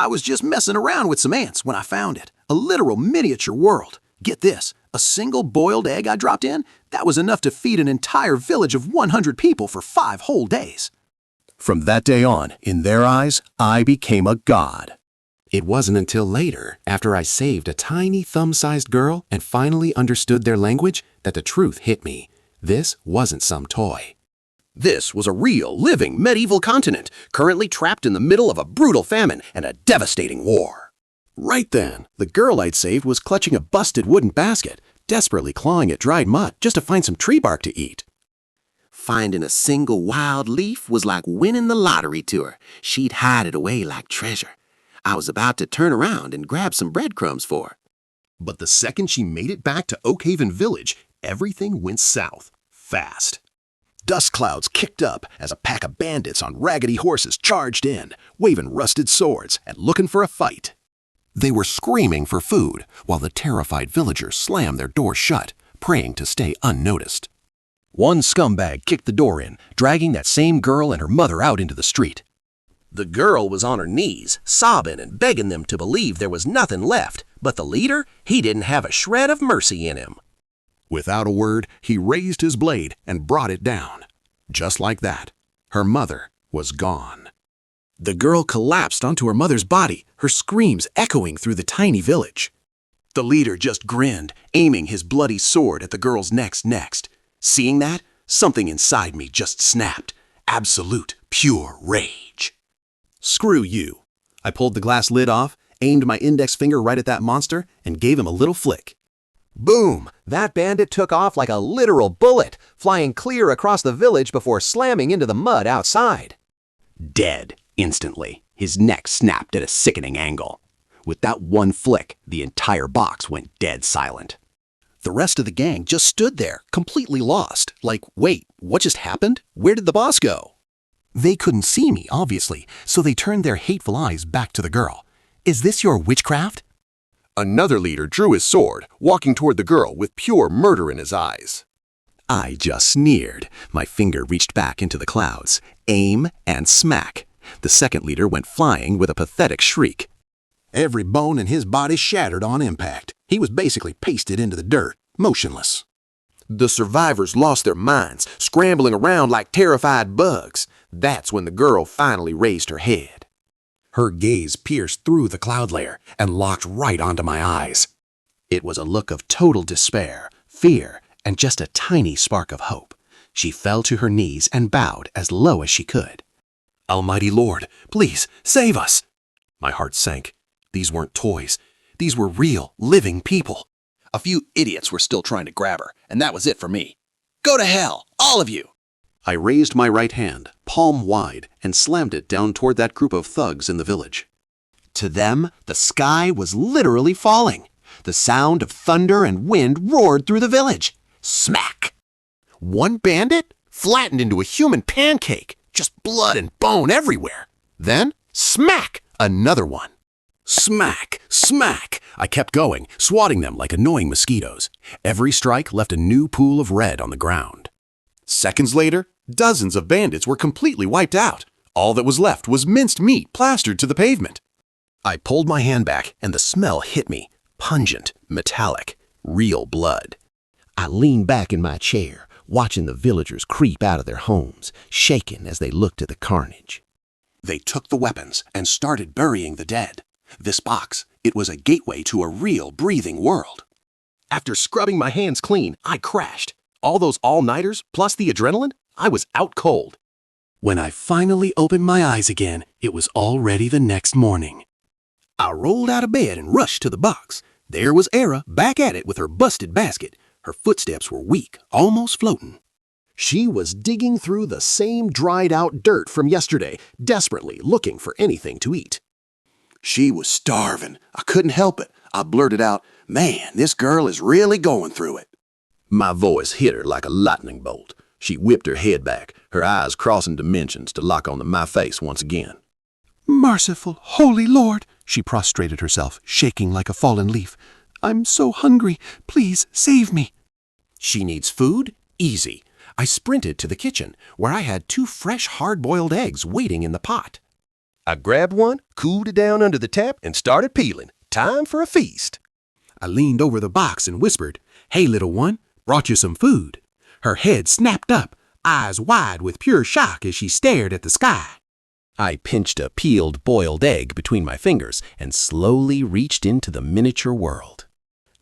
I was just messing around with some ants when I found it. A literal miniature world. Get this, a single boiled egg I dropped in, that was enough to feed an entire village of 100 people for 5 whole days. From that day on, in their eyes, I became a god. It wasn't until later, after I saved a tiny thumb-sized girl and finally understood their language, that the truth hit me. This wasn't some toy. This was a real, living, medieval continent, currently trapped in the middle of a brutal famine and a devastating war. Right then, the girl I'd saved was clutching a busted wooden basket, desperately clawing at dried mud just to find some tree bark to eat. Finding a single wild leaf was like winning the lottery to her. She'd hide it away like treasure. I was about to turn around and grab some breadcrumbs for her. But the second she made it back to Oakhaven Village, everything went south, fast. Dust clouds kicked up as a pack of bandits on raggedy horses charged in, waving rusted swords and looking for a fight. They were screaming for food, while the terrified villagers slammed their doors shut, praying to stay unnoticed. One scumbag kicked the door in, dragging that same girl and her mother out into the street. The girl was on her knees, sobbing and begging them to believe there was nothing left, but the leader, he didn't have a shred of mercy in him. Without a word, he raised his blade and brought it down. Just like that, her mother was gone. The girl collapsed onto her mother's body, her screams echoing through the tiny village. The leader just grinned, aiming his bloody sword at the girl's next. Seeing that, something inside me just snapped. Absolute, pure rage. Screw you. I pulled the glass lid off, aimed my index finger right at that monster, and gave him a little flick. Boom! That bandit took off like a literal bullet, flying clear across the village before slamming into the mud outside. Dead, instantly. His neck snapped at a sickening angle. With that one flick, the entire box went dead silent. The rest of the gang just stood there, completely lost. Like, wait, what just happened? Where did the boss go? They couldn't see me, obviously, so they turned their hateful eyes back to the girl. Is this your witchcraft? Another leader drew his sword, walking toward the girl with pure murder in his eyes. I just sneered. My finger reached back into the clouds. Aim and smack. The second leader went flying with a pathetic shriek. Every bone in his body shattered on impact. He was basically pasted into the dirt, motionless. The survivors lost their minds, scrambling around like terrified bugs. That's when the girl finally raised her head. Her gaze pierced through the cloud layer and locked right onto my eyes. It was a look of total despair, fear, and just a tiny spark of hope. She fell to her knees and bowed as low as she could. Almighty Lord, please save us. My heart sank. These weren't toys. These were real, living people. A few idiots were still trying to grab her, and that was it for me. Go to hell, all of you! I raised my right hand, palm wide, and slammed it down toward that group of thugs in the village. To them, the sky was literally falling. The sound of thunder and wind roared through the village. Smack! One bandit flattened into a human pancake, just blood and bone everywhere. Then, smack! Another one. Smack! Smack! I kept going, swatting them like annoying mosquitoes. Every strike left a new pool of red on the ground. Seconds later, dozens of bandits were completely wiped out. All that was left was minced meat plastered to the pavement. I pulled my hand back, and the smell hit me. Pungent, metallic, real blood. I leaned back in my chair, watching the villagers creep out of their homes, shaken as they looked at the carnage. They took the weapons and started burying the dead. This box, it was a gateway to a real breathing world. After scrubbing my hands clean, I crashed. All those all-nighters, plus the adrenaline, I was out cold. When I finally opened my eyes again, it was already the next morning. I rolled out of bed and rushed to the box. There was Era back at it with her busted basket. Her footsteps were weak, almost floating. She was digging through the same dried-out dirt from yesterday, desperately looking for anything to eat. She was starving. I couldn't help it. I blurted out, "Man, this girl is really going through it." My voice hit her like a lightning bolt. She whipped her head back, her eyes crossing dimensions to lock onto my face once again. "Merciful, holy Lord!" She prostrated herself, shaking like a fallen leaf. "I'm so hungry. Please save me." She needs food? Easy. I sprinted to the kitchen, where I had 2 fresh hard-boiled eggs waiting in the pot. I grabbed one, cooled it down under the tap, and started peeling. Time for a feast. I leaned over the box and whispered, "Hey, little one, brought you some food." Her head snapped up, eyes wide with pure shock as she stared at the sky. I pinched a peeled boiled egg between my fingers and slowly reached into the miniature world.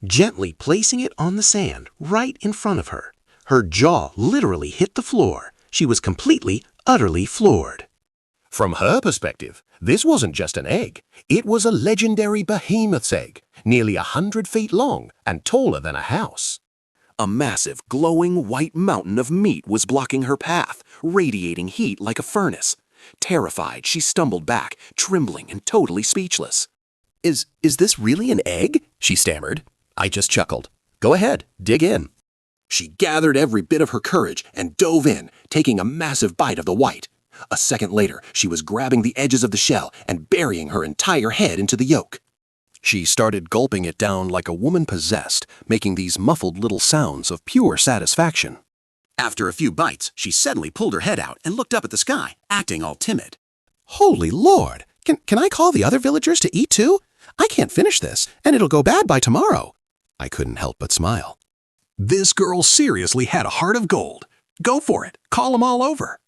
Gently placing it on the sand right in front of her. Her jaw literally hit the floor. She was completely, utterly floored. From her perspective, this wasn't just an egg. It was a legendary behemoth's egg, nearly 100 feet long and taller than a house. A massive, glowing white mountain of meat was blocking her path, radiating heat like a furnace. Terrified, she stumbled back, trembling and totally speechless. Is this really an egg? She stammered. I just chuckled. Go ahead, dig in. She gathered every bit of her courage and dove in, taking a massive bite of the white. A second later, she was grabbing the edges of the shell and burying her entire head into the yolk. She started gulping it down like a woman possessed, making these muffled little sounds of pure satisfaction. After a few bites, she suddenly pulled her head out and looked up at the sky, acting all timid. Holy Lord! Can I call the other villagers to eat too? I can't finish this, and it'll go bad by tomorrow. I couldn't help but smile. This girl seriously had a heart of gold. Go for it. Call them all over.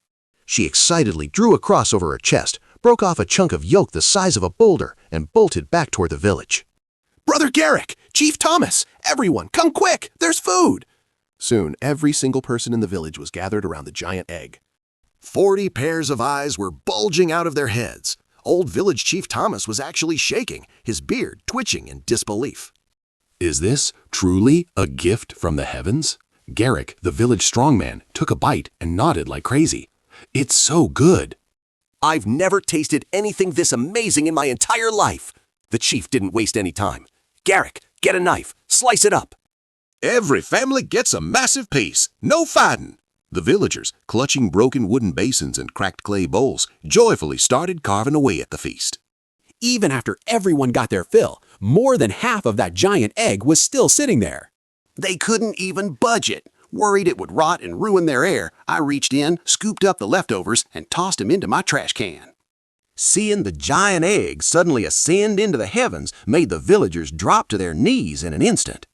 She excitedly drew a cross over her chest, broke off a chunk of yolk the size of a boulder, and bolted back toward the village. Brother Garrick, Chief Thomas, everyone, come quick, there's food. Soon, every single person in the village was gathered around the giant egg. 40 pairs of eyes were bulging out of their heads. Old Village Chief Thomas was actually shaking, his beard twitching in disbelief. Is this truly a gift from the heavens? Garrick, the village strongman, took a bite and nodded like crazy. It's so good. I've never tasted anything this amazing in my entire life. The chief didn't waste any time. Garrick, get a knife, slice it up. Every family gets a massive piece. No fighting. The villagers, clutching broken wooden basins and cracked clay bowls, joyfully started carving away at the feast. Even after everyone got their fill, more than half of that giant egg was still sitting there. They couldn't even budge it. Worried it would rot and ruin their air, I reached in, scooped up the leftovers, and tossed them into my trash can. Seeing the giant egg suddenly ascend into the heavens made the villagers drop to their knees in an instant.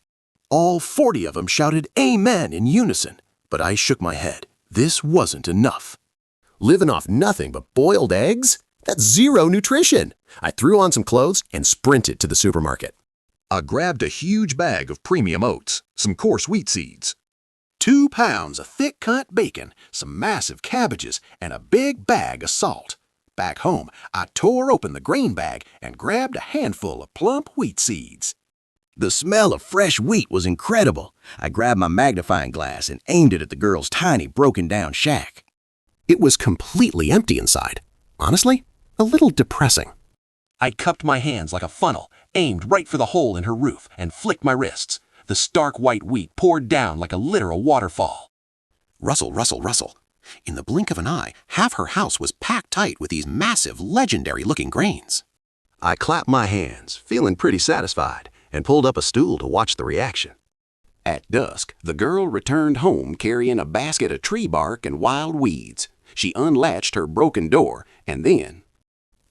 All 40 of them shouted amen in unison, but I shook my head. This wasn't enough. Living off nothing but boiled eggs? That's zero nutrition. I threw on some clothes and sprinted to the supermarket. I grabbed a huge bag of premium oats, some coarse wheat seeds, 2 pounds of thick-cut bacon, some massive cabbages, and a big bag of salt. Back home, I tore open the grain bag and grabbed a handful of plump wheat seeds. The smell of fresh wheat was incredible. I grabbed my magnifying glass and aimed it at the girl's tiny, broken-down shack. It was completely empty inside. Honestly, a little depressing. I cupped my hands like a funnel, aimed right for the hole in her roof, and flicked my wrists. The stark white wheat poured down like a literal waterfall. Rustle, rustle, rustle. In the blink of an eye, half her house was packed tight with these massive, legendary-looking grains. I clapped my hands, feeling pretty satisfied, and pulled up a stool to watch the reaction. At dusk, the girl returned home carrying a basket of tree bark and wild weeds. She unlatched her broken door, and then...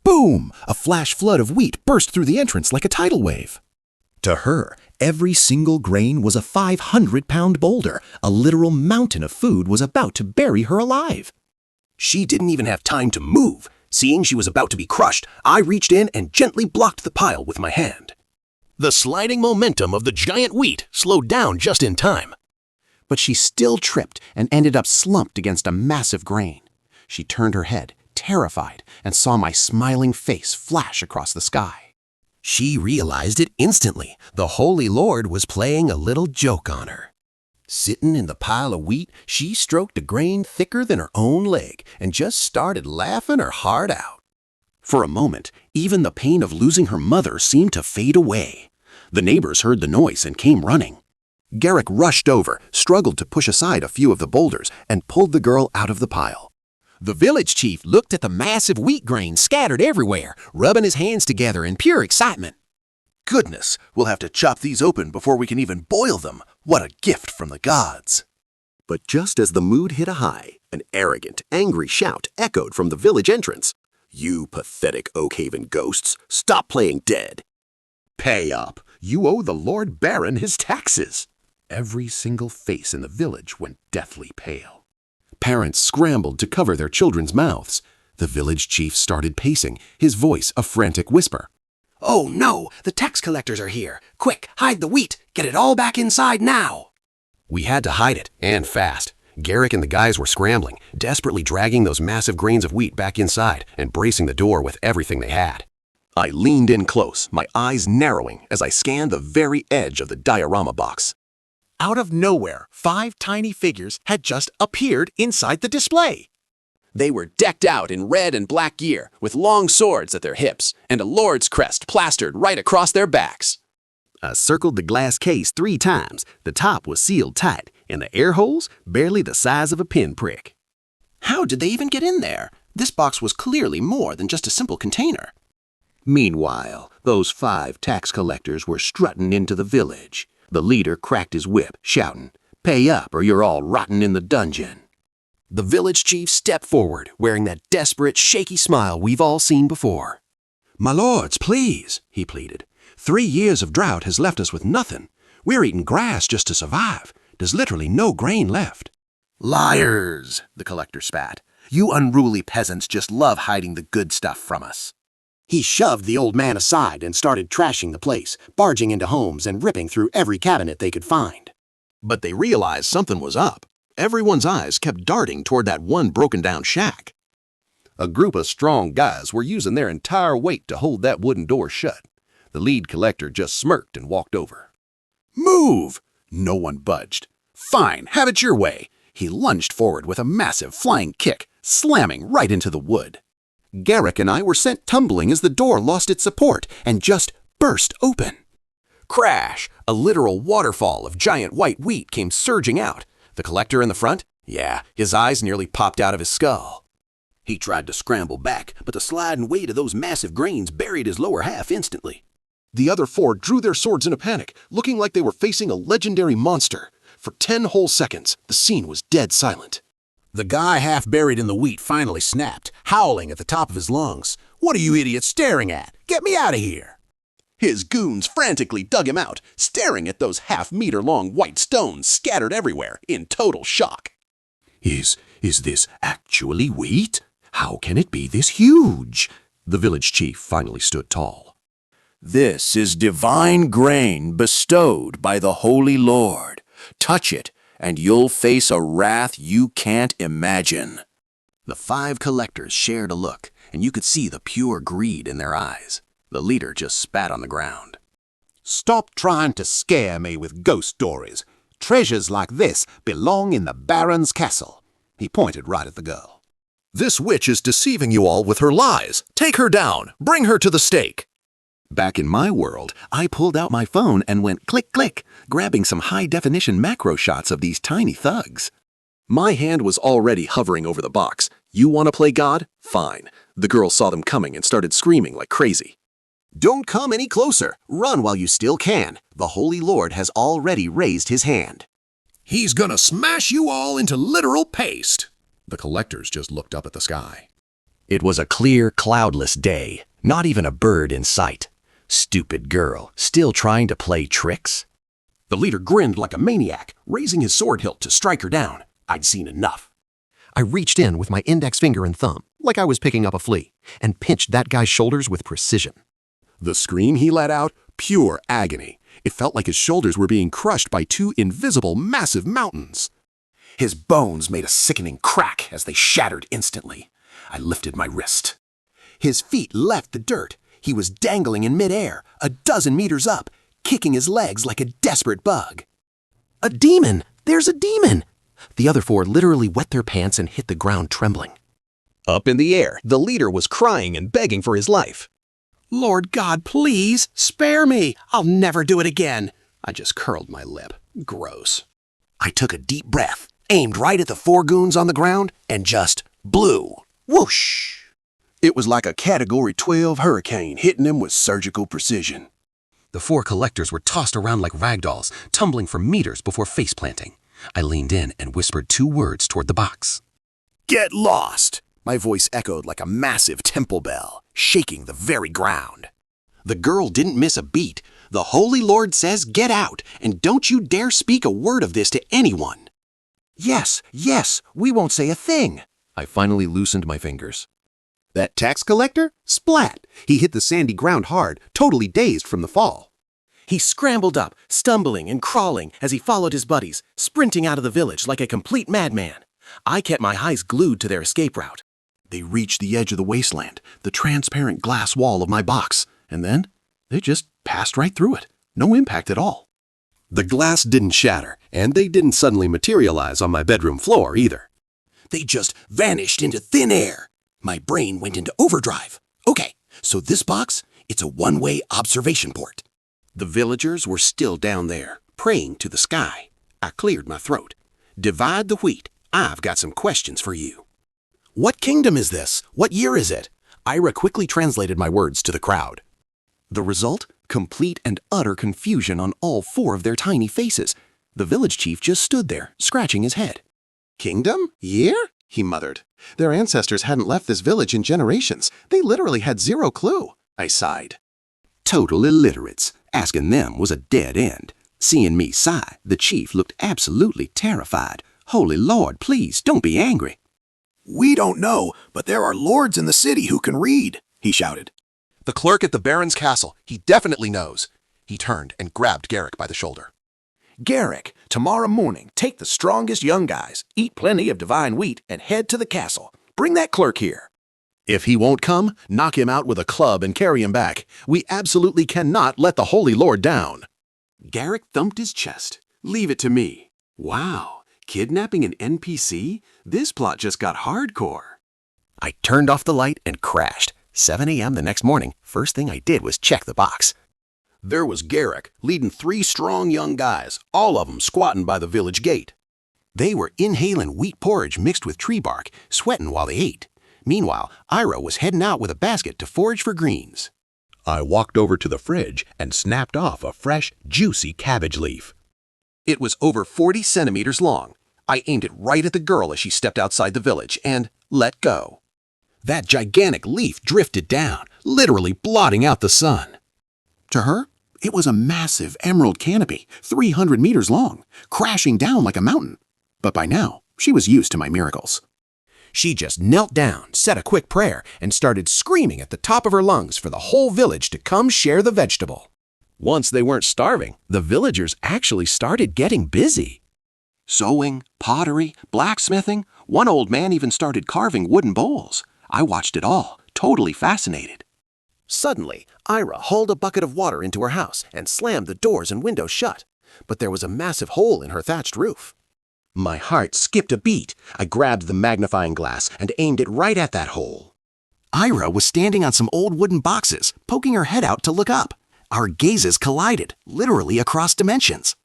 Boom! A flash flood of wheat burst through the entrance like a tidal wave. To her, every single grain was a 500-pound boulder. A literal mountain of food was about to bury her alive. She didn't even have time to move. Seeing she was about to be crushed, I reached in and gently blocked the pile with my hand. The sliding momentum of the giant wheat slowed down just in time. But she still tripped and ended up slumped against a massive grain. She turned her head, terrified, and saw my smiling face flash across the sky. She realized it instantly. The Holy Lord was playing a little joke on her. Sitting in the pile of wheat, she stroked a grain thicker than her own leg and just started laughing her heart out. For a moment, even the pain of losing her mother seemed to fade away. The neighbors heard the noise and came running. Garrick rushed over, struggled to push aside a few of the boulders, and pulled the girl out of the pile. The village chief looked at the massive wheat grains scattered everywhere, rubbing his hands together in pure excitement. Goodness, we'll have to chop these open before we can even boil them. What a gift from the gods. But just as the mood hit a high, an arrogant, angry shout echoed from the village entrance. You pathetic Oakhaven ghosts, stop playing dead. Pay up. You owe the Lord Baron his taxes. Every single face in the village went deathly pale. Parents scrambled to cover their children's mouths. The village chief started pacing, his voice a frantic whisper. Oh no, the tax collectors are here. Quick, hide the wheat. Get it all back inside now. We had to hide it, and fast. Garrick and the guys were scrambling, desperately dragging those massive grains of wheat back inside and bracing the door with everything they had. I leaned in close, my eyes narrowing as I scanned the very edge of the diorama box. Out of nowhere, 5 tiny figures had just appeared inside the display. They were decked out in red and black gear, with long swords at their hips, and a lord's crest plastered right across their backs. I circled the glass case 3 times. The top was sealed tight, and the air holes barely the size of a pinprick. How did they even get in there? This box was clearly more than just a simple container. Meanwhile, those 5 tax collectors were strutting into the village. The leader cracked his whip, shouting, "Pay up or you're all rotten in the dungeon." The village chief stepped forward, wearing that desperate, shaky smile we've all seen before. "My lords, please," he pleaded. 3 years of drought has left us with nothing. We're eating grass just to survive. There's literally no grain left." Liars, the collector spat. You unruly peasants just love hiding the good stuff from us. He shoved the old man aside and started trashing the place, barging into homes and ripping through every cabinet they could find. But they realized something was up. Everyone's eyes kept darting toward that one broken-down shack. A group of strong guys were using their entire weight to hold that wooden door shut. The lead collector just smirked and walked over. Move! No one budged. Fine, have it your way. He lunged forward with a massive flying kick, slamming right into the wood. Garrick and I were sent tumbling as the door lost its support and just burst open. Crash! A literal waterfall of giant white wheat came surging out. The collector in the front? Yeah, his eyes nearly popped out of his skull. He tried to scramble back, but the sliding weight of those massive grains buried his lower half instantly. The other 4 drew their swords in a panic, looking like they were facing a legendary monster. For 10 whole seconds, the scene was dead silent. The guy half buried in the wheat finally snapped, howling at the top of his lungs. "What are you idiots staring at? Get me out of here!" His goons frantically dug him out, staring at those half-meter-long white stones scattered everywhere in total shock. Is this actually wheat? How can it be this huge? The village chief finally stood tall. This is divine grain bestowed by the Holy Lord. Touch it, and you'll face a wrath you can't imagine. The 5 collectors shared a look, and you could see the pure greed in their eyes. The leader just spat on the ground. "Stop trying to scare me with ghost stories. Treasures like this belong in the Baron's castle." He pointed right at the girl. This witch is deceiving you all with her lies. Take her down. Bring her to the stake. Back in my world, I pulled out my phone and went click, click, grabbing some high-definition macro shots of these tiny thugs. My hand was already hovering over the box. You want to play God? Fine. The girl saw them coming and started screaming like crazy. Don't come any closer. Run while you still can. The Holy Lord has already raised his hand. He's gonna smash you all into literal paste. The collectors just looked up at the sky. It was a clear, cloudless day, not even a bird in sight. Stupid girl, still trying to play tricks? The leader grinned like a maniac, raising his sword hilt to strike her down. I'd seen enough. I reached in with my index finger and thumb, like I was picking up a flea, and pinched that guy's shoulders with precision. The scream he let out, pure agony. It felt like his shoulders were being crushed by 2 invisible, massive mountains. His bones made a sickening crack as they shattered instantly. I lifted my wrist. His feet left the dirt. He was dangling in midair, a dozen meters up, kicking his legs like a desperate bug. A demon! There's a demon! The other 4 literally wet their pants and hit the ground trembling. Up in the air, the leader was crying and begging for his life. Lord God, please, spare me. I'll never do it again. I just curled my lip. Gross. I took a deep breath, aimed right at the 4 goons on the ground, and just blew. Whoosh! It was like a Category 12 hurricane hitting them with surgical precision. The 4 collectors were tossed around like ragdolls, tumbling for meters before face-planting. I leaned in and whispered 2 words toward the box. Get lost. My voice echoed like a massive temple bell, shaking the very ground. The girl didn't miss a beat. The Holy Lord says get out, and don't you dare speak a word of this to anyone. Yes, yes, we won't say a thing. I finally loosened my fingers. That tax collector? Splat! He hit the sandy ground hard, totally dazed from the fall. He scrambled up, stumbling and crawling as he followed his buddies, sprinting out of the village like a complete madman. I kept my eyes glued to their escape route. They reached the edge of the wasteland, the transparent glass wall of my box, and then they just passed right through it. No impact at all. The glass didn't shatter, and they didn't suddenly materialize on my bedroom floor either. They just vanished into thin air. My brain went into overdrive. Okay, so this box, it's a one-way observation port. The villagers were still down there, praying to the sky. I cleared my throat. Divide the wheat. I've got some questions for you. What kingdom is this? What year is it? Ira quickly translated my words to the crowd. The result? Complete and utter confusion on all four of their tiny faces. The village chief just stood there, scratching his head. Kingdom? Year? He muttered. Their ancestors hadn't left this village in generations. They literally had zero clue. I sighed. Total illiterates. Asking them was a dead end. Seeing me sigh, the chief looked absolutely terrified. Holy Lord, please, don't be angry. We don't know, but there are lords in the city who can read, he shouted. The clerk at the Baron's castle, he definitely knows. He turned and grabbed Garrick by the shoulder. Garrick, tomorrow morning, take the strongest young guys, eat plenty of divine wheat, and head to the castle. Bring that clerk here. If he won't come, knock him out with a club and carry him back. We absolutely cannot let the Holy Lord down. Garrick thumped his chest. Leave it to me. Wow, kidnapping an NPC? This plot just got hardcore. I turned off the light and crashed. 7 a.m. the next morning, first thing I did was check the box. There was Garrick, leading 3 strong young guys, all of them squatting by the village gate. They were inhaling wheat porridge mixed with tree bark, sweating while they ate. Meanwhile, Ira was heading out with a basket to forage for greens. I walked over to the fridge and snapped off a fresh, juicy cabbage leaf. It was over 40 centimeters long. I aimed it right at the girl as she stepped outside the village and let go. That gigantic leaf drifted down, literally blotting out the sun. To her, it was a massive emerald canopy, 300 meters long, crashing down like a mountain. But by now, she was used to my miracles. She just knelt down, said a quick prayer, and started screaming at the top of her lungs for the whole village to come share the vegetable. Once they weren't starving, the villagers actually started getting busy. Sewing, pottery, blacksmithing. One old man even started carving wooden bowls. I watched it all, totally fascinated. Suddenly, Ira hauled a bucket of water into her house and slammed the doors and windows shut. But there was a massive hole in her thatched roof. My heart skipped a beat. I grabbed the magnifying glass and aimed it right at that hole. Ira was standing on some old wooden boxes, poking her head out to look up. Our gazes collided, literally across dimensions.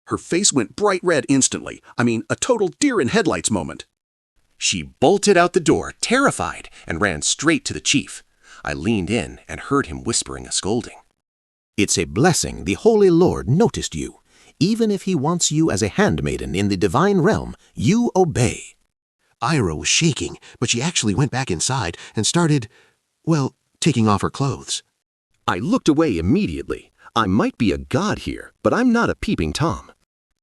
Her face went bright red instantly. A total deer in headlights moment. She bolted out the door, terrified, and ran straight to the chief. I leaned in and heard him whispering a scolding. It's a blessing the Holy Lord noticed you. Even if he wants you as a handmaiden in the divine realm, you obey. Ira was shaking, but she actually went back inside and started, taking off her clothes. I looked away immediately. I might be a god here, but I'm not a peeping Tom.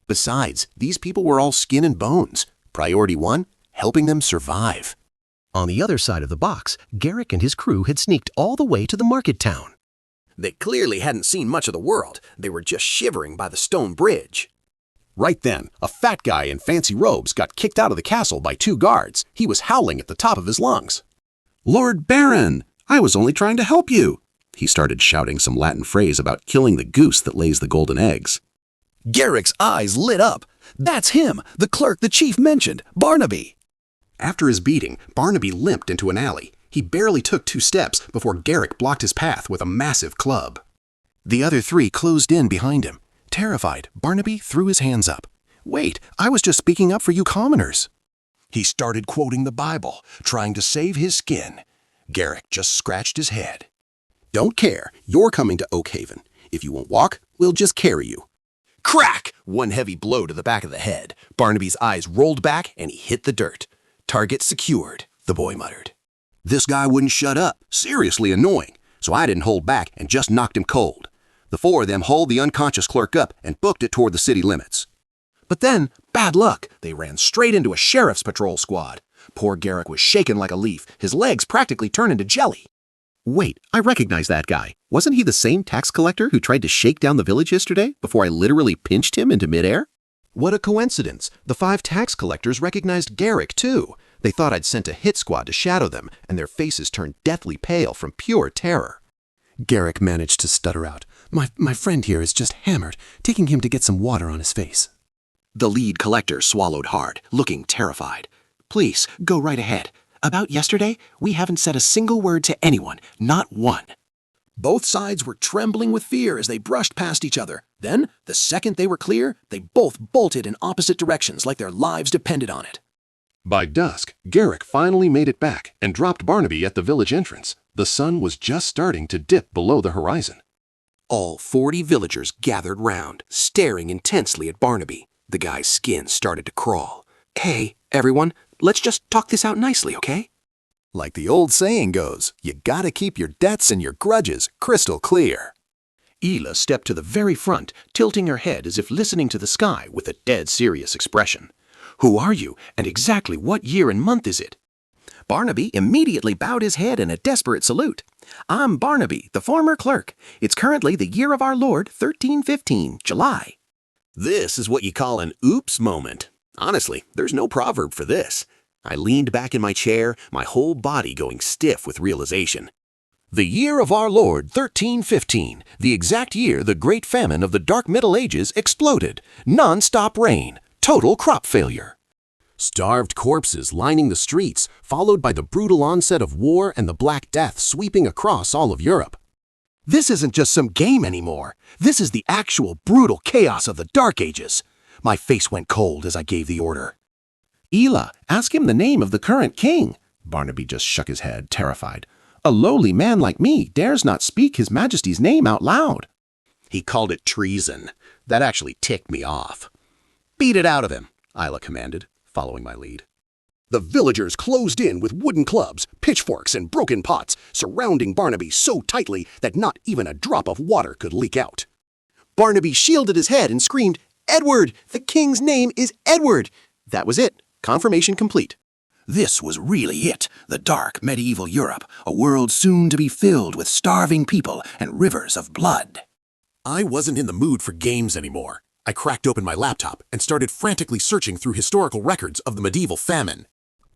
Besides, these people were all skin and bones. Priority 1, helping them survive. On the other side of the box, Garrick and his crew had sneaked all the way to the market town. They clearly hadn't seen much of the world. They were just shivering by the stone bridge. Right then, a fat guy in fancy robes got kicked out of the castle by 2 guards. He was howling at the top of his lungs. Lord Baron, I was only trying to help you. He started shouting some Latin phrase about killing the goose that lays the golden eggs. Garrick's eyes lit up. That's him, the clerk the chief mentioned, Barnaby. After his beating, Barnaby limped into an alley. He barely took 2 steps before Garrick blocked his path with a massive club. The other 3 closed in behind him. Terrified, Barnaby threw his hands up. Wait, I was just speaking up for you commoners. He started quoting the Bible, trying to save his skin. Garrick just scratched his head. Don't care. You're coming to Oakhaven. If you won't walk, we'll just carry you. Crack! One heavy blow to the back of the head. Barnaby's eyes rolled back and he hit the dirt. Target secured. the boy muttered. This guy wouldn't shut up, seriously annoying, so I didn't hold back and just knocked him cold. The four of them hauled the unconscious clerk up and booked it toward the city limits. But then, bad luck, they ran straight into a sheriff's patrol squad. Poor Garrick was shaken like a leaf, his legs practically turned into jelly. Wait, I recognize that guy. Wasn't he the same tax collector who tried to shake down the village yesterday before I literally pinched him into midair? What a coincidence. The 5 tax collectors recognized Garrick, too. They thought I'd sent a hit squad to shadow them, and their faces turned deathly pale from pure terror. Garrick managed to stutter out. My friend here is just hammered, taking him to get some water on his face. The lead collector swallowed hard, looking terrified. Please, go right ahead. About yesterday, we haven't said a single word to anyone, not one. Both sides were trembling with fear as they brushed past each other. Then, the second they were clear, they both bolted in opposite directions like their lives depended on it. By dusk, Garrick finally made it back and dropped Barnaby at the village entrance. The sun was just starting to dip below the horizon. All 40 villagers gathered round, staring intensely at Barnaby. The guy's skin started to crawl. Hey, everyone, let's just talk this out nicely, okay? Like the old saying goes, you gotta keep your debts and your grudges crystal clear. Ela stepped to the very front, tilting her head as if listening to the sky with a dead serious expression. Who are you, and exactly what year and month is it? Barnaby immediately bowed his head in a desperate salute. I'm Barnaby, the former clerk. It's currently the year of our Lord, 1315, July. This is what you call an oops moment. Honestly, there's no proverb for this. I leaned back in my chair, my whole body going stiff with realization. The year of our Lord, 1315, the exact year the great famine of the Dark Middle Ages exploded. Non-stop rain, total crop failure. Starved corpses lining the streets, followed by the brutal onset of war and the Black Death sweeping across all of Europe. This isn't just some game anymore. This is the actual brutal chaos of the Dark Ages. My face went cold as I gave the order. Ela, ask him the name of the current king. Barnaby just shook his head, terrified. A lowly man like me dares not speak his majesty's name out loud. He called it treason. That actually ticked me off. Beat it out of him, Ela commanded, following my lead. The villagers closed in with wooden clubs, pitchforks, and broken pots, surrounding Barnaby so tightly that not even a drop of water could leak out. Barnaby shielded his head and screamed, Edward! The king's name is Edward! That was it. Confirmation complete. This was really it, the dark medieval Europe, a world soon to be filled with starving people and rivers of blood. I wasn't in the mood for games anymore. I cracked open my laptop and started frantically searching through historical records of the medieval famine.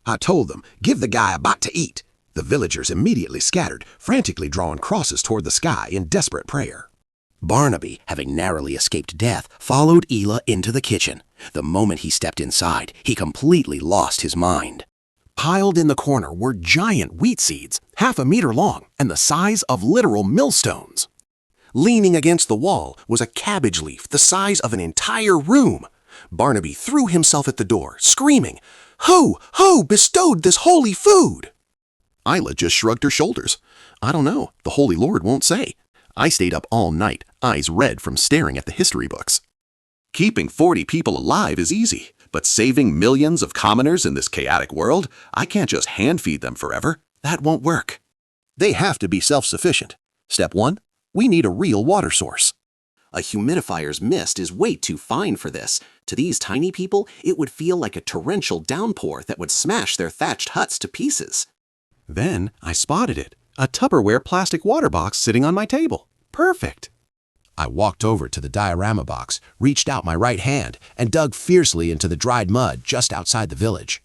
I told them, give the guy a bite to eat. The villagers immediately scattered, frantically drawing crosses toward the sky in desperate prayer. Barnaby, having narrowly escaped death, followed Ela into the kitchen. The moment he stepped inside, he completely lost his mind. Piled in the corner were giant wheat seeds, 1/2 meter long and the size of literal millstones. Leaning against the wall was a cabbage leaf the size of an entire room. Barnaby threw himself at the door, screaming, Who bestowed this holy food? Ela just shrugged her shoulders. I don't know, the Holy Lord won't say. I stayed up all night, eyes red from staring at the history books. Keeping 40 people alive is easy, but saving millions of commoners in this chaotic world, I can't just hand feed them forever. That won't work. They have to be self-sufficient. Step 1, we need a real water source. A humidifier's mist is way too fine for this. To these tiny people, it would feel like a torrential downpour that would smash their thatched huts to pieces. Then I spotted it, a Tupperware plastic water box sitting on my table. Perfect. I walked over to the diorama box, reached out my right hand, and dug fiercely into the dried mud just outside the village.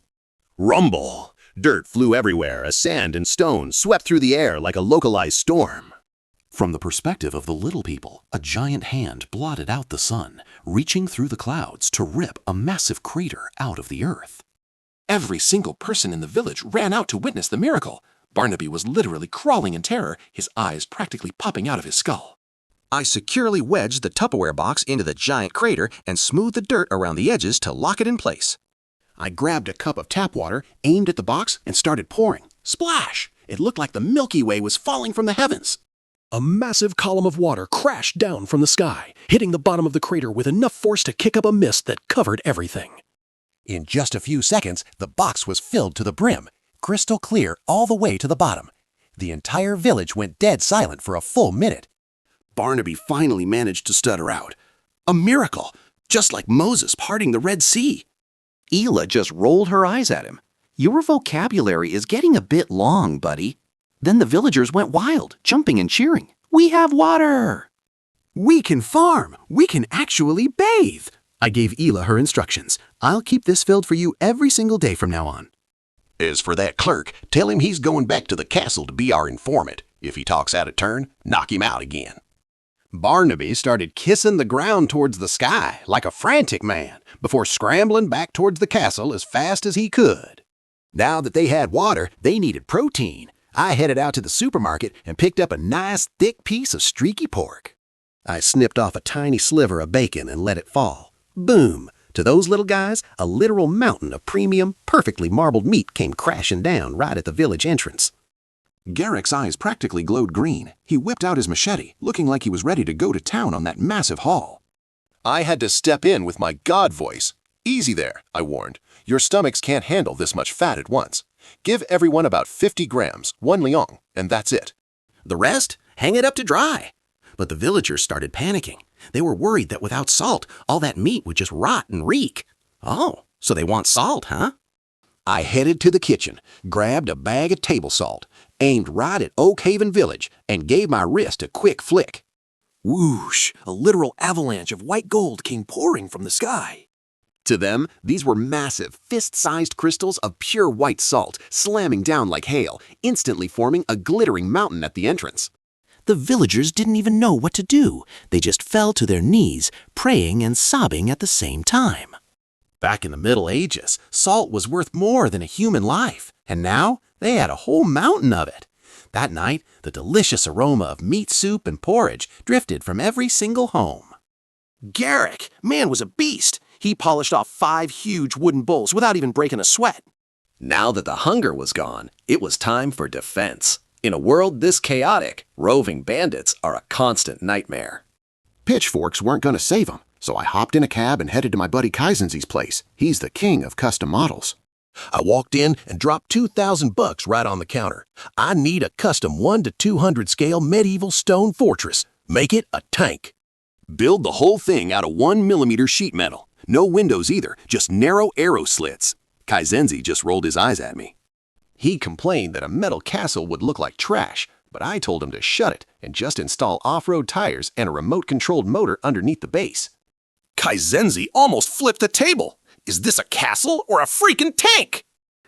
Rumble! Dirt flew everywhere as sand and stones swept through the air like a localized storm. From the perspective of the little people, a giant hand blotted out the sun, reaching through the clouds to rip a massive crater out of the earth. Every single person in the village ran out to witness the miracle. Barnaby was literally crawling in terror, his eyes practically popping out of his skull. I securely wedged the Tupperware box into the giant crater and smoothed the dirt around the edges to lock it in place. I grabbed a cup of tap water, aimed at the box, and started pouring. Splash! It looked like the Milky Way was falling from the heavens. A massive column of water crashed down from the sky, hitting the bottom of the crater with enough force to kick up a mist that covered everything. In just a few seconds, the box was filled to the brim. crystal clear all the way to the bottom. The entire village went dead silent for a full minute. Barnaby finally managed to stutter out. A miracle, just like Moses parting the Red Sea. Ela just rolled her eyes at him. Your vocabulary is getting a bit long, buddy. Then the villagers went wild, jumping and cheering. We have water! We can farm. We can actually bathe. I gave Ela her instructions. I'll keep this filled for you every single day from now on. As for that clerk, tell him he's going back to the castle to be our informant. If he talks out of turn, knock him out again. Barnaby started kissing the ground towards the sky like a frantic man before scrambling back towards the castle as fast as he could. Now that they had water, they needed protein. I headed out to the supermarket and picked up a nice thick piece of streaky pork. I snipped off a tiny sliver of bacon and let it fall. Boom! To those little guys, a literal mountain of premium, perfectly marbled meat came crashing down right at the village entrance. Garrick's eyes practically glowed green. He whipped out his machete, looking like he was ready to go to town on that massive haul. I had to step in with my God voice. Easy there, I warned. Your stomachs can't handle this much fat at once. Give everyone about 50 grams, 1 liang, and that's it. The rest? Hang it up to dry. But the villagers started panicking. They were worried that without salt, all that meat would just rot and reek. Oh, so they want salt, huh? I headed to the kitchen, grabbed a bag of table salt, aimed right at Oak Haven Village, and gave my wrist a quick flick. Whoosh! A literal avalanche of white gold came pouring from the sky. To them, these were massive, fist-sized crystals of pure white salt, slamming down like hail, instantly forming a glittering mountain at the entrance. The villagers didn't even know what to do. They just fell to their knees, praying and sobbing at the same time. Back in the Middle Ages, salt was worth more than a human life, and now they had a whole mountain of it. That night, the delicious aroma of meat soup and porridge drifted from every single home. Garrick, man, was a beast. He polished off 5 huge wooden bowls without even breaking a sweat. Now that the hunger was gone, it was time for defense. In a world this chaotic, roving bandits are a constant nightmare. Pitchforks weren't going to save him, so I hopped in a cab and headed to my buddy Kaizenzi's place. He's the king of custom models. I walked in and dropped $2,000 right on the counter. I need a custom 1 to 200 scale medieval stone fortress. Make it a tank. Build the whole thing out of 1mm sheet metal. No windows either, just narrow arrow slits. Kaizenzi just rolled his eyes at me. He complained that a metal castle would look like trash, but I told him to shut it and just install off-road tires and a remote-controlled motor underneath the base. Kaizenzi almost flipped the table. Is this a castle or a freaking tank?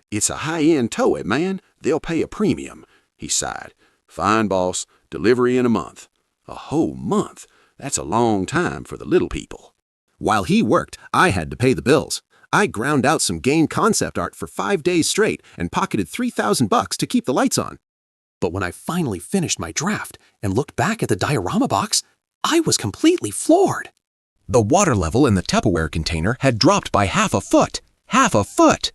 It's a high-end tow it, man. They'll pay a premium, he sighed. Fine, boss. Delivery in a month. A whole month? That's a long time for the little people. While he worked, I had to pay the bills. I ground out some game concept art for 5 days straight and pocketed $3,000 to keep the lights on. But when I finally finished my draft and looked back at the diorama box, I was completely floored. The water level in the Tupperware container had dropped by half a foot. Half a foot!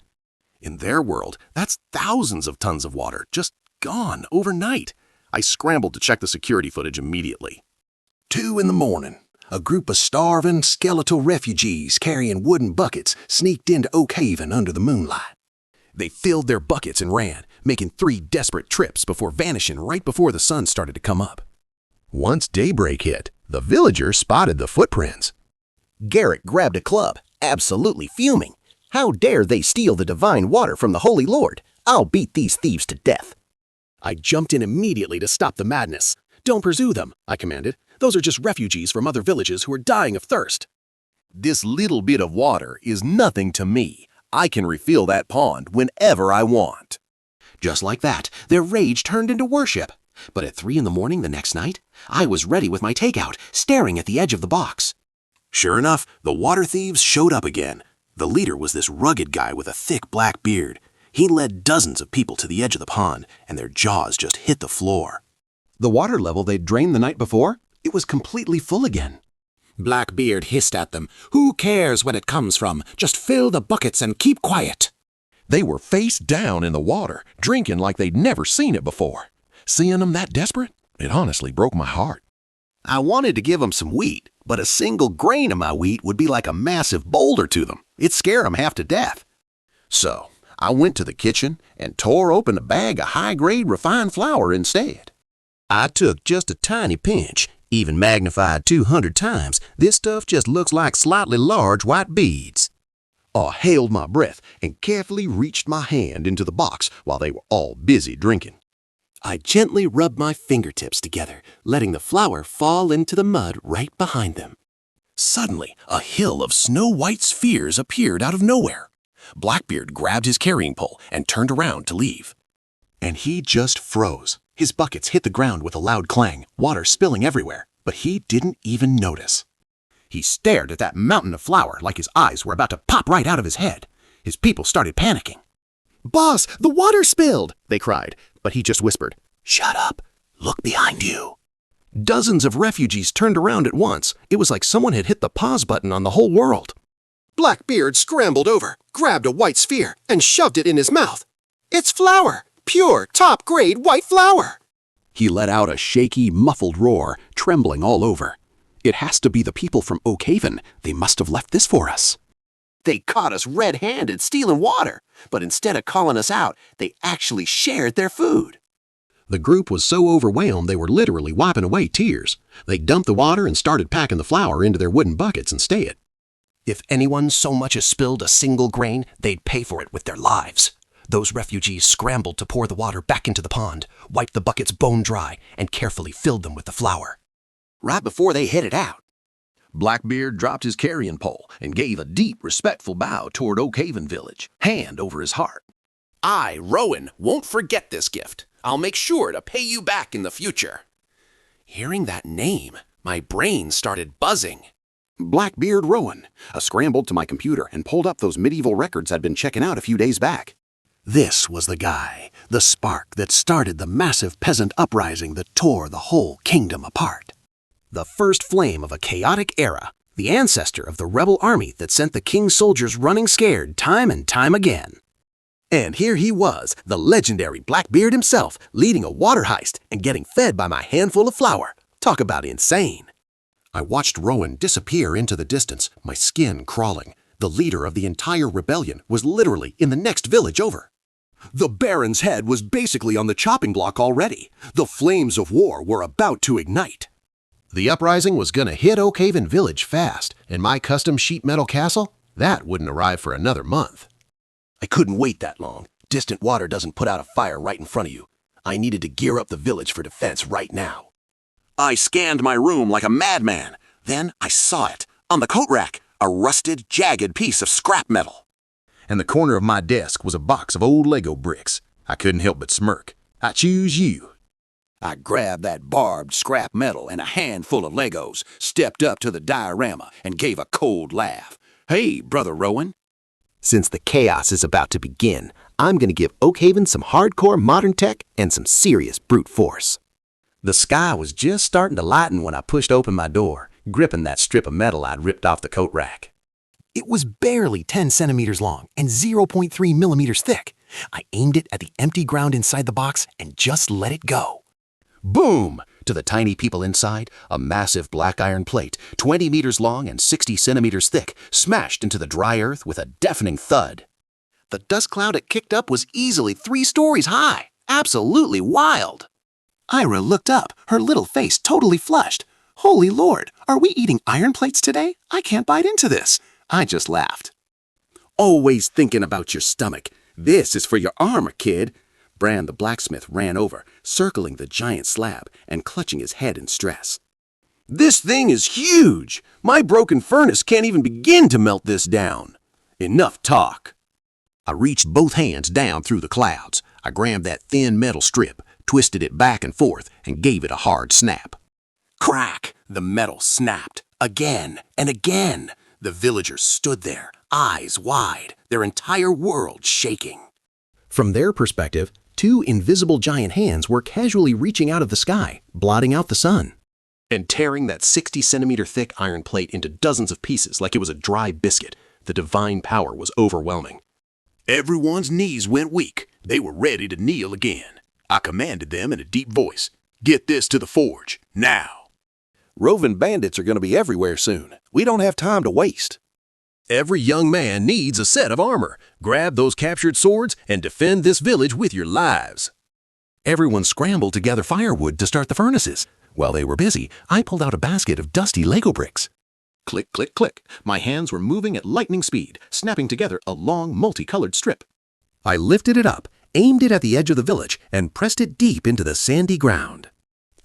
In their world, that's thousands of tons of water just gone overnight. I scrambled to check the security footage immediately. 2 a.m. A group of starving, skeletal refugees carrying wooden buckets sneaked into Oak Haven under the moonlight. They filled their buckets and ran, making 3 desperate trips before vanishing right before the sun started to come up. Once daybreak hit, the villagers spotted the footprints. Garrick grabbed a club, absolutely fuming. How dare they steal the divine water from the Holy Lord? I'll beat these thieves to death. I jumped in immediately to stop the madness. Don't pursue them, I commanded. Those are just refugees from other villages who are dying of thirst. This little bit of water is nothing to me. I can refill that pond whenever I want. Just like that, their rage turned into worship. But at 3 a.m. the next night, I was ready with my takeout, staring at the edge of the box. Sure enough, the water thieves showed up again. The leader was this rugged guy with a thick black beard. He led dozens of people to the edge of the pond, and their jaws just hit the floor. The water level they'd drained the night before? It was completely full again. Blackbeard hissed at them. Who cares where it comes from? Just fill the buckets and keep quiet. They were face down in the water, drinking like they'd never seen it before. Seeing them that desperate, it honestly broke my heart. I wanted to give them some wheat, but a single grain of my wheat would be like a massive boulder to them. It'd scare them half to death. So, I went to the kitchen and tore open a bag of high-grade refined flour instead. I took just a tiny pinch, even magnified 200 times. This stuff just looks like slightly large white beads. I held my breath and carefully reached my hand into the box while they were all busy drinking. I gently rubbed my fingertips together, letting the flour fall into the mud right behind them. Suddenly, a hill of snow-white spheres appeared out of nowhere. Blackbeard grabbed his carrying pole and turned around to leave. And he just froze. His buckets hit the ground with a loud clang, water spilling everywhere, but he didn't even notice. He stared at that mountain of flour like his eyes were about to pop right out of his head. His people started panicking. "Boss, the water spilled!" they cried, but he just whispered, "Shut up. Look behind you." Dozens of refugees turned around at once. It was like someone had hit the pause button on the whole world. Blackbeard scrambled over, grabbed a white sphere, and shoved it in his mouth. "It's flour! Pure, top-grade white flour!" He let out a shaky, muffled roar, trembling all over. "It has to be the people from Oak Haven. They must have left this for us." They caught us red-handed stealing water, but instead of calling us out, they actually shared their food. The group was so overwhelmed they were literally wiping away tears. They dumped the water and started packing the flour into their wooden buckets instead. If anyone so much as spilled a single grain, they'd pay for it with their lives. Those refugees scrambled to pour the water back into the pond, wiped the buckets bone dry, and carefully filled them with the flour. Right before they headed out, Blackbeard dropped his carrying pole and gave a deep, respectful bow toward Oak Haven Village, hand over his heart. "I, Rowan, won't forget this gift. I'll make sure to pay you back in the future." Hearing that name, my brain started buzzing. Blackbeard Rowan. I scrambled to my computer and pulled up those medieval records I'd been checking out a few days back. This was the guy, the spark that started the massive peasant uprising that tore the whole kingdom apart. The first flame of a chaotic era, the ancestor of the rebel army that sent the king's soldiers running scared time and time again. And here he was, the legendary Blackbeard himself, leading a water heist and getting fed by my handful of flour. Talk about insane. I watched Rowan disappear into the distance, my skin crawling. The leader of the entire rebellion was literally in the next village over. The Baron's head was basically on the chopping block already. The flames of war were about to ignite. The uprising was gonna hit Oak Haven Village fast, and my custom sheet metal castle, that wouldn't arrive for another month. I couldn't wait that long. Distant water doesn't put out a fire right in front of you. I needed to gear up the village for defense right now. I scanned my room like a madman. Then I saw it, on the coat rack, a rusted, jagged piece of scrap metal. In the corner of my desk was a box of old Lego bricks. I couldn't help but smirk. I choose you. I grabbed that barbed scrap metal and a handful of Legos, stepped up to the diorama, and gave a cold laugh. "Hey, Brother Rowan." Since the chaos is about to begin, I'm going to give Oak Haven some hardcore modern tech and some serious brute force. The sky was just starting to lighten when I pushed open my door, gripping that strip of metal I'd ripped off the coat rack. It was barely 10 centimeters long and 0.3 millimeters thick. I aimed it at the empty ground inside the box and just let it go. Boom! To the tiny people inside, a massive black iron plate, 20 meters long and 60 centimeters thick, smashed into the dry earth with a deafening thud. The dust cloud it kicked up was easily 3 stories high. Absolutely wild. Ira looked up, her little face totally flushed. "Holy Lord, are we eating iron plates today? I can't bite into this." I just laughed. Always thinking about your stomach. This is for your armor, kid. Brand the blacksmith ran over, circling the giant slab and clutching his head in stress. "This thing is huge! My broken furnace can't even begin to melt this down. Enough talk." I reached both hands down through the clouds. I grabbed that thin metal strip, twisted it back and forth, and gave it a hard snap. Crack! The metal snapped. Again and again. The villagers stood there, eyes wide, their entire world shaking. From their perspective, 2 invisible giant hands were casually reaching out of the sky, blotting out the sun, and tearing that 60-centimeter thick iron plate into dozens of pieces like it was a dry biscuit. The divine power was overwhelming. Everyone's knees went weak. They were ready to kneel again. I commanded them in a deep voice, "Get this to the forge, now." Roving bandits are going to be everywhere soon. We don't have time to waste. Every young man needs a set of armor. Grab those captured swords and defend this village with your lives." Everyone scrambled to gather firewood to start the furnaces. While they were busy, I pulled out a basket of dusty Lego bricks. Click, click, click. My hands were moving at lightning speed, snapping together a long, multicolored strip. I lifted it up, aimed it at the edge of the village, and pressed it deep into the sandy ground.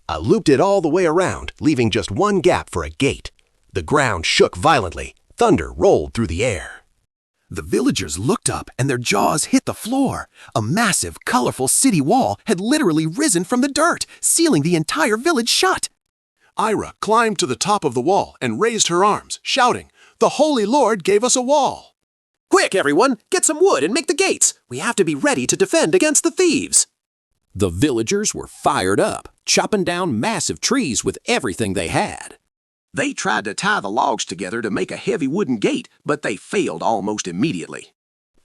I looped it all the way around, leaving just one gap for a gate. The ground shook violently. Thunder rolled through the air. The villagers looked up and their jaws hit the floor. A massive, colorful city wall had literally risen from the dirt, sealing the entire village shut. Ira climbed to the top of the wall and raised her arms, shouting, "The Holy Lord gave us a wall!" "Quick, everyone! Get some wood and make the gates! We have to be ready to defend against the thieves!" The villagers were fired up, chopping down massive trees with everything they had. They tried to tie the logs together to make a heavy wooden gate, but they failed almost immediately.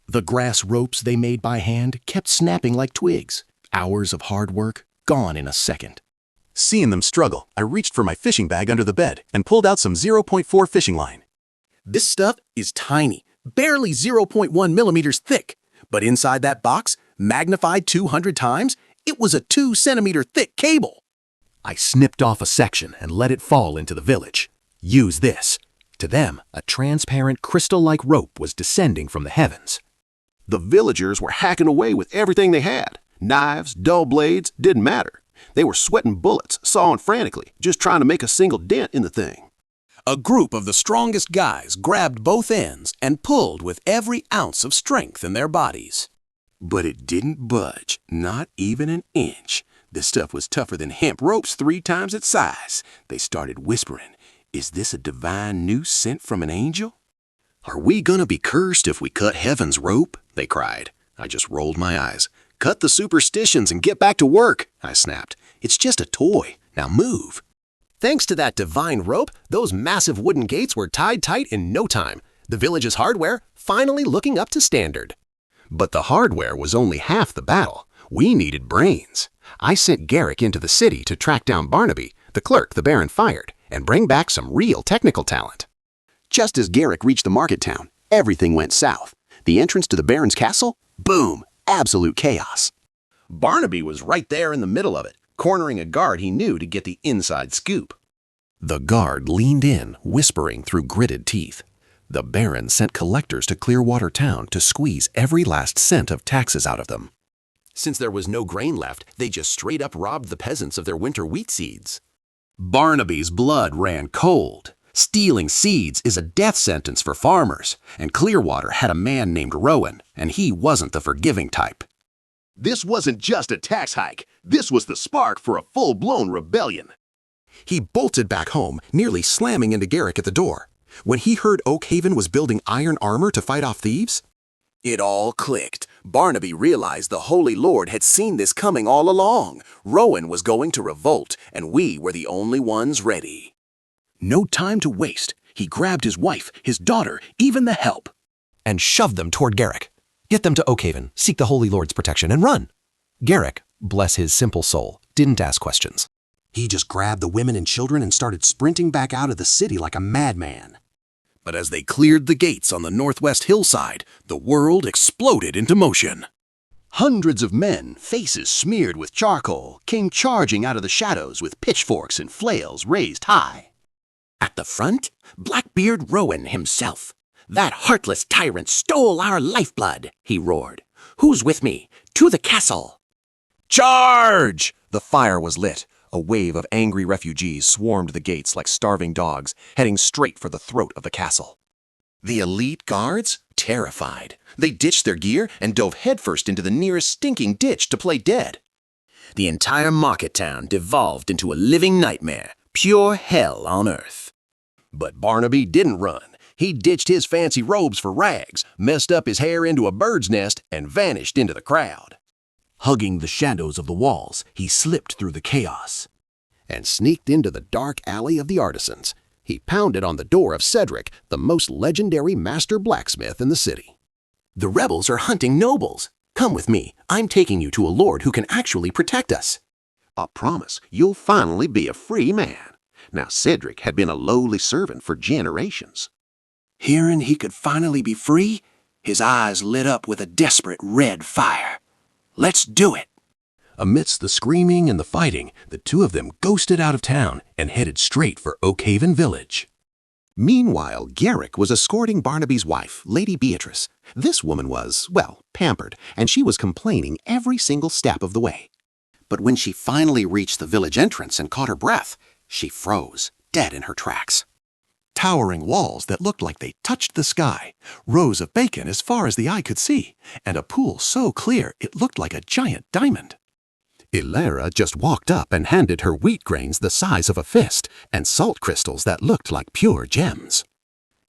The grass ropes they made by hand kept snapping like twigs. Hours of hard work gone in a second. Seeing them struggle, I reached for my fishing bag under the bed and pulled out some 0.4 fishing line. This stuff is tiny, barely 0.1 millimeters thick. But inside that box, magnified 200 times, it was a 2-centimeter thick cable. I snipped off a section and let it fall into the village. Use this. To them, a transparent crystal-like rope was descending from the heavens. The villagers were hacking away with everything they had. Knives, dull blades, didn't matter. They were sweating bullets, sawing frantically, just trying to make a single dent in the thing. A group of the strongest guys grabbed both ends and pulled with every ounce of strength in their bodies. But it didn't budge, not even an inch. The stuff was tougher than hemp ropes 3 times its size. They started whispering, "Is this a divine noose sent from an angel?" "Are we gonna be cursed if we cut heaven's rope?" they cried. I just rolled my eyes. "Cut the superstitions and get back to work," I snapped. "It's just a toy. Now move." Thanks to that divine rope, those massive wooden gates were tied tight in no time. The village's hardware finally looking up to standard. But the hardware was only half the battle. We needed brains. I sent Garrick into the city to track down Barnaby, the clerk the Baron fired, and bring back some real technical talent. Just as Garrick reached the market town, everything went south. The entrance to the Baron's castle? Boom! Absolute chaos. Barnaby was right there in the middle of it, cornering a guard he knew to get the inside scoop. The guard leaned in, whispering through gritted teeth. The Baron sent collectors to Clearwater Town to squeeze every last cent of taxes out of them. Since there was no grain left, they just straight up robbed the peasants of their winter wheat seeds. Barnaby's blood ran cold. Stealing seeds is a death sentence for farmers, and Clearwater had a man named Rowan, and he wasn't the forgiving type. This wasn't just a tax hike. This was the spark for a full-blown rebellion. He bolted back home, nearly slamming into Garrick at the door. When he heard Oakhaven was building iron armor to fight off thieves, it all clicked. Barnaby realized the Holy Lord had seen this coming all along. Rowan was going to revolt, and we were the only ones ready. No time to waste. He grabbed his wife, his daughter, even the help, and shoved them toward Garrick. Get them to Oakhaven, seek the Holy Lord's protection, and run. Garrick, bless his simple soul, didn't ask questions. He just grabbed the women and children and started sprinting back out of the city like a madman. But as they cleared the gates on the northwest hillside, the world exploded into motion. Hundreds of men, faces smeared with charcoal, came charging out of the shadows with pitchforks and flails raised high. At the front, Blackbeard Rowan himself. "That heartless tyrant stole our lifeblood," he roared. "Who's with me? To the castle!" Charge! The fire was lit. A wave of angry refugees swarmed the gates like starving dogs, heading straight for the throat of the castle. The elite guards, terrified, they ditched their gear and dove headfirst into the nearest stinking ditch to play dead. The entire market town devolved into a living nightmare, pure hell on earth. But Barnaby didn't run. He ditched his fancy robes for rags, messed up his hair into a bird's nest, and vanished into the crowd. Hugging the shadows of the walls, he slipped through the chaos and sneaked into the dark alley of the artisans. He pounded on the door of Cedric, the most legendary master blacksmith in the city. "The rebels are hunting nobles. Come with me. I'm taking you to a lord who can actually protect us." "I promise you'll finally be a free man." Now Cedric had been a lowly servant for generations. Hearing he could finally be free, his eyes lit up with a desperate red fire. Let's do it! Amidst the screaming and the fighting, the two of them ghosted out of town and headed straight for Oakhaven Village. Meanwhile, Garrick was escorting Barnaby's wife, Lady Beatrice. This woman was, well, pampered, and she was complaining every single step of the way. But when she finally reached the village entrance and caught her breath, she froze, dead in her tracks. Towering walls that looked like they touched the sky, rows of bacon as far as the eye could see, and a pool so clear it looked like a giant diamond. Ilera just walked up and handed her wheat grains the size of a fist and salt crystals that looked like pure gems.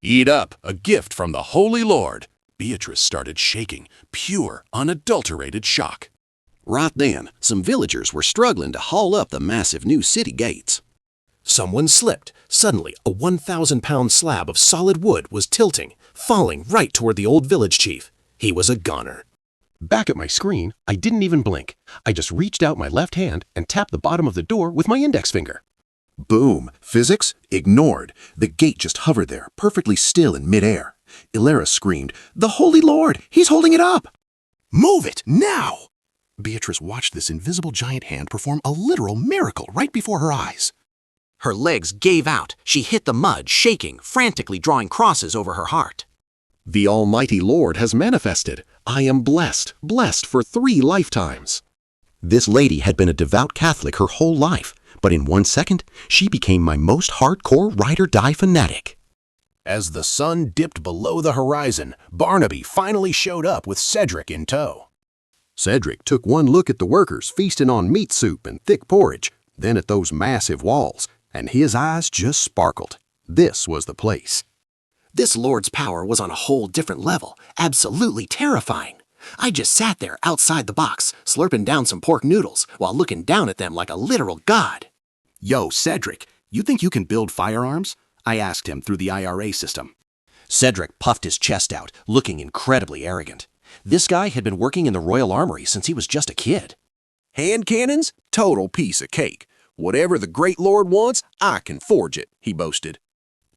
Eat up, a gift from the Holy Lord. Beatrice started shaking, pure, unadulterated shock. Right then, some villagers were struggling to haul up the massive new city gates. Someone slipped. Suddenly, a 1,000-pound slab of solid wood was tilting, falling right toward the old village chief. He was a goner. Back at my screen, I didn't even blink. I just reached out my left hand and tapped the bottom of the door with my index finger. Boom. Physics? Ignored. The gate just hovered there, perfectly still in midair. Ilera screamed, "The Holy Lord! He's holding it up!" Move it, now! Beatrice watched this invisible giant hand perform a literal miracle right before her eyes. Her legs gave out. She hit the mud, shaking, frantically drawing crosses over her heart. The Almighty Lord has manifested. I am blessed, blessed for 3 lifetimes. This lady had been a devout Catholic her whole life, but in 1 second, she became my most hardcore ride-or-die fanatic. As the sun dipped below the horizon, Barnaby finally showed up with Cedric in tow. Cedric took one look at the workers feasting on meat soup and thick porridge, then at those massive walls, and his eyes just sparkled. This was the place. This Lord's power was on a whole different level, absolutely terrifying. I just sat there outside the box, slurping down some pork noodles while looking down at them like a literal god. Yo, Cedric, you think you can build firearms? I asked him through the IRA system. Cedric puffed his chest out, looking incredibly arrogant. This guy had been working in the Royal Armory since he was just a kid. Hand cannons? Total piece of cake. Whatever the great Lord wants, I can forge it, he boasted.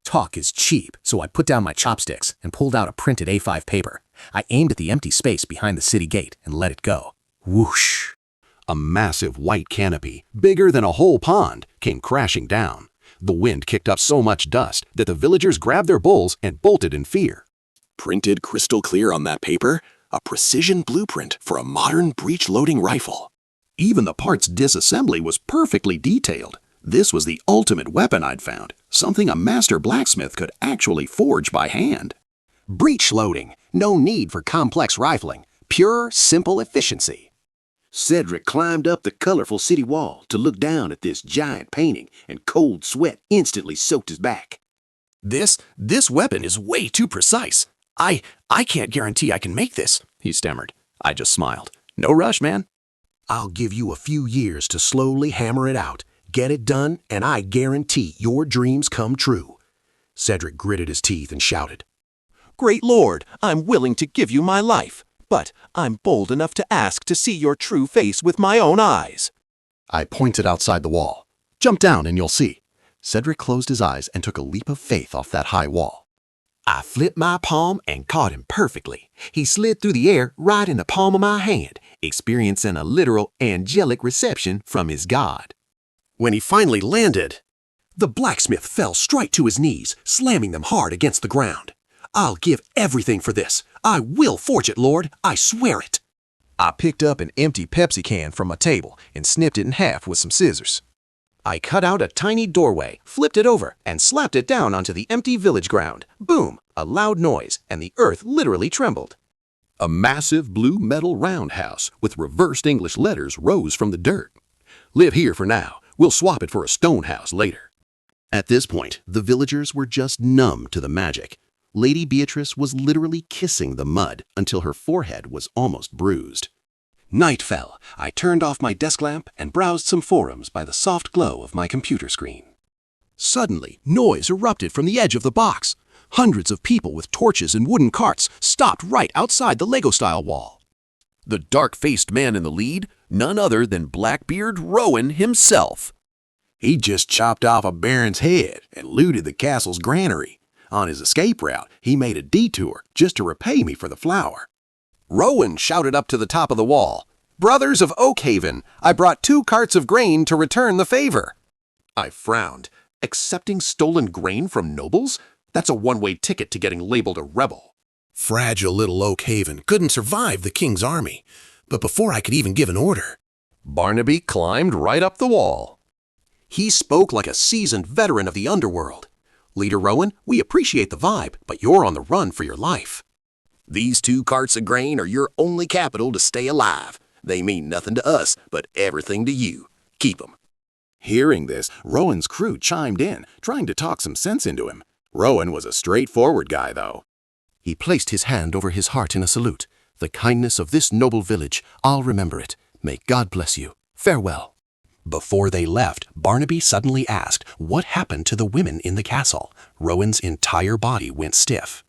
Talk is cheap, so I put down my chopsticks and pulled out a printed A5 paper. I aimed at the empty space behind the city gate and let it go. Whoosh! A massive white canopy, bigger than a whole pond, came crashing down. The wind kicked up so much dust that the villagers grabbed their bowls and bolted in fear. Printed crystal clear on that paper, a precision blueprint for a modern breech-loading rifle. Even the part's disassembly was perfectly detailed. This was the ultimate weapon I'd found, something a master blacksmith could actually forge by hand. Breech loading, no need for complex rifling, pure, simple efficiency. Cedric climbed up the colorful city wall to look down at this giant painting, and cold sweat instantly soaked his back. This weapon is way too precise. I can't guarantee I can make this, he stammered. I just smiled. No rush, man. I'll give you a few years to slowly hammer it out. Get it done, and I guarantee your dreams come true. Cedric gritted his teeth and shouted, Great Lord, I'm willing to give you my life, but I'm bold enough to ask to see your true face with my own eyes. I pointed outside the wall. Jump down and you'll see. Cedric closed his eyes and took a leap of faith off that high wall. I flipped my palm and caught him perfectly. He slid through the air right in the palm of my hand, experiencing a literal angelic reception from his god. When he finally landed, the blacksmith fell straight to his knees, slamming them hard against the ground. I'll give everything for this. I will forge it, Lord. I swear it. I picked up an empty Pepsi can from my table and snipped it in half with some scissors. I cut out a tiny doorway, flipped it over, and slapped it down onto the empty village ground. Boom! A loud noise, and the earth literally trembled. A massive blue metal roundhouse with reversed English letters rose from the dirt. Live here for now. We'll swap it for a stone house later. At this point, the villagers were just numb to the magic. Lady Beatrice was literally kissing the mud until her forehead was almost bruised. Night fell. I turned off my desk lamp and browsed some forums by the soft glow of my computer screen. Suddenly, noise erupted from the edge of the box. Hundreds of people with torches and wooden carts stopped right outside the Lego-style wall. The dark-faced man in the lead, none other than Blackbeard Rowan himself. He just chopped off a baron's head and looted the castle's granary. On his escape route, he made a detour just to repay me for the flour. Rowan shouted up to the top of the wall, "Brothers of Oakhaven, I brought 2 carts of grain to return the favor." I frowned. Accepting stolen grain from nobles? That's a one-way ticket to getting labeled a rebel. Fragile little Oakhaven couldn't survive the king's army, but before I could even give an order, Barnaby climbed right up the wall. He spoke like a seasoned veteran of the underworld. "Leader Rowan, we appreciate the vibe, but you're on the run for your life. These 2 carts of grain are your only capital to stay alive. They mean nothing to us, but everything to you. Keep 'em." Hearing this, Rowan's crew chimed in, trying to talk some sense into him. Rowan was a straightforward guy, though. He placed his hand over his heart in a salute. "The kindness of this noble village, I'll remember it. May God bless you. Farewell." Before they left, Barnaby suddenly asked what happened to the women in the castle. Rowan's entire body went stiff.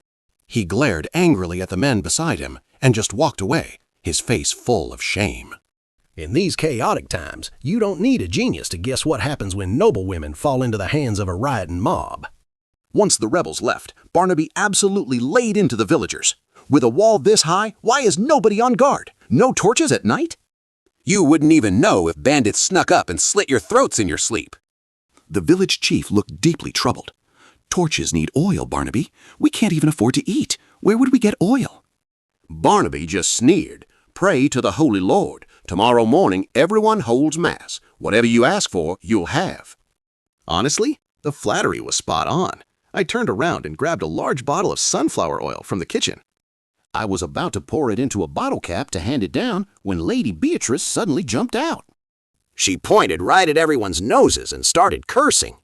He glared angrily at the men beside him and just walked away, his face full of shame. In these chaotic times, you don't need a genius to guess what happens when noble women fall into the hands of a rioting mob. Once the rebels left, Barnaby absolutely laid into the villagers. "With a wall this high, why is nobody on guard? No torches at night? You wouldn't even know if bandits snuck up and slit your throats in your sleep." The village chief looked deeply troubled. "Torches need oil, Barnaby. We can't even afford to eat. Where would we get oil?" Barnaby just sneered. "Pray to the Holy Lord. Tomorrow morning, everyone holds Mass. Whatever you ask for, you'll have." Honestly, the flattery was spot on. I turned around and grabbed a large bottle of sunflower oil from the kitchen. I was about to pour it into a bottle cap to hand it down when Lady Beatrice suddenly jumped out. She pointed right at everyone's noses and started cursing.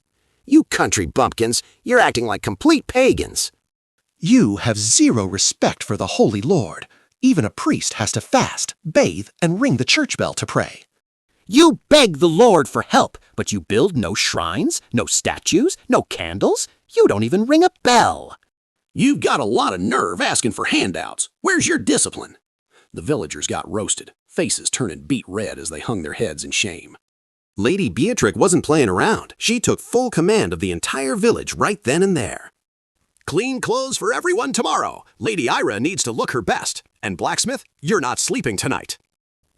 "You country bumpkins, you're acting like complete pagans." "You have zero respect for the Holy Lord. Even a priest has to fast, bathe, and ring the church bell to pray." "You beg the Lord for help, but you build no shrines, no statues, no candles. You don't even ring a bell." "You've got a lot of nerve asking for handouts. Where's your discipline?" The villagers got roasted, faces turning beet red as they hung their heads in shame. Lady Beatrix wasn't playing around. She took full command of the entire village right then and there. "Clean clothes for everyone tomorrow. Lady Ira needs to look her best. And blacksmith, you're not sleeping tonight."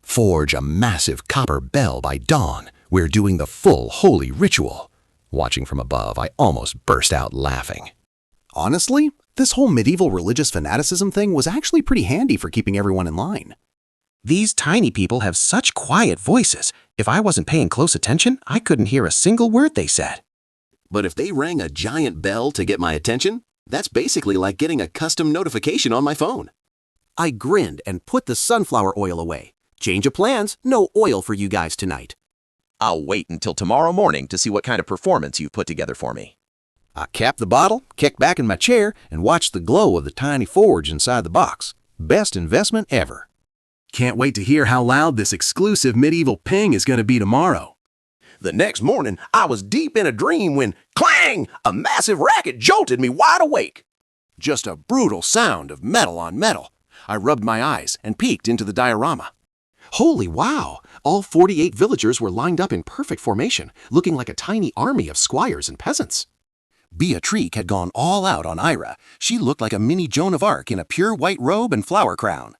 Forge a massive copper bell by dawn. We're doing the full holy ritual. Watching from above, I almost burst out laughing. Honestly, this whole medieval religious fanaticism thing was actually pretty handy for keeping everyone in line. These tiny people have such quiet voices. If I wasn't paying close attention, I couldn't hear a single word they said. But if they rang a giant bell to get my attention, that's basically like getting a custom notification on my phone. I grinned and put the sunflower oil away. Change of plans, no oil for you guys tonight. I'll wait until tomorrow morning to see what kind of performance you've put together for me. I capped the bottle, kicked back in my chair, and watched the glow of the tiny forge inside the box. Best investment ever. Can't wait to hear how loud this exclusive medieval ping is going to be tomorrow. The next morning, I was deep in a dream when, clang, a massive racket jolted me wide awake. Just a brutal sound of metal on metal. I rubbed my eyes and peeked into the diorama. Holy wow! All 48 villagers were lined up in perfect formation, looking like a tiny army of squires and peasants. Beatrice had gone all out on Ira. She looked like a mini Joan of Arc in a pure white robe and flower crown.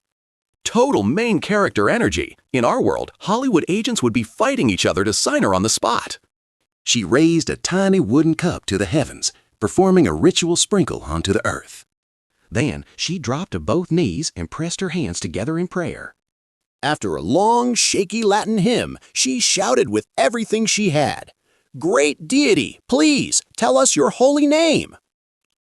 Total main character energy. In our world, Hollywood agents would be fighting each other to sign her on the spot. She raised a tiny wooden cup to the heavens, performing a ritual sprinkle onto the earth. Then she dropped to both knees and pressed her hands together in prayer. After a long, shaky Latin hymn, she shouted with everything she had, "Great deity, please tell us your holy name."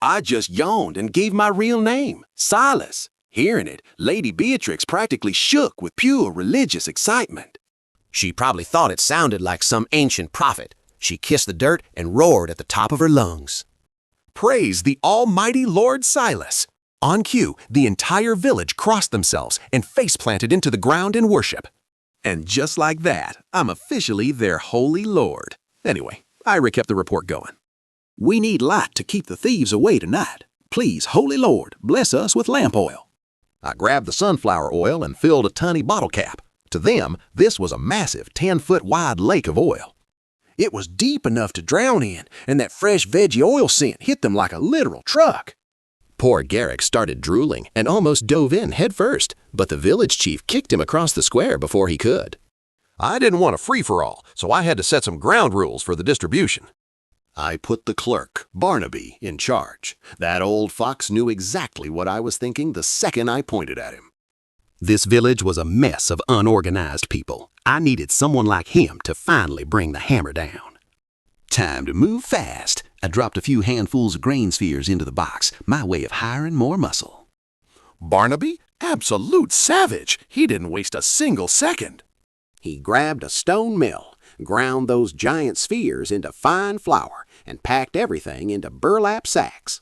I just yawned and gave my real name, Silas. Hearing it, Lady Beatrix practically shook with pure religious excitement. She probably thought it sounded like some ancient prophet. She kissed the dirt and roared at the top of her lungs. Praise the almighty Lord Silas. On cue, the entire village crossed themselves and face-planted into the ground in worship. And just like that, I'm officially their holy lord. Anyway, Ira kept the report going. "We need light to keep the thieves away tonight. Please, holy lord, bless us with lamp oil." I grabbed the sunflower oil and filled a tiny bottle cap. To them, this was a massive 10-foot wide lake of oil. It was deep enough to drown in, and that fresh veggie oil scent hit them like a literal truck. Poor Garrick started drooling and almost dove in head first, but the village chief kicked him across the square before he could. I didn't want a free-for-all, so I had to set some ground rules for the distribution. I put the clerk, Barnaby, in charge. That old fox knew exactly what I was thinking the second I pointed at him. This village was a mess of unorganized people. I needed someone like him to finally bring the hammer down. Time to move fast. I dropped a few handfuls of grain spheres into the box, my way of hiring more muscle. Barnaby? Absolute savage. He didn't waste a single second. He grabbed a stone mill, ground those giant spheres into fine flour, and packed everything into burlap sacks.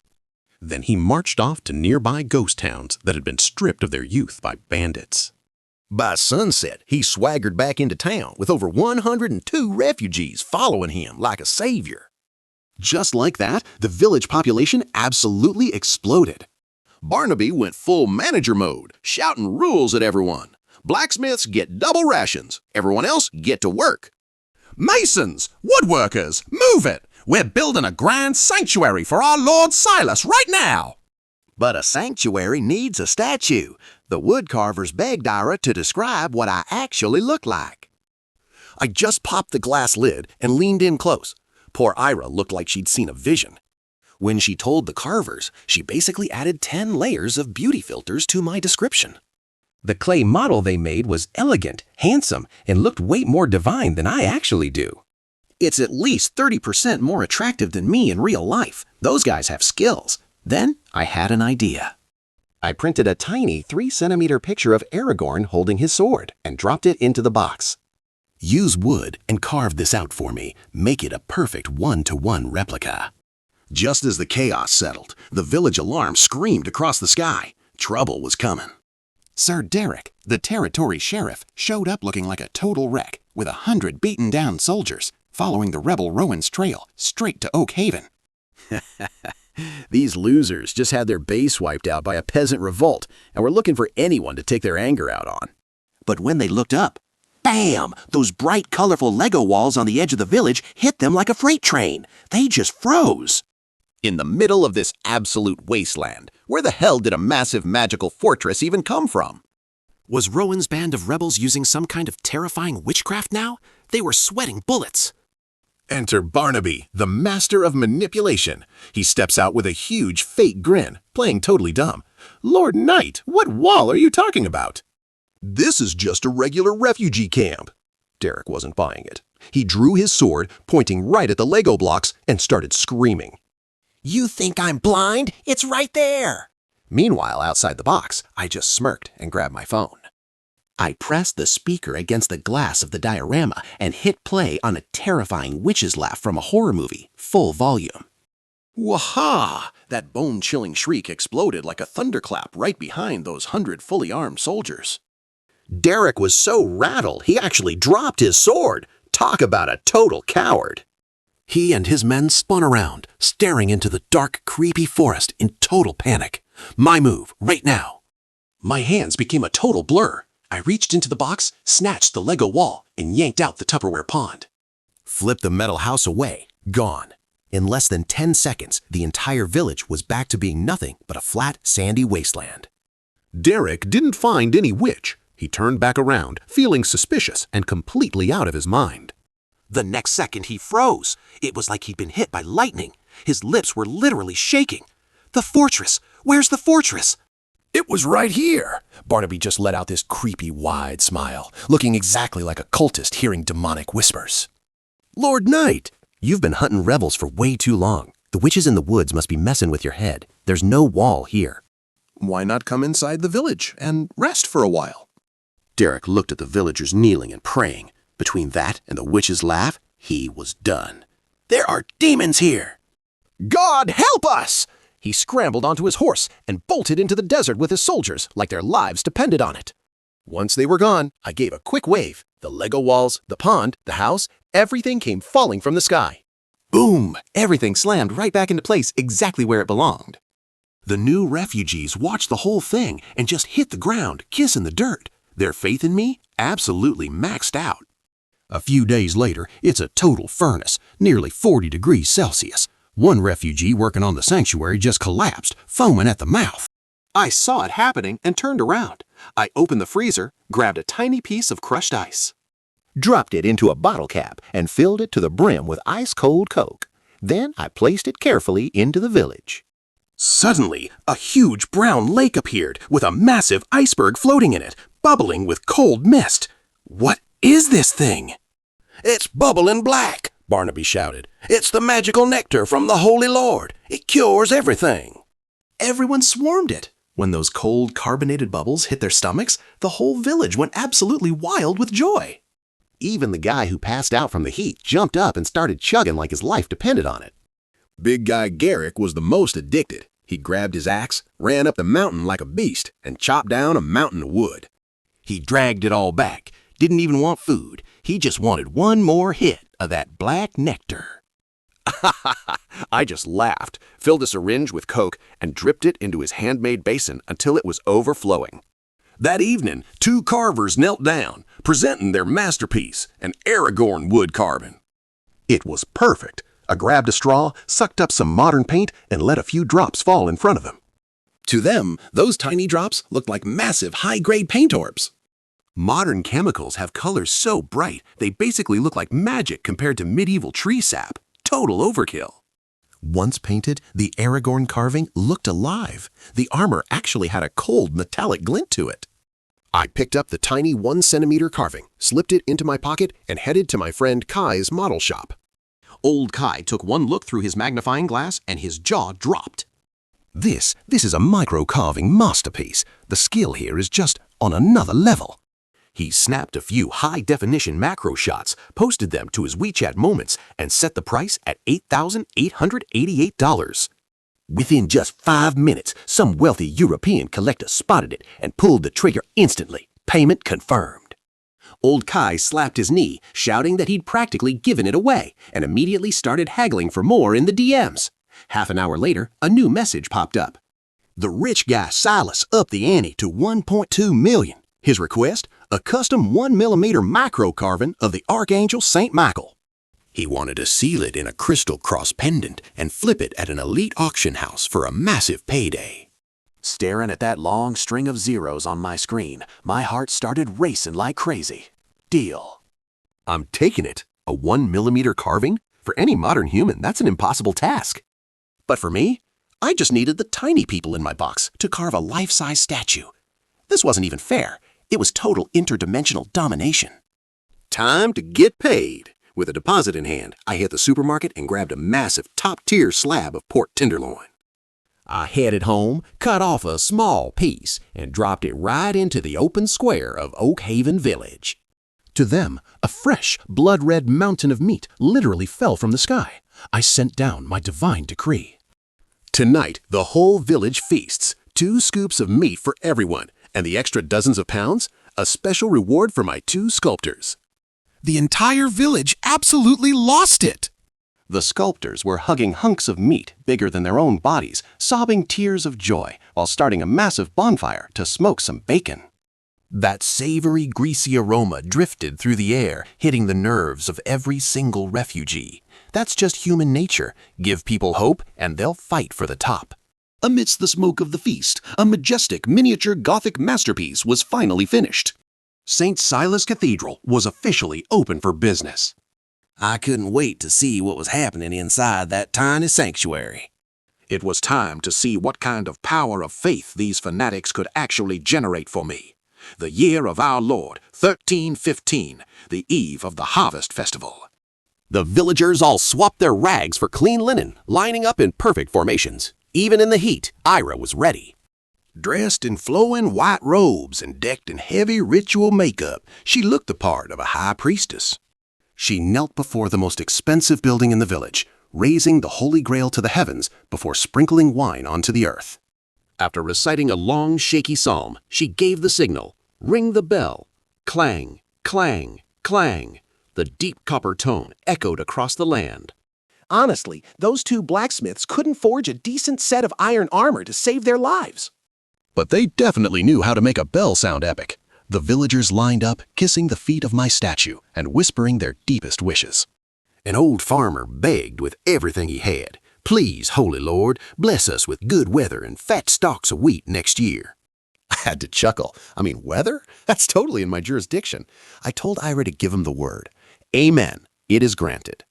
Then he marched off to nearby ghost towns that had been stripped of their youth by bandits. By sunset, he swaggered back into town with over 102 refugees following him like a savior. Just like that, the village population absolutely exploded. Barnaby went full manager mode, shouting rules at everyone. Blacksmiths get double rations. Everyone else get to work. Masons, woodworkers, move it! We're building a grand sanctuary for our Lord Silas right now! But a sanctuary needs a statue. The woodcarvers begged Ira to describe what I actually look like. I just popped the glass lid and leaned in close. Poor Ira looked like she'd seen a vision. When she told the carvers, she basically added 10 layers of beauty filters to my description. The clay model they made was elegant, handsome, and looked way more divine than I actually do. It's at least 30% more attractive than me in real life. Those guys have skills. Then I had an idea. I printed a tiny 3-centimeter picture of Aragorn holding his sword and dropped it into the box. Use wood and carve this out for me. Make it a perfect 1-to-1 replica. Just as the chaos settled, the village alarm screamed across the sky. Trouble was coming. Sir Derek, the territory sheriff, showed up looking like a total wreck with 100 beaten-down soldiers following the rebel Rowan's trail straight to Oak Haven. These losers just had their base wiped out by a peasant revolt and were looking for anyone to take their anger out on. But when they looked up, bam! Those bright, colorful Lego walls on the edge of the village hit them like a freight train. They just froze. In the middle of this absolute wasteland, where the hell did a massive magical fortress even come from? Was Rowan's band of rebels using some kind of terrifying witchcraft now? They were sweating bullets. Enter Barnaby, the master of manipulation. He steps out with a huge fake grin, playing totally dumb. Lord Knight, what wall are you talking about? This is just a regular refugee camp. Derek wasn't buying it. He drew his sword, pointing right at the Lego blocks, and started screaming. You think I'm blind? It's right there. Meanwhile, outside the box, I just smirked and grabbed my phone. I pressed the speaker against the glass of the diorama and hit play on a terrifying witch's laugh from a horror movie, full volume. Waha! That bone-chilling shriek exploded like a thunderclap right behind those 100 fully armed soldiers. Derek was so rattled, he actually dropped his sword. Talk about a total coward. He and his men spun around, staring into the dark, creepy forest in total panic. My move, right now. My hands became a total blur. I reached into the box, snatched the Lego wall, and yanked out the Tupperware pond. Flipped the metal house away. Gone. In less than 10 seconds, the entire village was back to being nothing but a flat, sandy wasteland. Derek didn't find any witch. He turned back around, feeling suspicious and completely out of his mind. The next second, he froze. It was like he'd been hit by lightning. His lips were literally shaking. The fortress! Where's the fortress? It was right here. Barnaby just let out this creepy, wide smile, looking exactly like a cultist hearing demonic whispers. Lord Knight, you've been hunting rebels for way too long. The witches in the woods must be messing with your head. There's no wall here. Why not come inside the village and rest for a while? Derek looked at the villagers kneeling and praying. Between that and the witch's laugh, he was done. There are demons here! God help us! He scrambled onto his horse and bolted into the desert with his soldiers like their lives depended on it. Once they were gone, I gave a quick wave. The Lego walls, the pond, the house, everything came falling from the sky. Boom! Everything slammed right back into place exactly where it belonged. The new refugees watched the whole thing and just hit the ground, kissing the dirt. Their faith in me absolutely maxed out. A few days later, it's a total furnace, nearly 40 degrees Celsius. One refugee working on the sanctuary just collapsed, foaming at the mouth. I saw it happening and turned around. I opened the freezer, grabbed a tiny piece of crushed ice, Dropped it into a bottle cap and filled it to the brim with ice-cold Coke. Then I placed it carefully into the village. Suddenly, a huge brown lake appeared with a massive iceberg floating in it, bubbling with cold mist. What is this thing? It's bubbling black, Barnaby shouted. It's the magical nectar from the Holy Lord. It cures everything. Everyone swarmed it. When those cold, carbonated bubbles hit their stomachs, the whole village went absolutely wild with joy. Even the guy who passed out from the heat jumped up and started chugging like his life depended on it. Big guy Garrick was the most addicted. He grabbed his axe, ran up the mountain like a beast, and chopped down a mountain of wood. He dragged it all back, didn't even want food. He just wanted one more hit of that black nectar. I just laughed, filled a syringe with Coke, and dripped it into his handmade basin until it was overflowing. That evening, 2 carvers knelt down, presenting their masterpiece, an Aragorn wood carving. It was perfect. I grabbed a straw, sucked up some modern paint, and let a few drops fall in front of them. To them, those tiny drops looked like massive high-grade paint orbs. Modern chemicals have colors so bright, they basically look like magic compared to medieval tree sap. Total overkill. Once painted, the Aragorn carving looked alive. The armor actually had a cold metallic glint to it. I picked up the tiny 1-centimeter carving, slipped it into my pocket, and headed to my friend Kai's model shop. Old Kai took one look through his magnifying glass and his jaw dropped. This is a micro-carving masterpiece. The skill here is just on another level. He snapped a few high-definition macro shots, posted them to his WeChat Moments, and set the price at $8,888. Within just 5 minutes, some wealthy European collector spotted it and pulled the trigger instantly. Payment confirmed. Old Kai slapped his knee, shouting that he'd practically given it away, and immediately started haggling for more in the DMs. Half an hour later, a new message popped up. The rich guy Silas upped the ante to $1.2 million. His request? A custom 1mm micro carving of the Archangel St. Michael. He wanted to seal it in a crystal cross pendant and flip it at an elite auction house for a massive payday. Staring at that long string of zeros on my screen, my heart started racing like crazy. Deal. I'm taking it. A 1mm carving? For any modern human, that's an impossible task. But for me, I just needed the tiny people in my box to carve a life-size statue. This wasn't even fair. It was total interdimensional domination. Time to get paid. With a deposit in hand, I hit the supermarket and grabbed a massive top-tier slab of pork tenderloin. I headed home, cut off a small piece, and dropped it right into the open square of Oak Haven Village. To them, a fresh, blood-red mountain of meat literally fell from the sky. I sent down my divine decree. Tonight, the whole village feasts. 2 scoops of meat for everyone, and the extra dozens of pounds, a special reward for my 2 sculptors. The entire village absolutely lost it. The sculptors were hugging hunks of meat bigger than their own bodies, sobbing tears of joy while starting a massive bonfire to smoke some bacon. That savory, greasy aroma drifted through the air, hitting the nerves of every single refugee. That's just human nature. Give people hope, and they'll fight for the top. Amidst the smoke of the feast, a majestic miniature Gothic masterpiece was finally finished. St. Silas Cathedral was officially open for business. I couldn't wait to see what was happening inside that tiny sanctuary. It was time to see what kind of power of faith these fanatics could actually generate for me. The year of our Lord, 1315, the eve of the Harvest Festival. The villagers all swapped their rags for clean linen, lining up in perfect formations. Even in the heat, Ira was ready. Dressed in flowing white robes and decked in heavy ritual makeup, she looked the part of a high priestess. She knelt before the most expensive building in the village, raising the Holy Grail to the heavens before sprinkling wine onto the earth. After reciting a long, shaky psalm, she gave the signal. Ring the bell. Clang, clang, clang. The deep copper tone echoed across the land. Honestly, those 2 blacksmiths couldn't forge a decent set of iron armor to save their lives. But they definitely knew how to make a bell sound epic. The villagers lined up, kissing the feet of my statue and whispering their deepest wishes. An old farmer begged with everything he had, "Please, Holy Lord, bless us with good weather and fat stalks of wheat next year." I had to chuckle. Weather? That's totally in my jurisdiction. I told Ira to give him the word. Amen. It is granted.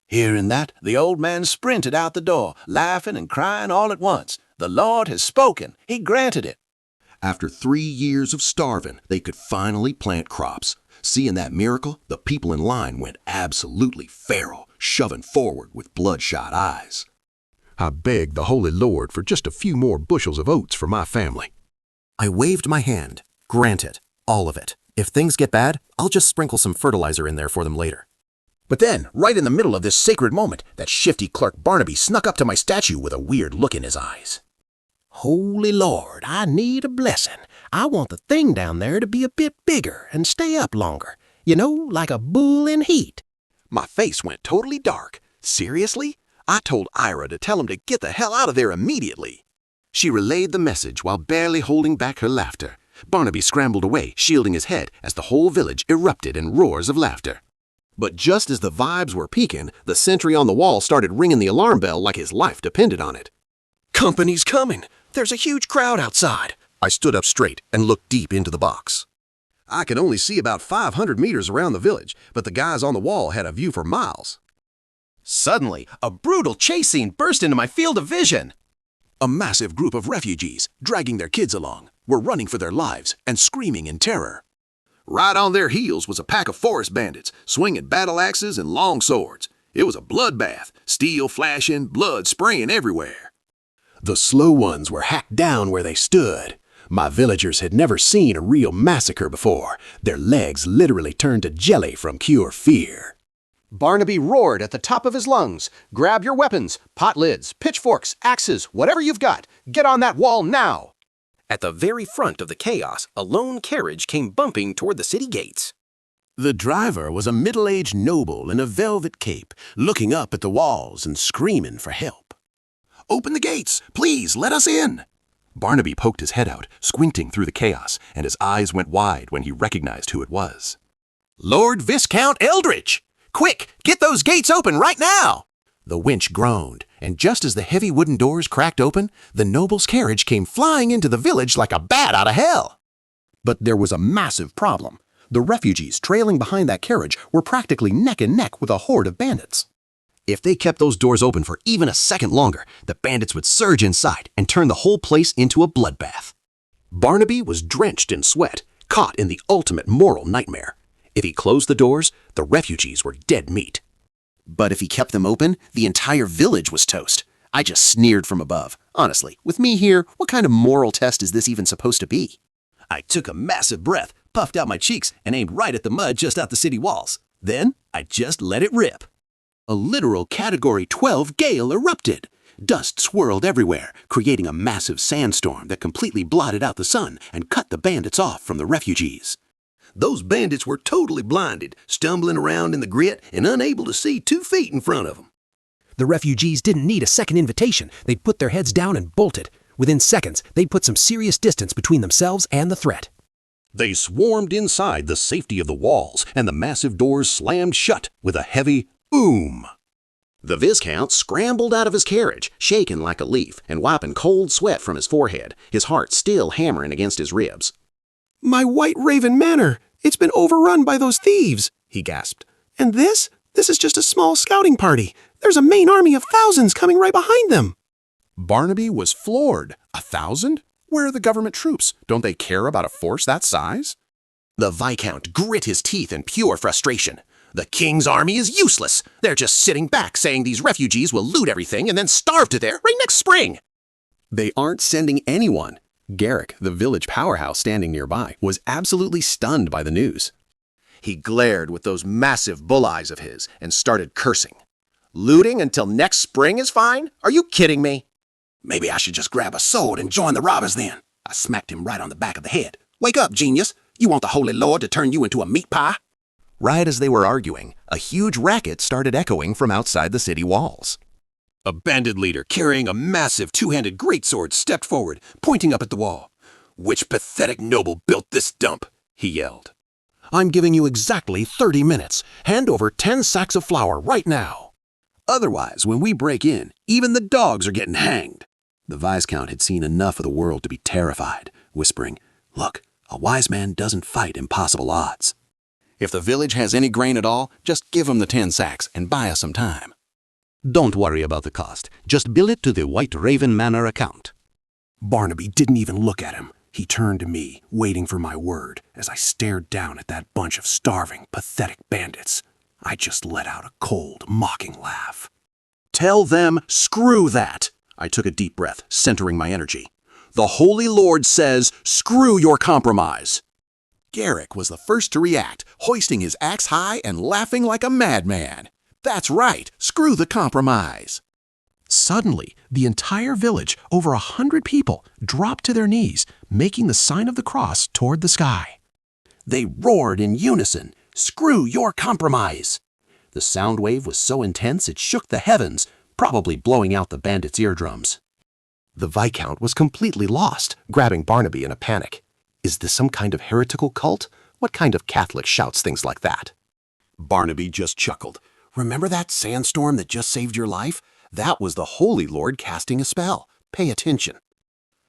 Hearing that, the old man sprinted out the door, laughing and crying all at once. The Lord has spoken. He granted it. After 3 years of starving, they could finally plant crops. Seeing that miracle, the people in line went absolutely feral, shoving forward with bloodshot eyes. I begged the Holy Lord for just a few more bushels of oats for my family. I waved my hand. Granted. All of it. If things get bad, I'll just sprinkle some fertilizer in there for them later. But then, right in the middle of this sacred moment, that shifty clerk Barnaby snuck up to my statue with a weird look in his eyes. Holy Lord, I need a blessing. I want the thing down there to be a bit bigger and stay up longer. You know, like a bull in heat. My face went totally dark. Seriously? I told Ira to tell him to get the hell out of there immediately. She relayed the message while barely holding back her laughter. Barnaby scrambled away, shielding his head as the whole village erupted in roars of laughter. But just as the vibes were peaking, the sentry on the wall started ringing the alarm bell like his life depended on it. Company's coming. There's a huge crowd outside. I stood up straight and looked deep into the box. I could only see about 500 meters around the village, but the guys on the wall had a view for miles. Suddenly, a brutal chase scene burst into my field of vision. A massive group of refugees, dragging their kids along, were running for their lives and screaming in terror. Right on their heels was a pack of forest bandits, swinging battle axes and long swords. It was a bloodbath, steel flashing, blood spraying everywhere. The slow ones were hacked down where they stood. My villagers had never seen a real massacre before. Their legs literally turned to jelly from pure fear. Barnaby roared at the top of his lungs. Grab your weapons, pot lids, pitchforks, axes, whatever you've got. Get on that wall now. At the very front of the chaos, a lone carriage came bumping toward the city gates. The driver was a middle-aged noble in a velvet cape, looking up at the walls and screaming for help. "Open the gates! Please, let us in!" Barnaby poked his head out, squinting through the chaos, and his eyes went wide when he recognized who it was. Lord Viscount Eldridge! Quick, get those gates open right now! The winch groaned, and just as the heavy wooden doors cracked open, the noble's carriage came flying into the village like a bat out of hell. But there was a massive problem. The refugees trailing behind that carriage were practically neck and neck with a horde of bandits. If they kept those doors open for even a second longer, the bandits would surge inside and turn the whole place into a bloodbath. Barnaby was drenched in sweat, caught in the ultimate moral nightmare. If he closed the doors, the refugees were dead meat. But if he kept them open, the entire village was toast. I just sneered from above. Honestly, with me here, what kind of moral test is this even supposed to be? I took a massive breath, puffed out my cheeks, and aimed right at the mud just out the city walls. Then I just let it rip. A literal Category 12 gale erupted. Dust swirled everywhere, creating a massive sandstorm that completely blotted out the sun and cut the bandits off from the refugees. Those bandits were totally blinded, stumbling around in the grit and unable to see 2 feet in front of them. The refugees didn't need a second invitation. They'd put their heads down and bolted. Within seconds, they'd put some serious distance between themselves and the threat. They swarmed inside the safety of the walls, and the massive doors slammed shut with a heavy boom. The Viscount scrambled out of his carriage, shaking like a leaf and wiping cold sweat from his forehead, his heart still hammering against his ribs. "My White Raven Manor! It's been overrun by those thieves!" he gasped. "And this is just a small scouting party. There's a main army of thousands coming right behind them." Barnaby was floored. 1,000? Where are the government troops? Don't they care about a force that size? The Viscount grit his teeth in pure frustration. The king's army is useless. They're just sitting back saying these refugees will loot everything and then starve to death right next spring. They aren't sending anyone. Garrick, the village powerhouse standing nearby, was absolutely stunned by the news. He glared with those massive bull eyes of his and started cursing. Looting until next spring is fine? Are you kidding me? "Maybe I should just grab a sword and join the robbers then." I smacked him right on the back of the head. "Wake up, genius. You want the Holy Lord to turn you into a meat pie?" Right as they were arguing, a huge racket started echoing from outside the city walls. A bandit leader carrying a massive 2-handed greatsword stepped forward, pointing up at the wall. "Which pathetic noble built this dump?" he yelled. "I'm giving you exactly 30 minutes. Hand over 10 sacks of flour right now. Otherwise, when we break in, even the dogs are getting hanged." The Viscount had seen enough of the world to be terrified, whispering, "Look, a wise man doesn't fight impossible odds." "If the village has any grain at all, just give 'em the 10 sacks and buy us some time." "Don't worry about the cost. Just bill it to the White Raven Manor account." Barnaby didn't even look at him. He turned to me, waiting for my word, as I stared down at that bunch of starving, pathetic bandits. I just let out a cold, mocking laugh. "Tell them, screw that!" I took a deep breath, centering my energy. "The Holy Lord says, screw your compromise." Garrick was the first to react, hoisting his axe high and laughing like a madman. "That's right, screw the compromise." Suddenly, the entire village, over 100 people, dropped to their knees, making the sign of the cross toward the sky. They roared in unison, "Screw your compromise!" The sound wave was so intense it shook the heavens, probably blowing out the bandits' eardrums. The Viscount was completely lost, grabbing Barnaby in a panic. Is this some kind of heretical cult? What kind of Catholic shouts things like that? Barnaby just chuckled. "Remember that sandstorm that just saved your life? That was the Holy Lord casting a spell. Pay attention."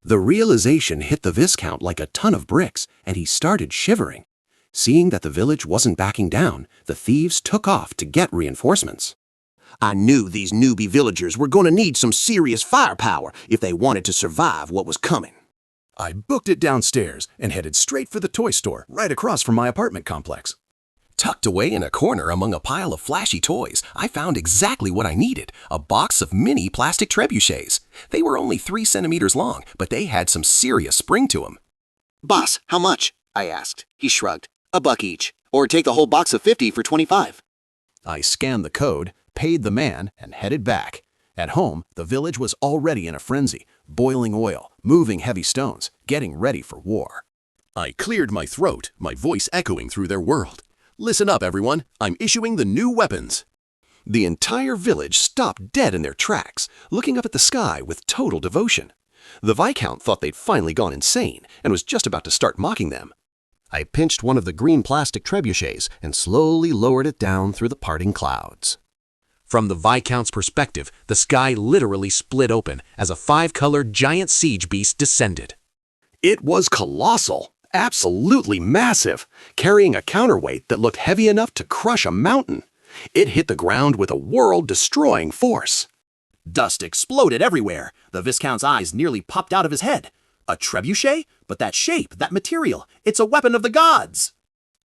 The realization hit the Viscount like a ton of bricks, and he started shivering. Seeing that the village wasn't backing down, the thieves took off to get reinforcements. I knew these newbie villagers were going to need some serious firepower if they wanted to survive what was coming. I booked it downstairs and headed straight for the toy store right across from my apartment complex. Tucked away in a corner among a pile of flashy toys, I found exactly what I needed, a box of mini plastic trebuchets. They were only 3 centimeters long, but they had some serious spring to them. "Boss, how much?" I asked. He shrugged. "$1 each. Or take the whole box of 50 for 25. I scanned the code, paid the man, and headed back. At home, the village was already in a frenzy, boiling oil, moving heavy stones, getting ready for war. I cleared my throat, my voice echoing through their world. "Listen up, everyone. I'm issuing the new weapons." The entire village stopped dead in their tracks, looking up at the sky with total devotion. The Viscount thought they'd finally gone insane and was just about to start mocking them. I pinched one of the green plastic trebuchets and slowly lowered it down through the parting clouds. From the Viscount's perspective, the sky literally split open as a 5-colored giant siege beast descended. It was colossal, absolutely massive, carrying a counterweight that looked heavy enough to crush a mountain. It hit the ground with a world-destroying force. Dust exploded everywhere. The Viscount's eyes nearly popped out of his head. A trebuchet? But that shape, that material, it's a weapon of the gods!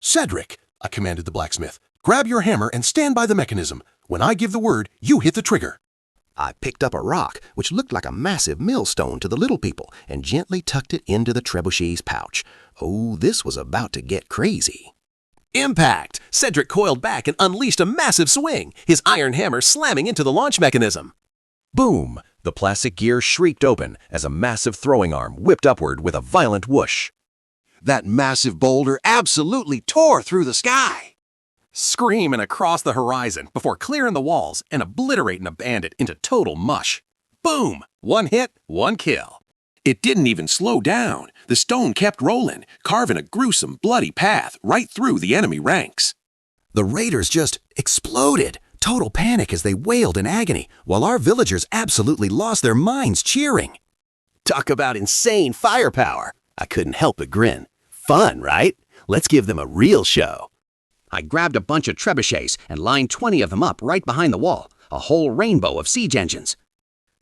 "Cedric," I commanded the blacksmith, "grab your hammer and stand by the mechanism. When I give the word, you hit the trigger." I picked up a rock, which looked like a massive millstone to the little people, and gently tucked it into the trebuchet's pouch. Oh, this was about to get crazy. Impact! Cedric coiled back and unleashed a massive swing, his iron hammer slamming into the launch mechanism. Boom! The plastic gear shrieked open as a massive throwing arm whipped upward with a violent whoosh. That massive boulder absolutely tore through the sky. Screaming across the horizon before clearing the walls and obliterating a bandit into total mush. Boom! 1 hit, 1 kill. It didn't even slow down. The stone kept rolling, carving a gruesome, bloody path right through the enemy ranks. The raiders just exploded. Total panic as they wailed in agony, while our villagers absolutely lost their minds cheering. Talk about insane firepower. I couldn't help but grin. Fun, right? Let's give them a real show. I grabbed a bunch of trebuchets and lined 20 of them up right behind the wall, a whole rainbow of siege engines.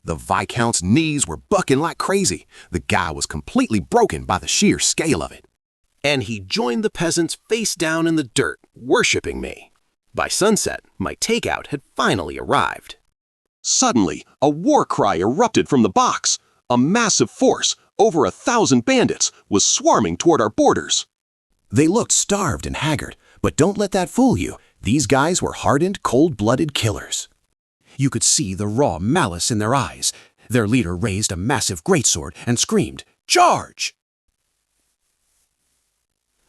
The Viscount's knees were bucking like crazy. The guy was completely broken by the sheer scale of it. And he joined the peasants face down in the dirt, worshipping me. By sunset, my takeout had finally arrived. Suddenly, a war cry erupted from the box. A massive force, over 1,000 bandits, was swarming toward our borders. They looked starved and haggard, but don't let that fool you. These guys were hardened, cold-blooded killers. You could see the raw malice in their eyes. Their leader raised a massive greatsword and screamed, "Charge!"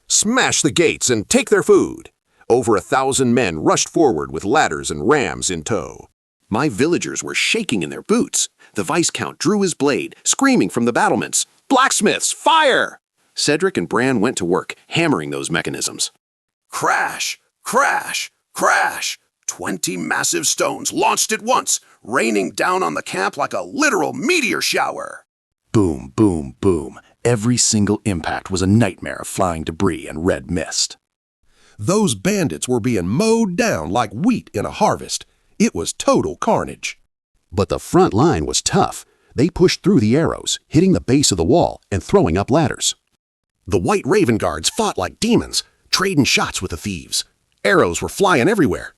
Smash the gates and take their food. Over 1,000 men rushed forward with ladders and rams in tow. My villagers were shaking in their boots. The Viscount drew his blade, screaming from the battlements, "Blacksmiths, fire!" Cedric and Bran went to work, hammering those mechanisms. Crash! Crash! Crash! 20 massive stones launched at once, raining down on the camp like a literal meteor shower. Boom, boom, boom. Every single impact was a nightmare of flying debris and red mist. Those bandits were being mowed down like wheat in a harvest. It was total carnage. But the front line was tough. They pushed through the arrows, hitting the base of the wall and throwing up ladders. The White Raven Guards fought like demons, trading shots with the thieves. Arrows were flying everywhere.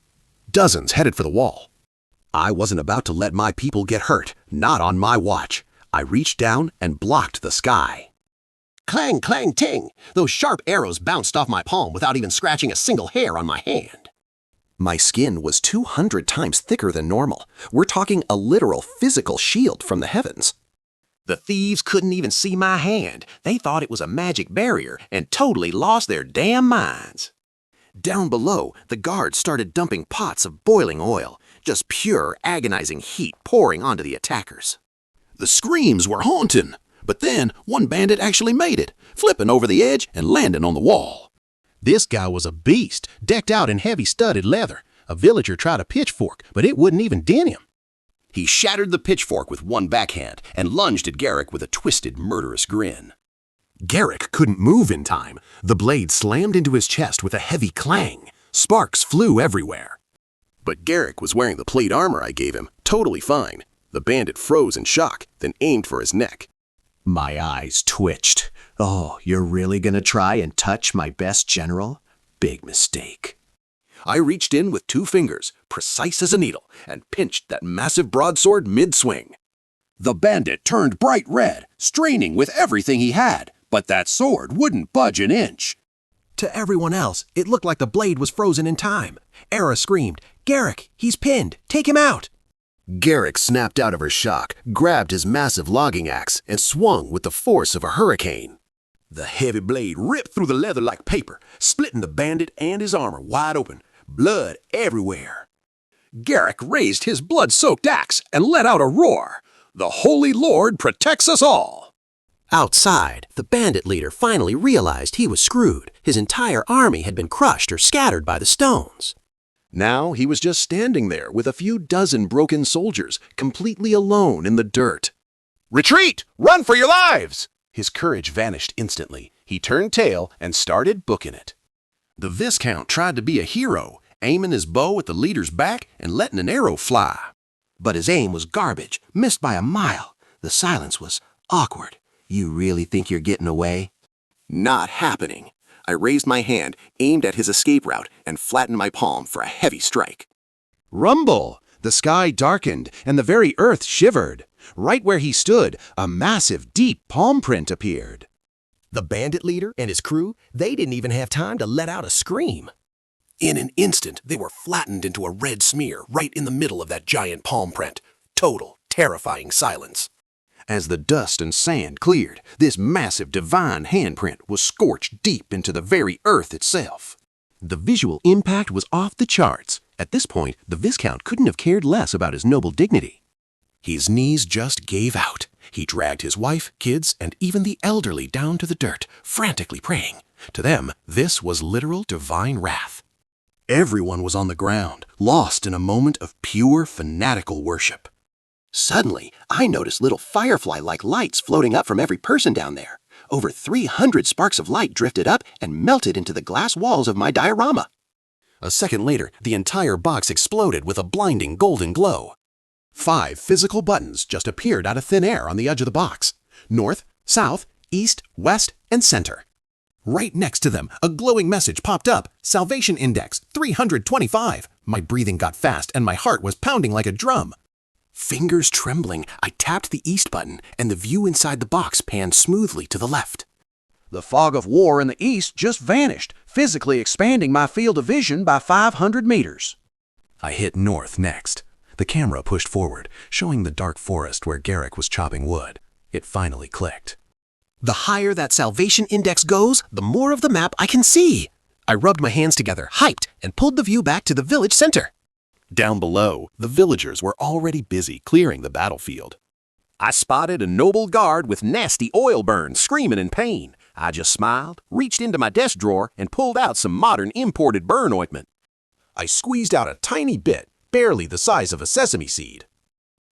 Dozens headed for the wall. I wasn't about to let my people get hurt, not on my watch. I reached down and blocked the sky. Clang, clang, ting! Those sharp arrows bounced off my palm without even scratching a single hair on my hand. My skin was 200 times thicker than normal. We're talking a literal physical shield from the heavens. The thieves couldn't even see my hand. They thought it was a magic barrier and totally lost their damn minds. Down below, the guards started dumping pots of boiling oil, just pure, agonizing heat pouring onto the attackers. The screams were haunting, but then one bandit actually made it, flipping over the edge and landing on the wall. This guy was a beast, decked out in heavy studded leather. A villager tried a pitchfork, but it wouldn't even dent him. He shattered the pitchfork with one backhand and lunged at Garrick with a twisted, murderous grin. Garrick couldn't move in time. The blade slammed into his chest with a heavy clang. Sparks flew everywhere. But Garrick was wearing the plate armor I gave him, totally fine. The bandit froze in shock, then aimed for his neck. My eyes twitched. Oh, you're really gonna try and touch my best general? Big mistake. I reached in with 2 fingers, precise as a needle, and pinched that massive broadsword mid-swing. The bandit turned bright red, straining with everything he had, but that sword wouldn't budge an inch. To everyone else, it looked like the blade was frozen in time. Era screamed, "Garrick, he's pinned! Take him out!" Garrick snapped out of her shock, grabbed his massive logging axe, and swung with the force of a hurricane. The heavy blade ripped through the leather like paper, splitting the bandit and his armor wide open, blood everywhere. Garrick raised his blood-soaked axe and let out a roar. The Holy Lord protects us all! Outside, the bandit leader finally realized he was screwed. His entire army had been crushed or scattered by the stones. Now he was just standing there with a few dozen broken soldiers, completely alone in the dirt. Retreat! Run for your lives! His courage vanished instantly. He turned tail and started booking it. The Viscount tried to be a hero, aiming his bow at the leader's back and letting an arrow fly. But his aim was garbage, missed by a mile. The silence was awkward. You really think you're getting away? Not happening. I raised my hand, aimed at his escape route, and flattened my palm for a heavy strike. Rumble! The sky darkened, and the very earth shivered. Right where he stood, a massive, deep palm print appeared. The bandit leader and his crew, they didn't even have time to let out a scream. In an instant, they were flattened into a red smear right in the middle of that giant palm print. Total, terrifying silence. As the dust and sand cleared, this massive divine handprint was scorched deep into the very earth itself. The visual impact was off the charts. At this point, the Viscount couldn't have cared less about his noble dignity. His knees just gave out. He dragged his wife, kids, and even the elderly down to the dirt, frantically praying. To them, this was literal divine wrath. Everyone was on the ground, lost in a moment of pure fanatical worship. Suddenly, I noticed little firefly-like lights floating up from every person down there. Over 300 sparks of light drifted up and melted into the glass walls of my diorama. A second later, the entire box exploded with a blinding golden glow. 5 physical buttons just appeared out of thin air on the edge of the box. North, south, east, west, and center. Right next to them, a glowing message popped up. Salvation Index 325. My breathing got fast and my heart was pounding like a drum. Fingers trembling, I tapped the east button and the view inside the box panned smoothly to the left. The fog of war in the east just vanished, physically expanding my field of vision by 500 meters. I hit north next. The camera pushed forward, showing the dark forest where Garrick was chopping wood. It finally clicked. The higher that Salvation Index goes, the more of the map I can see. I rubbed my hands together, hyped, and pulled the view back to the village center. Down below, the villagers were already busy clearing the battlefield. I spotted a noble guard with nasty oil burns screaming in pain. I just smiled, reached into my desk drawer, and pulled out some modern imported burn ointment. I squeezed out a tiny bit, barely the size of a sesame seed.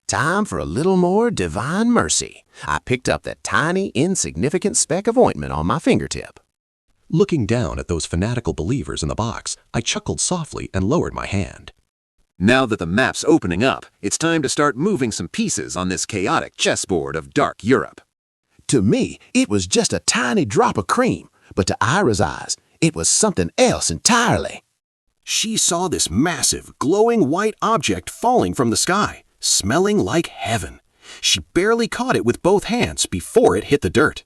Time for a little more divine mercy. I picked up that tiny, insignificant speck of ointment on my fingertip. Looking down at those fanatical believers in the box, I chuckled softly and lowered my hand. Now that the map's opening up, it's time to start moving some pieces on this chaotic chessboard of dark Europe. To me, it was just a tiny drop of cream, but to Ira's eyes, it was something else entirely. She saw this massive, glowing white object falling from the sky, smelling like heaven. She barely caught it with both hands before it hit the dirt.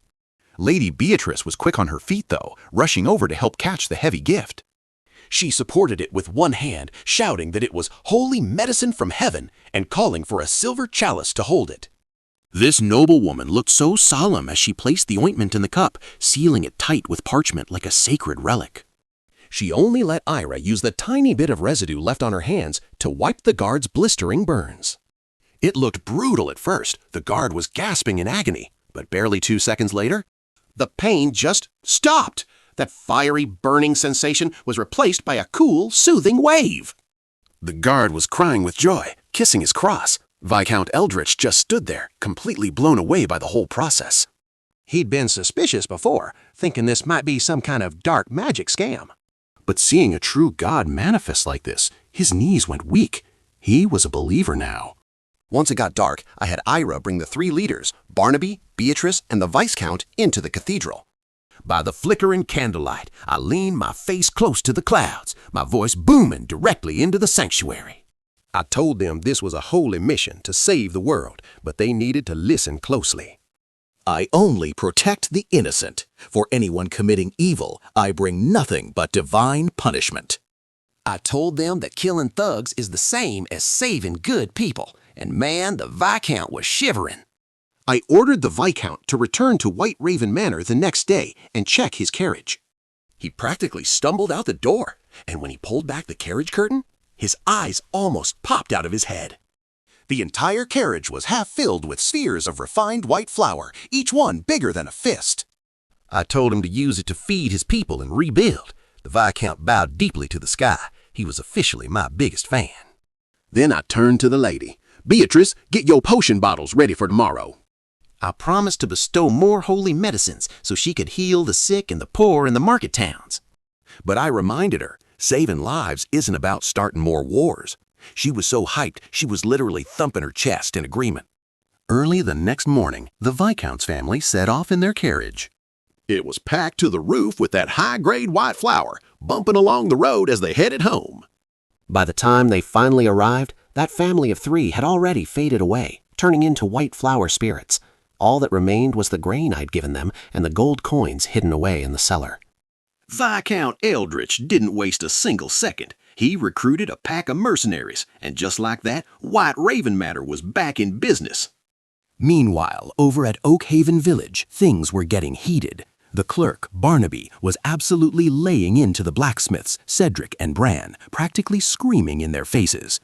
Lady Beatrice was quick on her feet, though, rushing over to help catch the heavy gift. She supported it with one hand, shouting that it was holy medicine from heaven and calling for a silver chalice to hold it. This noble woman looked so solemn as she placed the ointment in the cup, sealing it tight with parchment like a sacred relic. She only let Ira use the tiny bit of residue left on her hands to wipe the guard's blistering burns. It looked brutal at first. The guard was gasping in agony, but barely 2 seconds later, the pain just stopped. That fiery, burning sensation was replaced by a cool, soothing wave. The guard was crying with joy, kissing his cross. Viscount Eldritch just stood there, completely blown away by the whole process. He'd been suspicious before, thinking this might be some kind of dark magic scam. But seeing a true god manifest like this, his knees went weak. He was a believer now. Once it got dark, I had Ira bring the 3 leaders, Barnaby, Beatrice, and the Viscount, into the cathedral. By the flickering candlelight, I leaned my face close to the clouds, my voice booming directly into the sanctuary. I told them this was a holy mission to save the world, but they needed to listen closely. I only protect the innocent. For anyone committing evil, I bring nothing but divine punishment. I told them that killing thugs is the same as saving good people, and man, the Viscount was shivering. I ordered the Viscount to return to White Raven Manor the next day and check his carriage. He practically stumbled out the door, and when he pulled back the carriage curtain, his eyes almost popped out of his head. The entire carriage was half filled with spheres of refined white flour, each one bigger than a fist. I told him to use it to feed his people and rebuild. The Viscount bowed deeply to the sky. He was officially my biggest fan. Then I turned to the lady. Beatrice, get your potion bottles ready for tomorrow. I promised to bestow more holy medicines so she could heal the sick and the poor in the market towns. But I reminded her, saving lives isn't about starting more wars. She was so hyped, she was literally thumping her chest in agreement. Early the next morning, the Viscount's family set off in their carriage. It was packed to the roof with that high-grade white flour, bumping along the road as they headed home. By the time they finally arrived, that family of 3 had already faded away, turning into white flour spirits. All that remained was the grain I'd given them and the gold coins hidden away in the cellar. Viscount Eldritch didn't waste a single second. He recruited a pack of mercenaries, and just like that, White Raven Manor was back in business. Meanwhile, over at Oakhaven Village, things were getting heated. The clerk, Barnaby, was absolutely laying into the blacksmiths, Cedric and Bran, practically screaming in their faces.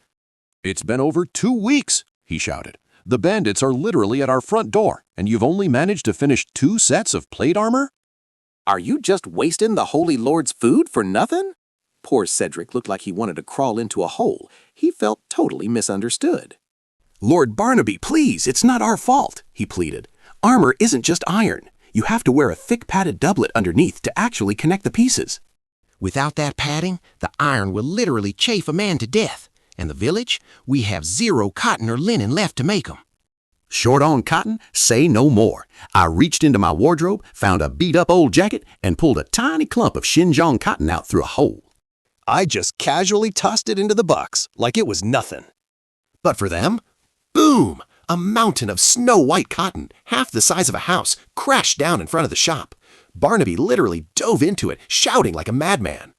"It's been over 2 weeks," he shouted. "The bandits are literally at our front door, and you've only managed to finish 2 sets of plate armor?" "Are you just wasting the Holy Lord's food for nothing?" Poor Cedric looked like he wanted to crawl into a hole. He felt totally misunderstood. "Lord Barnaby, please, it's not our fault," he pleaded. "Armor isn't just iron. You have to wear a thick padded doublet underneath to actually connect the pieces. Without that padding, the iron will literally chafe a man to death. And the village, we have 0 cotton or linen left to make 'em." Short on cotton? Say no more. I reached into my wardrobe, found a beat-up old jacket, and pulled a tiny clump of Xinjiang cotton out through a hole. I just casually tossed it into the box, like it was nothing. But for them, boom! A mountain of snow-white cotton, half the size of a house, crashed down in front of the shop. Barnaby literally dove into it, shouting like a madman.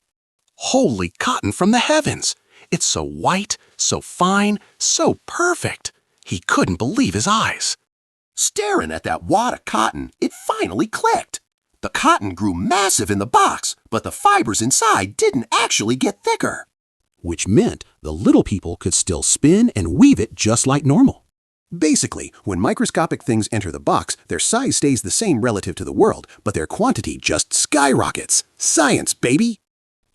Holy cotton from the heavens! It's so white, so fine, so perfect. He couldn't believe his eyes. Staring at that wad of cotton, it finally clicked. The cotton grew massive in the box, but the fibers inside didn't actually get thicker. Which meant the little people could still spin and weave it just like normal. Basically, when microscopic things enter the box, their size stays the same relative to the world, but their quantity just skyrockets. Science, baby!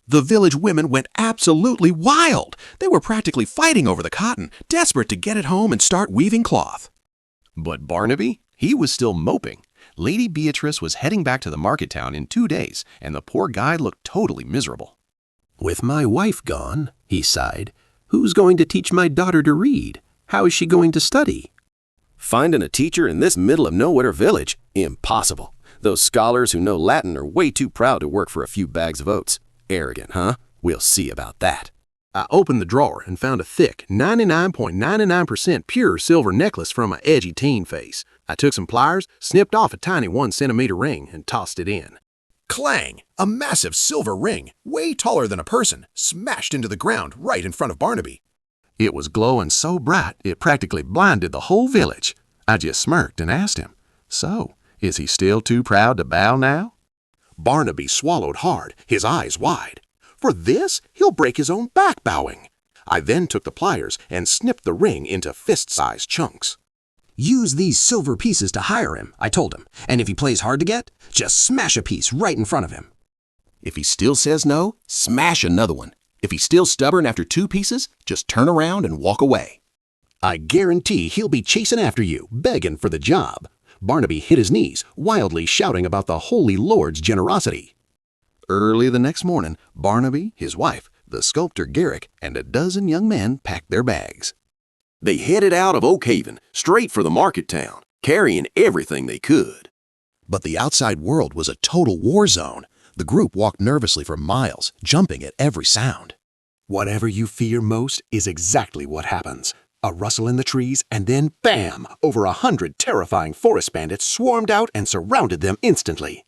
The village women went absolutely wild. They were practically fighting over the cotton, desperate to get it home and start weaving cloth. But Barnaby, he was still moping. Lady Beatrice was heading back to the market town in 2 days, and the poor guy looked totally miserable. With my wife gone, he sighed, who's going to teach my daughter to read? How is she going to study? Finding a teacher in this middle of nowhere village? Impossible. Those scholars who know Latin are way too proud to work for a few bags of oats. Arrogant, huh? We'll see about that. I opened the drawer and found a thick, 99.99% pure silver necklace from my edgy teen face. I took some pliers, snipped off a tiny 1-centimeter ring, and tossed it in. Clang! A massive silver ring, way taller than a person, smashed into the ground right in front of Barnaby. It was glowing so bright it practically blinded the whole village. I just smirked and asked him, "So, is he still too proud to bow now?" Barnaby swallowed hard, his eyes wide. For this, he'll break his own back bowing. I then took the pliers and snipped the ring into fist-sized chunks. Use these silver pieces to hire him, I told him, and if he plays hard to get, just smash a piece right in front of him. If he still says no, smash another one. If he's still stubborn after 2 pieces, just turn around and walk away. I guarantee he'll be chasing after you, begging for the job. Barnaby hit his knees, wildly shouting about the Holy Lord's generosity. Early the next morning, Barnaby, his wife, the sculptor Garrick, and a dozen young men packed their bags. They headed out of Oakhaven, straight for the market town, carrying everything they could. But the outside world was a total war zone. The group walked nervously for miles, jumping at every sound. Whatever you fear most is exactly what happens. A rustle in the trees, and then bam! Over 100 terrifying forest bandits swarmed out and surrounded them instantly.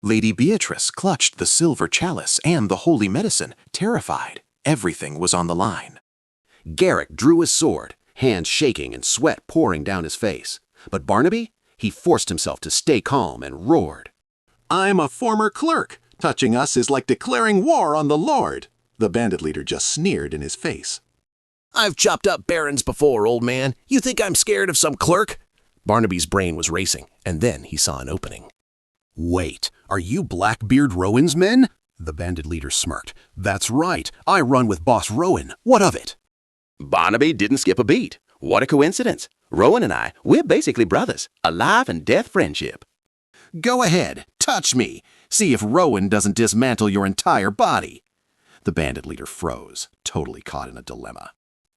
Lady Beatrice clutched the silver chalice and the holy medicine, terrified. Everything was on the line. Garrick drew his sword, hands shaking and sweat pouring down his face. But Barnaby, he forced himself to stay calm and roared. "I'm a former clerk. Touching us is like declaring war on the Lord." The bandit leader just sneered in his face. I've chopped up barons before, old man. You think I'm scared of some clerk? Barnaby's brain was racing, and then he saw an opening. Wait, are you Blackbeard Rowan's men? The bandit leader smirked. That's right, I run with Boss Rowan. What of it? Barnaby didn't skip a beat. What a coincidence. Rowan and I, we're basically brothers, a life and death friendship. Go ahead, touch me. See if Rowan doesn't dismantle your entire body. The bandit leader froze, totally caught in a dilemma.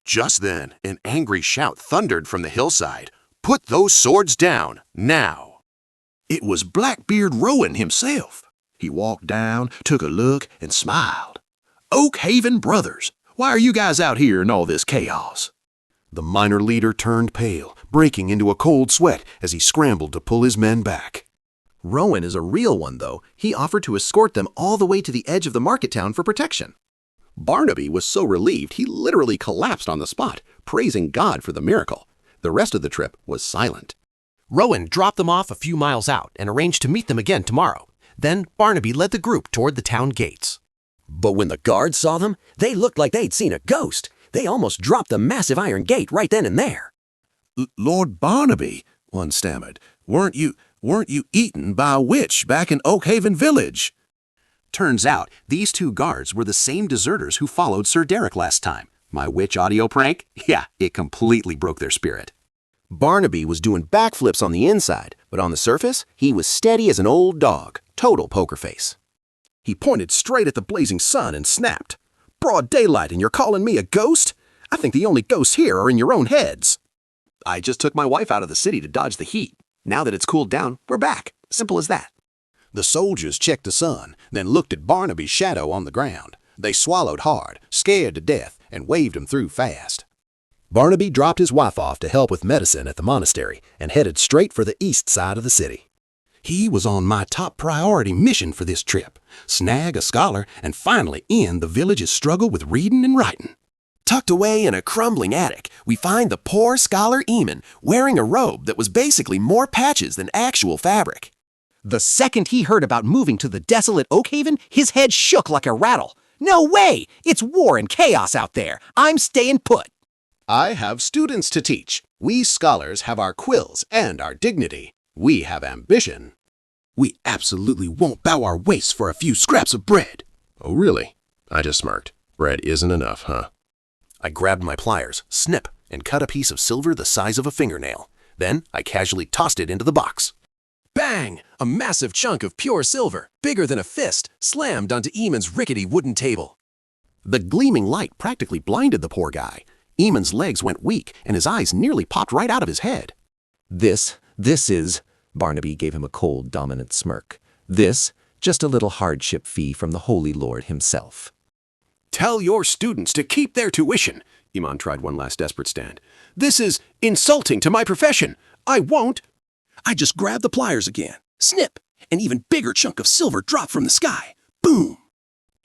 Just then, an angry shout thundered from the hillside. "Put those swords down, now!" It was Blackbeard Rowan himself. He walked down, took a look, and smiled. "Oakhaven brothers, why are you guys out here in all this chaos?" The minor leader turned pale, breaking into a cold sweat as he scrambled to pull his men back. Rowan is a real one, though. He offered to escort them all the way to the edge of the market town for protection. Barnaby was so relieved he literally collapsed on the spot, praising God for the miracle. The rest of the trip was silent. Rowan dropped them off a few miles out and arranged to meet them again tomorrow. Then Barnaby led the group toward the town gates. But when the guards saw them, they looked like they'd seen a ghost. They almost dropped the massive iron gate right then and there. "Lord Barnaby," one stammered, weren't you eaten by a witch back in Oakhaven village?" Turns out, these 2 guards were the same deserters who followed Sir Derek last time. My witch audio prank? Yeah, it completely broke their spirit. Barnaby was doing backflips on the inside, but on the surface, he was steady as an old dog, total poker face. He pointed straight at the blazing sun and snapped. "Broad daylight and you're calling me a ghost? I think the only ghosts here are in your own heads." "I just took my wife out of the city to dodge the heat. Now that it's cooled down, we're back. Simple as that." The soldiers checked the sun, then looked at Barnaby's shadow on the ground. They swallowed hard, scared to death, and waved him through fast. Barnaby dropped his wife off to help with medicine at the monastery and headed straight for the east side of the city. He was on my top priority mission for this trip: snag a scholar and finally end the village's struggle with reading and writing. Tucked away in a crumbling attic, we find the poor scholar Eamon wearing a robe that was basically more patches than actual fabric. The second he heard about moving to the desolate Oakhaven, his head shook like a rattle. "No way! It's war and chaos out there. I'm staying put." I have students to teach. We scholars have our quills and our dignity. We have ambition. We absolutely won't bow our waists for a few scraps of bread. Oh, really? I just smirked. Bread isn't enough, huh? I grabbed my pliers, snip, and cut a piece of silver the size of a fingernail. Then I casually tossed it into the box. Bang! A massive chunk of pure silver, bigger than a fist, slammed onto Eamon's rickety wooden table. The gleaming light practically blinded the poor guy. Eamon's legs went weak, and his eyes nearly popped right out of his head. This is, Barnaby gave him a cold, dominant smirk. This, just a little hardship fee from the Holy Lord himself. Tell your students to keep their tuition. Eamon tried one last desperate stand. This is insulting to my profession. I won't. I just grabbed the pliers again. Snip! An even bigger chunk of silver dropped from the sky. Boom!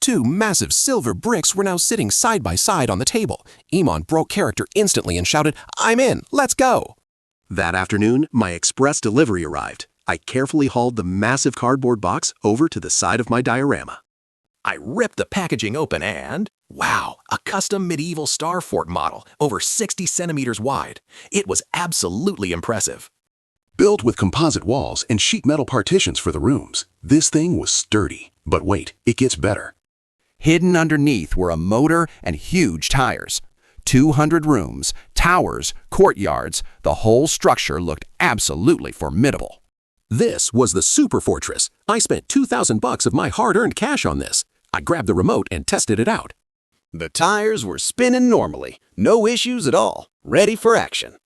2 massive silver bricks were now sitting side by side on the table. Eamon broke character instantly and shouted, "I'm in! Let's go!" That afternoon, my express delivery arrived. I carefully hauled the massive cardboard box over to the side of my diorama. I ripped the packaging open and, wow, a custom medieval star fort model, over 60 centimeters wide. It was absolutely impressive. Built with composite walls and sheet metal partitions for the rooms, this thing was sturdy. But wait, it gets better. Hidden underneath were a motor and huge tires. 200 rooms, towers, courtyards, the whole structure looked absolutely formidable. This was the super fortress. I spent $2,000 of my hard-earned cash on this. I grabbed the remote and tested it out. The tires were spinning normally, no issues at all, ready for action.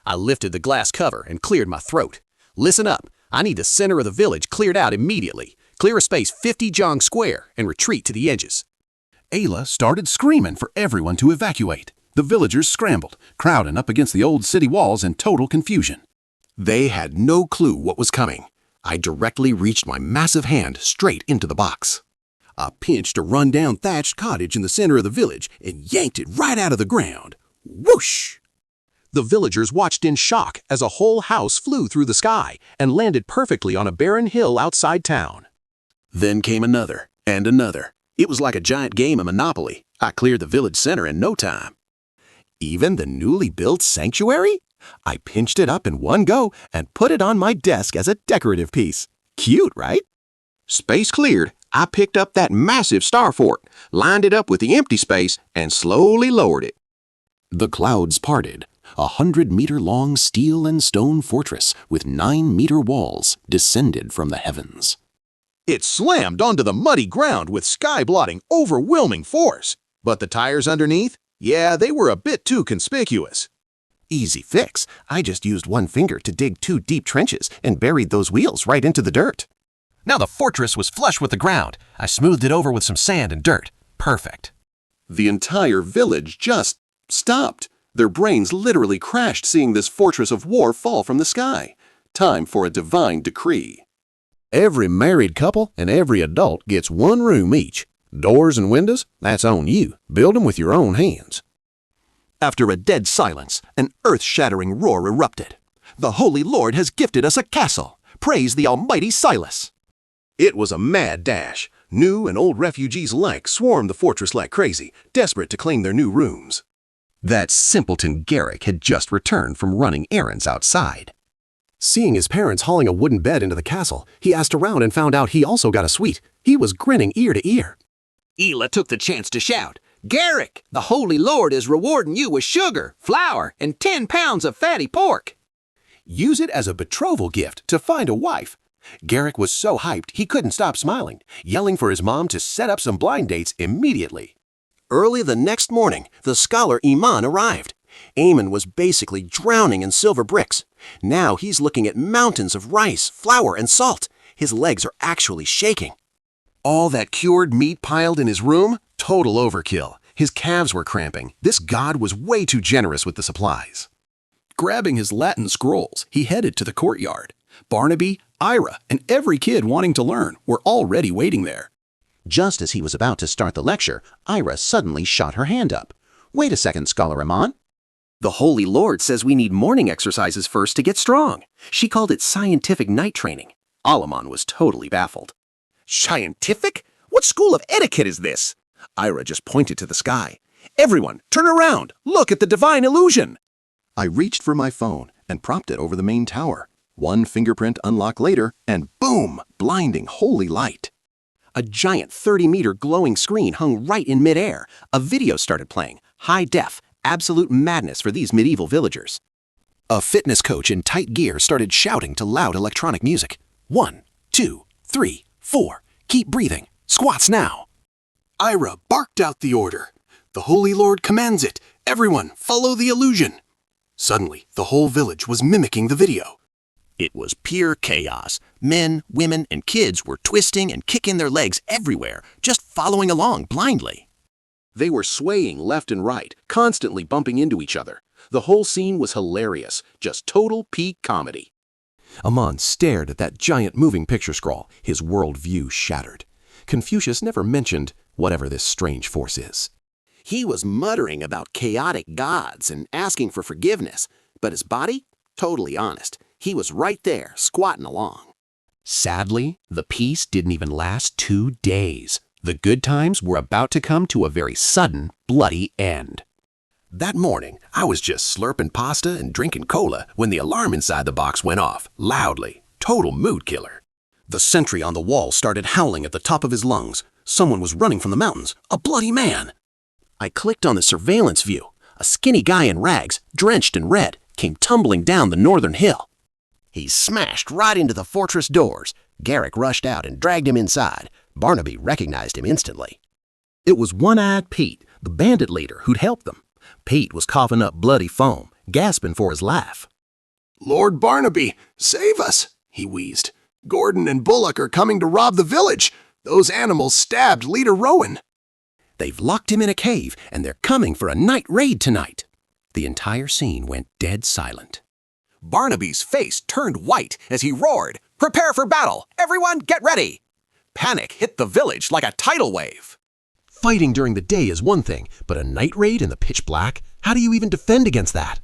I lifted the glass cover and cleared my throat. Listen up, I need the center of the village cleared out immediately. Clear a space 50 jong square and retreat to the edges. Ayla started screaming for everyone to evacuate. The villagers scrambled, crowding up against the old city walls in total confusion. They had no clue what was coming. I directly reached my massive hand straight into the box. I pinched a run-down thatched cottage in the center of the village and yanked it right out of the ground. Whoosh! The villagers watched in shock as a whole house flew through the sky and landed perfectly on a barren hill outside town. Then came another and another. It was like a giant game of Monopoly. I cleared the village center in no time. Even the newly built sanctuary? I pinched it up in one go and put it on my desk as a decorative piece. Cute, right? Space cleared, I picked up that massive star fort, lined it up with the empty space, and slowly lowered it. The clouds parted. 100-meter-long steel and stone fortress with 9-meter walls descended from the heavens. It slammed onto the muddy ground with sky-blotting, overwhelming force. But the tires underneath? Yeah, they were a bit too conspicuous. Easy fix. I just used one finger to dig 2 deep trenches and buried those wheels right into the dirt. Now the fortress was flush with the ground. I smoothed it over with some sand and dirt. Perfect. The entire village just stopped. Their brains literally crashed seeing this fortress of war fall from the sky. Time for a divine decree. Every married couple and every adult gets 1 room each. Doors and windows, that's on you. Build them with your own hands. After a dead silence, an earth-shattering roar erupted. The Holy Lord has gifted us a castle. Praise the almighty Silas. It was a mad dash. New and old refugees alike swarmed the fortress like crazy, desperate to claim their new rooms. That simpleton Garrick had just returned from running errands outside. Seeing his parents hauling a wooden bed into the castle, he asked around and found out he also got a suite. He was grinning ear to ear. Ela took the chance to shout, "Garrick, the Holy Lord is rewarding you with sugar, flour, and 10 pounds of fatty pork." Use it as a betrothal gift to find a wife. Garrick was so hyped he couldn't stop smiling, yelling for his mom to set up some blind dates immediately. Early the next morning, the scholar Iman arrived. Eamon was basically drowning in silver bricks. Now he's looking at mountains of rice, flour, and salt. His legs are actually shaking. All that cured meat piled in his room? Total overkill. His calves were cramping. This god was way too generous with the supplies. Grabbing his Latin scrolls, he headed to the courtyard. Barnaby, Ira, and every kid wanting to learn were already waiting there. Just as he was about to start the lecture, Ira suddenly shot her hand up. Wait a second, Scholar Iman. The Holy Lord says we need morning exercises first to get strong. She called it scientific night training. Alaman was totally baffled. Scientific? What school of etiquette is this? Ira just pointed to the sky. Everyone, turn around! Look at the divine illusion! I reached for my phone and propped it over the main tower. One fingerprint unlock later, and boom! Blinding holy light. A giant 30-meter glowing screen hung right in midair. A video started playing. High def, absolute madness for these medieval villagers. A fitness coach in tight gear started shouting to loud electronic music. 1, 2, 3, 4. Keep breathing. Squats now. Ira barked out the order. The Holy Lord commands it. Everyone, follow the illusion. Suddenly, the whole village was mimicking the video. It was pure chaos. Men, women, and kids were twisting and kicking their legs everywhere, just following along blindly. They were swaying left and right, constantly bumping into each other. The whole scene was hilarious, just total peak comedy. Amon stared at that giant moving picture scroll, his world view shattered. Confucius never mentioned whatever this strange force is. He was muttering about chaotic gods and asking for forgiveness, but his body, totally honest. He was right there, squatting along. Sadly, the peace didn't even last 2 days. The good times were about to come to a very sudden, bloody end. That morning, I was just slurping pasta and drinking cola when the alarm inside the box went off, loudly. Total mood killer. The sentry on the wall started howling at the top of his lungs. Someone was running from the mountains. A bloody man! I clicked on the surveillance view. A skinny guy in rags, drenched in red, came tumbling down the northern hill. He smashed right into the fortress doors. Garrick rushed out and dragged him inside. Barnaby recognized him instantly. It was One-Eyed Pete, the bandit leader who'd helped them. Pete was coughing up bloody foam, gasping for his life. Lord Barnaby, save us, he wheezed. Gordon and Bullock are coming to rob the village. Those animals stabbed Leader Rowan. They've locked him in a cave, and they're coming for a night raid tonight. The entire scene went dead silent. Barnaby's face turned white as he roared, "Prepare for battle! Everyone get ready!" Panic hit the village like a tidal wave. Fighting during the day is one thing, but a night raid in the pitch black? How do you even defend against that?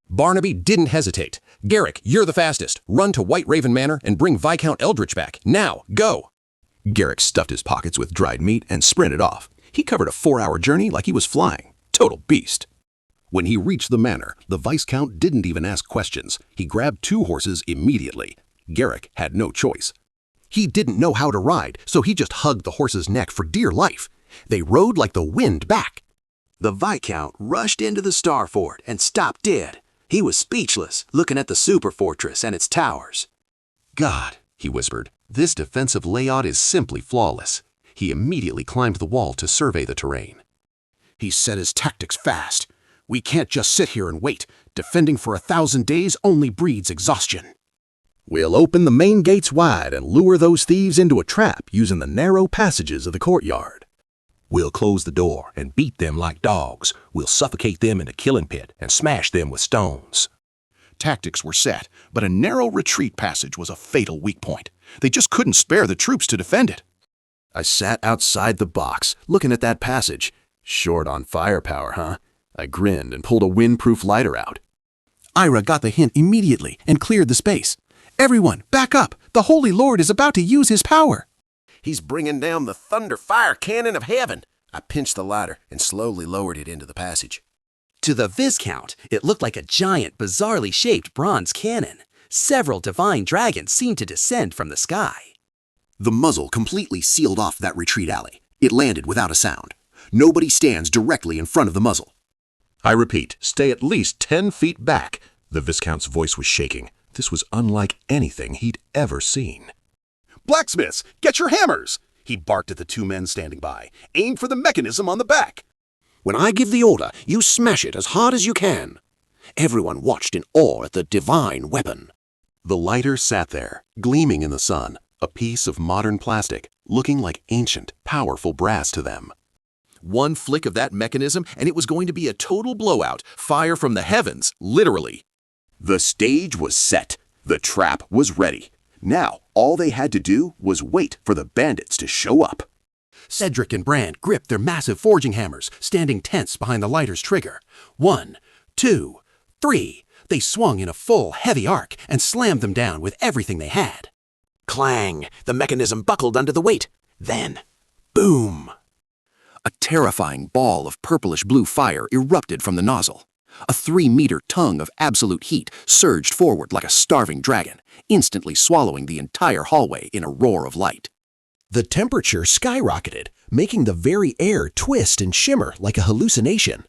Barnaby didn't hesitate. Garrick, you're the fastest. Run to White Raven Manor and bring Viscount Eldritch back. Now, go! Garrick stuffed his pockets with dried meat and sprinted off. He covered a 4-hour journey like he was flying. Total beast. When he reached the manor, the Viscount didn't even ask questions. He grabbed 2 horses immediately. Garrick had no choice. He didn't know how to ride, so he just hugged the horse's neck for dear life. They rode like the wind back. The Viscount rushed into the Star Fort and stopped dead. He was speechless, looking at the super fortress and its towers. God, he whispered, this defensive layout is simply flawless. He immediately climbed the wall to survey the terrain. He set his tactics fast. We can't just sit here and wait. Defending for 1,000 days only breeds exhaustion. We'll open the main gates wide and lure those thieves into a trap using the narrow passages of the courtyard. We'll close the door and beat them like dogs. We'll suffocate them in a killing pit and smash them with stones. Tactics were set, but a narrow retreat passage was a fatal weak point. They just couldn't spare the troops to defend it. I sat outside the box, looking at that passage. Short on firepower, huh? I grinned and pulled a windproof lighter out. Ira got the hint immediately and cleared the space. Everyone, back up! The Holy Lord is about to use his power! He's bringing down the thunder fire cannon of heaven. I pinched the lighter and slowly lowered it into the passage. To the Viscount, it looked like a giant, bizarrely shaped bronze cannon. Several divine dragons seemed to descend from the sky. The muzzle completely sealed off that retreat alley. It landed without a sound. Nobody stands directly in front of the muzzle. I repeat, stay at least 10 feet back. The Viscount's voice was shaking. This was unlike anything he'd ever seen. Blacksmiths, get your hammers! He barked at the 2 men standing by. Aim for the mechanism on the back. When I give the order, you smash it as hard as you can. Everyone watched in awe at the divine weapon. The lighter sat there, gleaming in the sun, a piece of modern plastic, looking like ancient, powerful brass to them. One flick of that mechanism, and it was going to be a total blowout. Fire from the heavens, literally. The stage was set. The trap was ready. Now, all they had to do was wait for the bandits to show up. Cedric and Brand gripped their massive forging hammers, standing tense behind the lighter's trigger. 1, 2, 3. They swung in a full, heavy arc and slammed them down with everything they had. Clang! The mechanism buckled under the weight. Then, boom! A terrifying ball of purplish-blue fire erupted from the nozzle. A 3-meter tongue of absolute heat surged forward like a starving dragon, instantly swallowing the entire hallway in a roar of light. The temperature skyrocketed, making the very air twist and shimmer like a hallucination.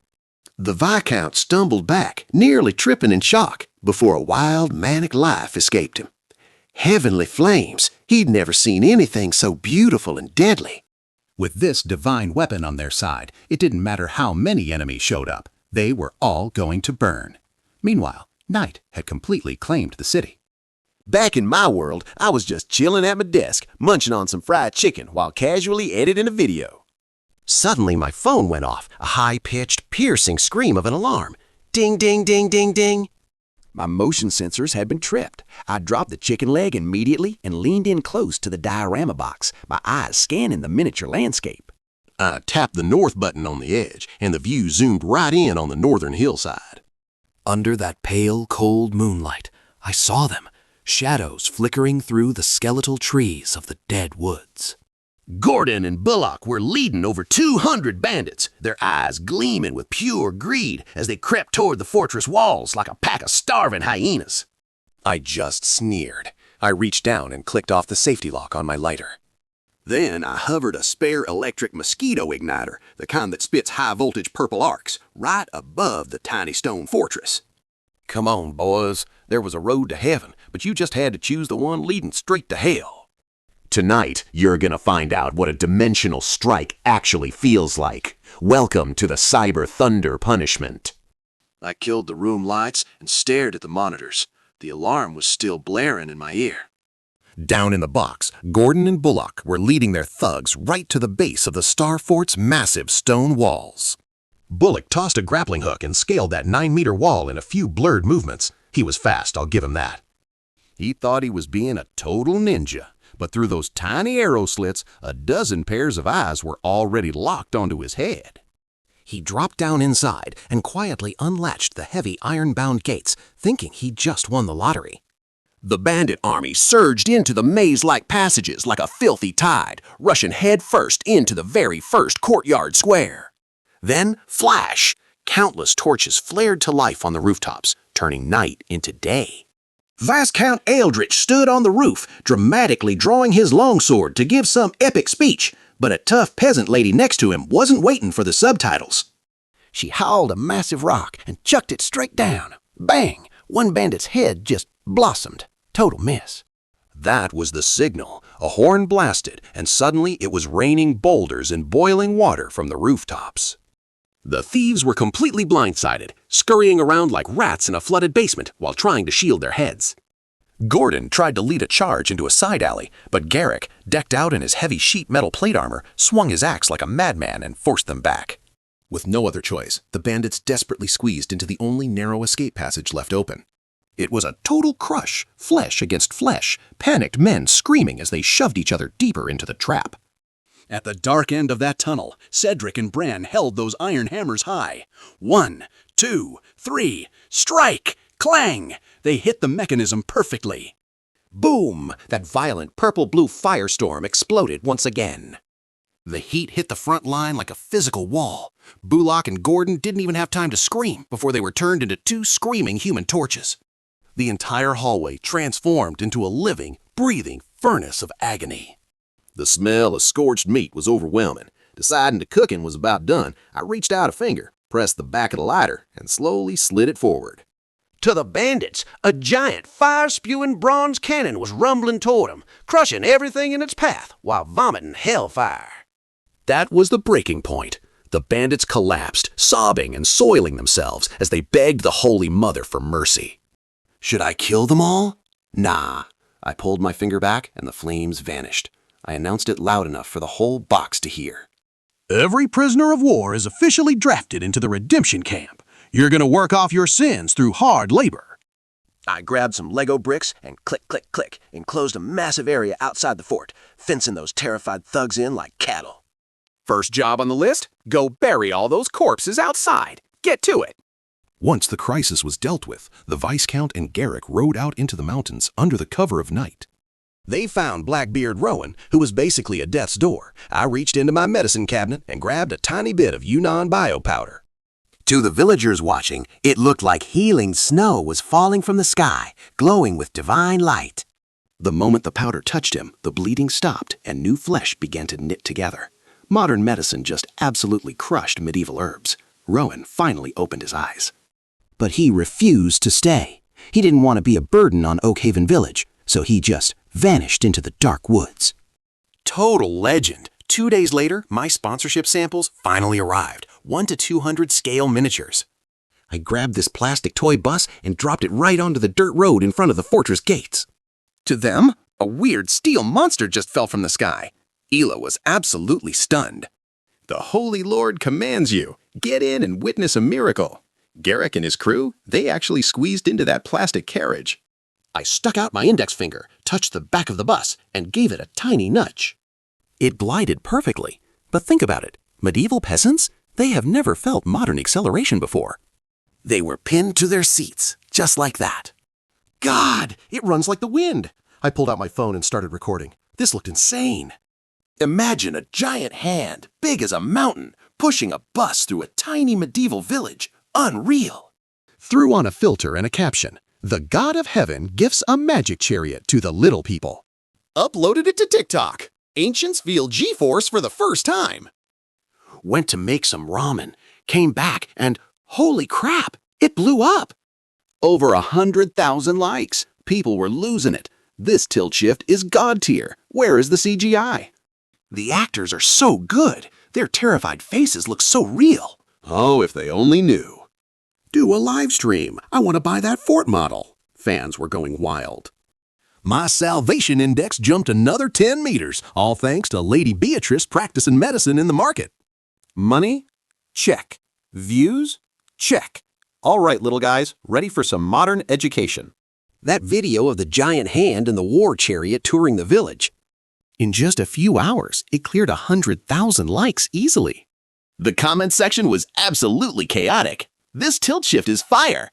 The Viscount stumbled back, nearly tripping in shock, before a wild, manic laugh escaped him. Heavenly flames! He'd never seen anything so beautiful and deadly. With this divine weapon on their side, it didn't matter how many enemies showed up. They were all going to burn. Meanwhile, night had completely claimed the city. Back in my world, I was just chilling at my desk, munching on some fried chicken while casually editing a video. Suddenly my phone went off, a high-pitched, piercing scream of an alarm. Ding, ding, ding, ding, ding. My motion sensors had been tripped. I dropped the chicken leg immediately and leaned in close to the diorama box, my eyes scanning the miniature landscape. I tapped the north button on the edge, and the view zoomed right in on the northern hillside. Under that pale, cold moonlight, I saw them, shadows flickering through the skeletal trees of the dead woods. Gordon and Bullock were leading over 200 bandits, their eyes gleaming with pure greed as they crept toward the fortress walls like a pack of starving hyenas. I just sneered. I reached down and clicked off the safety lock on my lighter. Then I hovered a spare electric mosquito igniter, the kind that spits high-voltage purple arcs, right above the tiny stone fortress. Come on, boys. There was a road to heaven, but you just had to choose the one leading straight to hell. Tonight, you're gonna find out what a dimensional strike actually feels like. Welcome to the Cyber Thunder punishment. I killed the room lights and stared at the monitors. The alarm was still blaring in my ear. Down in the box, Gordon and Bullock were leading their thugs right to the base of the Star Fort's massive stone walls. Bullock tossed a grappling hook and scaled that 9-meter wall in a few blurred movements. He was fast, I'll give him that. He thought he was being a total ninja, but through those tiny arrow slits, a dozen pairs of eyes were already locked onto his head. He dropped down inside and quietly unlatched the heavy iron-bound gates, thinking he'd just won the lottery. The bandit army surged into the maze-like passages like a filthy tide, rushing head-first into the very first courtyard square. Then, flash! Countless torches flared to life on the rooftops, turning night into day. Viscount Eldritch stood on the roof, dramatically drawing his longsword to give some epic speech, but a tough peasant lady next to him wasn't waiting for the subtitles. She hauled a massive rock and chucked it straight down. Bang! One bandit's head just blossomed. Total miss. That was the signal. A horn blasted, and suddenly it was raining boulders and boiling water from the rooftops. The thieves were completely blindsided, scurrying around like rats in a flooded basement while trying to shield their heads. Gordon tried to lead a charge into a side alley, but Garrick, decked out in his heavy sheet metal plate armor, swung his axe like a madman and forced them back. With no other choice, the bandits desperately squeezed into the only narrow escape passage left open. It was a total crush, flesh against flesh, panicked men screaming as they shoved each other deeper into the trap. At the dark end of that tunnel, Cedric and Bran held those iron hammers high. 1, 2, 3, strike! Clang! They hit the mechanism perfectly. Boom! That violent purple-blue firestorm exploded once again. The heat hit the front line like a physical wall. Bullock and Gordon didn't even have time to scream before they were turned into 2 screaming human torches. The entire hallway transformed into a living, breathing furnace of agony. The smell of scorched meat was overwhelming. Deciding the cooking was about done, I reached out a finger, pressed the back of the lighter, and slowly slid it forward. To the bandits, a giant fire-spewing bronze cannon was rumbling toward them, crushing everything in its path while vomiting hellfire. That was the breaking point. The bandits collapsed, sobbing and soiling themselves as they begged the Holy Mother for mercy. Should I kill them all? Nah. I pulled my finger back and the flames vanished. I announced it loud enough for the whole box to hear. Every prisoner of war is officially drafted into the redemption camp. You're gonna work off your sins through hard labor. I grabbed some Lego bricks and click, click, click, enclosed a massive area outside the fort, fencing those terrified thugs in like cattle. First job on the list? Go bury all those corpses outside. Get to it. Once the crisis was dealt with, the Viscount and Garrick rode out into the mountains under the cover of night. They found Blackbeard Rowan, who was basically a death's door. I reached into my medicine cabinet and grabbed a tiny bit of Yunnan biopowder. To the villagers watching, it looked like healing snow was falling from the sky, glowing with divine light. The moment the powder touched him, the bleeding stopped and new flesh began to knit together. Modern medicine just absolutely crushed medieval herbs. Rowan finally opened his eyes. But he refused to stay. He didn't want to be a burden on Oakhaven Village, so he just vanished into the dark woods. Total legend. 2 days later, my sponsorship samples finally arrived. 1 to 200 scale miniatures. I grabbed this plastic toy bus and dropped it right onto the dirt road in front of the fortress gates. To them, a weird steel monster just fell from the sky. Hila was absolutely stunned. The Holy Lord commands you. Get in and witness a miracle. Garrick and his crew, they actually squeezed into that plastic carriage. I stuck out my index finger, touched the back of the bus, and gave it a tiny nudge. It glided perfectly. But think about it. Medieval peasants? They have never felt modern acceleration before. They were pinned to their seats, just like that. God, it runs like the wind. I pulled out my phone and started recording. This looked insane. Imagine a giant hand, big as a mountain, pushing a bus through a tiny medieval village. Unreal. Threw on a filter and a caption. The God of Heaven gifts a magic chariot to the little people. Uploaded it to TikTok. Ancients feel G-force for the first time. Went to make some ramen, came back, and holy crap, it blew up. Over 100,000 likes. People were losing it. This tilt shift is God tier. Where is the CGI? The actors are so good. Their terrified faces look so real. Oh, if they only knew. Do a live stream. I want to buy that fort model. Fans were going wild. My salvation index jumped another 10 meters, all thanks to Lady Beatrice practicing medicine in the market. Money? Check. Views? Check. All right, little guys, ready for some modern education. That video of the giant hand and the war chariot touring the village. In just a few hours, it cleared 100,000 likes easily. The comment section was absolutely chaotic. This tilt shift is fire.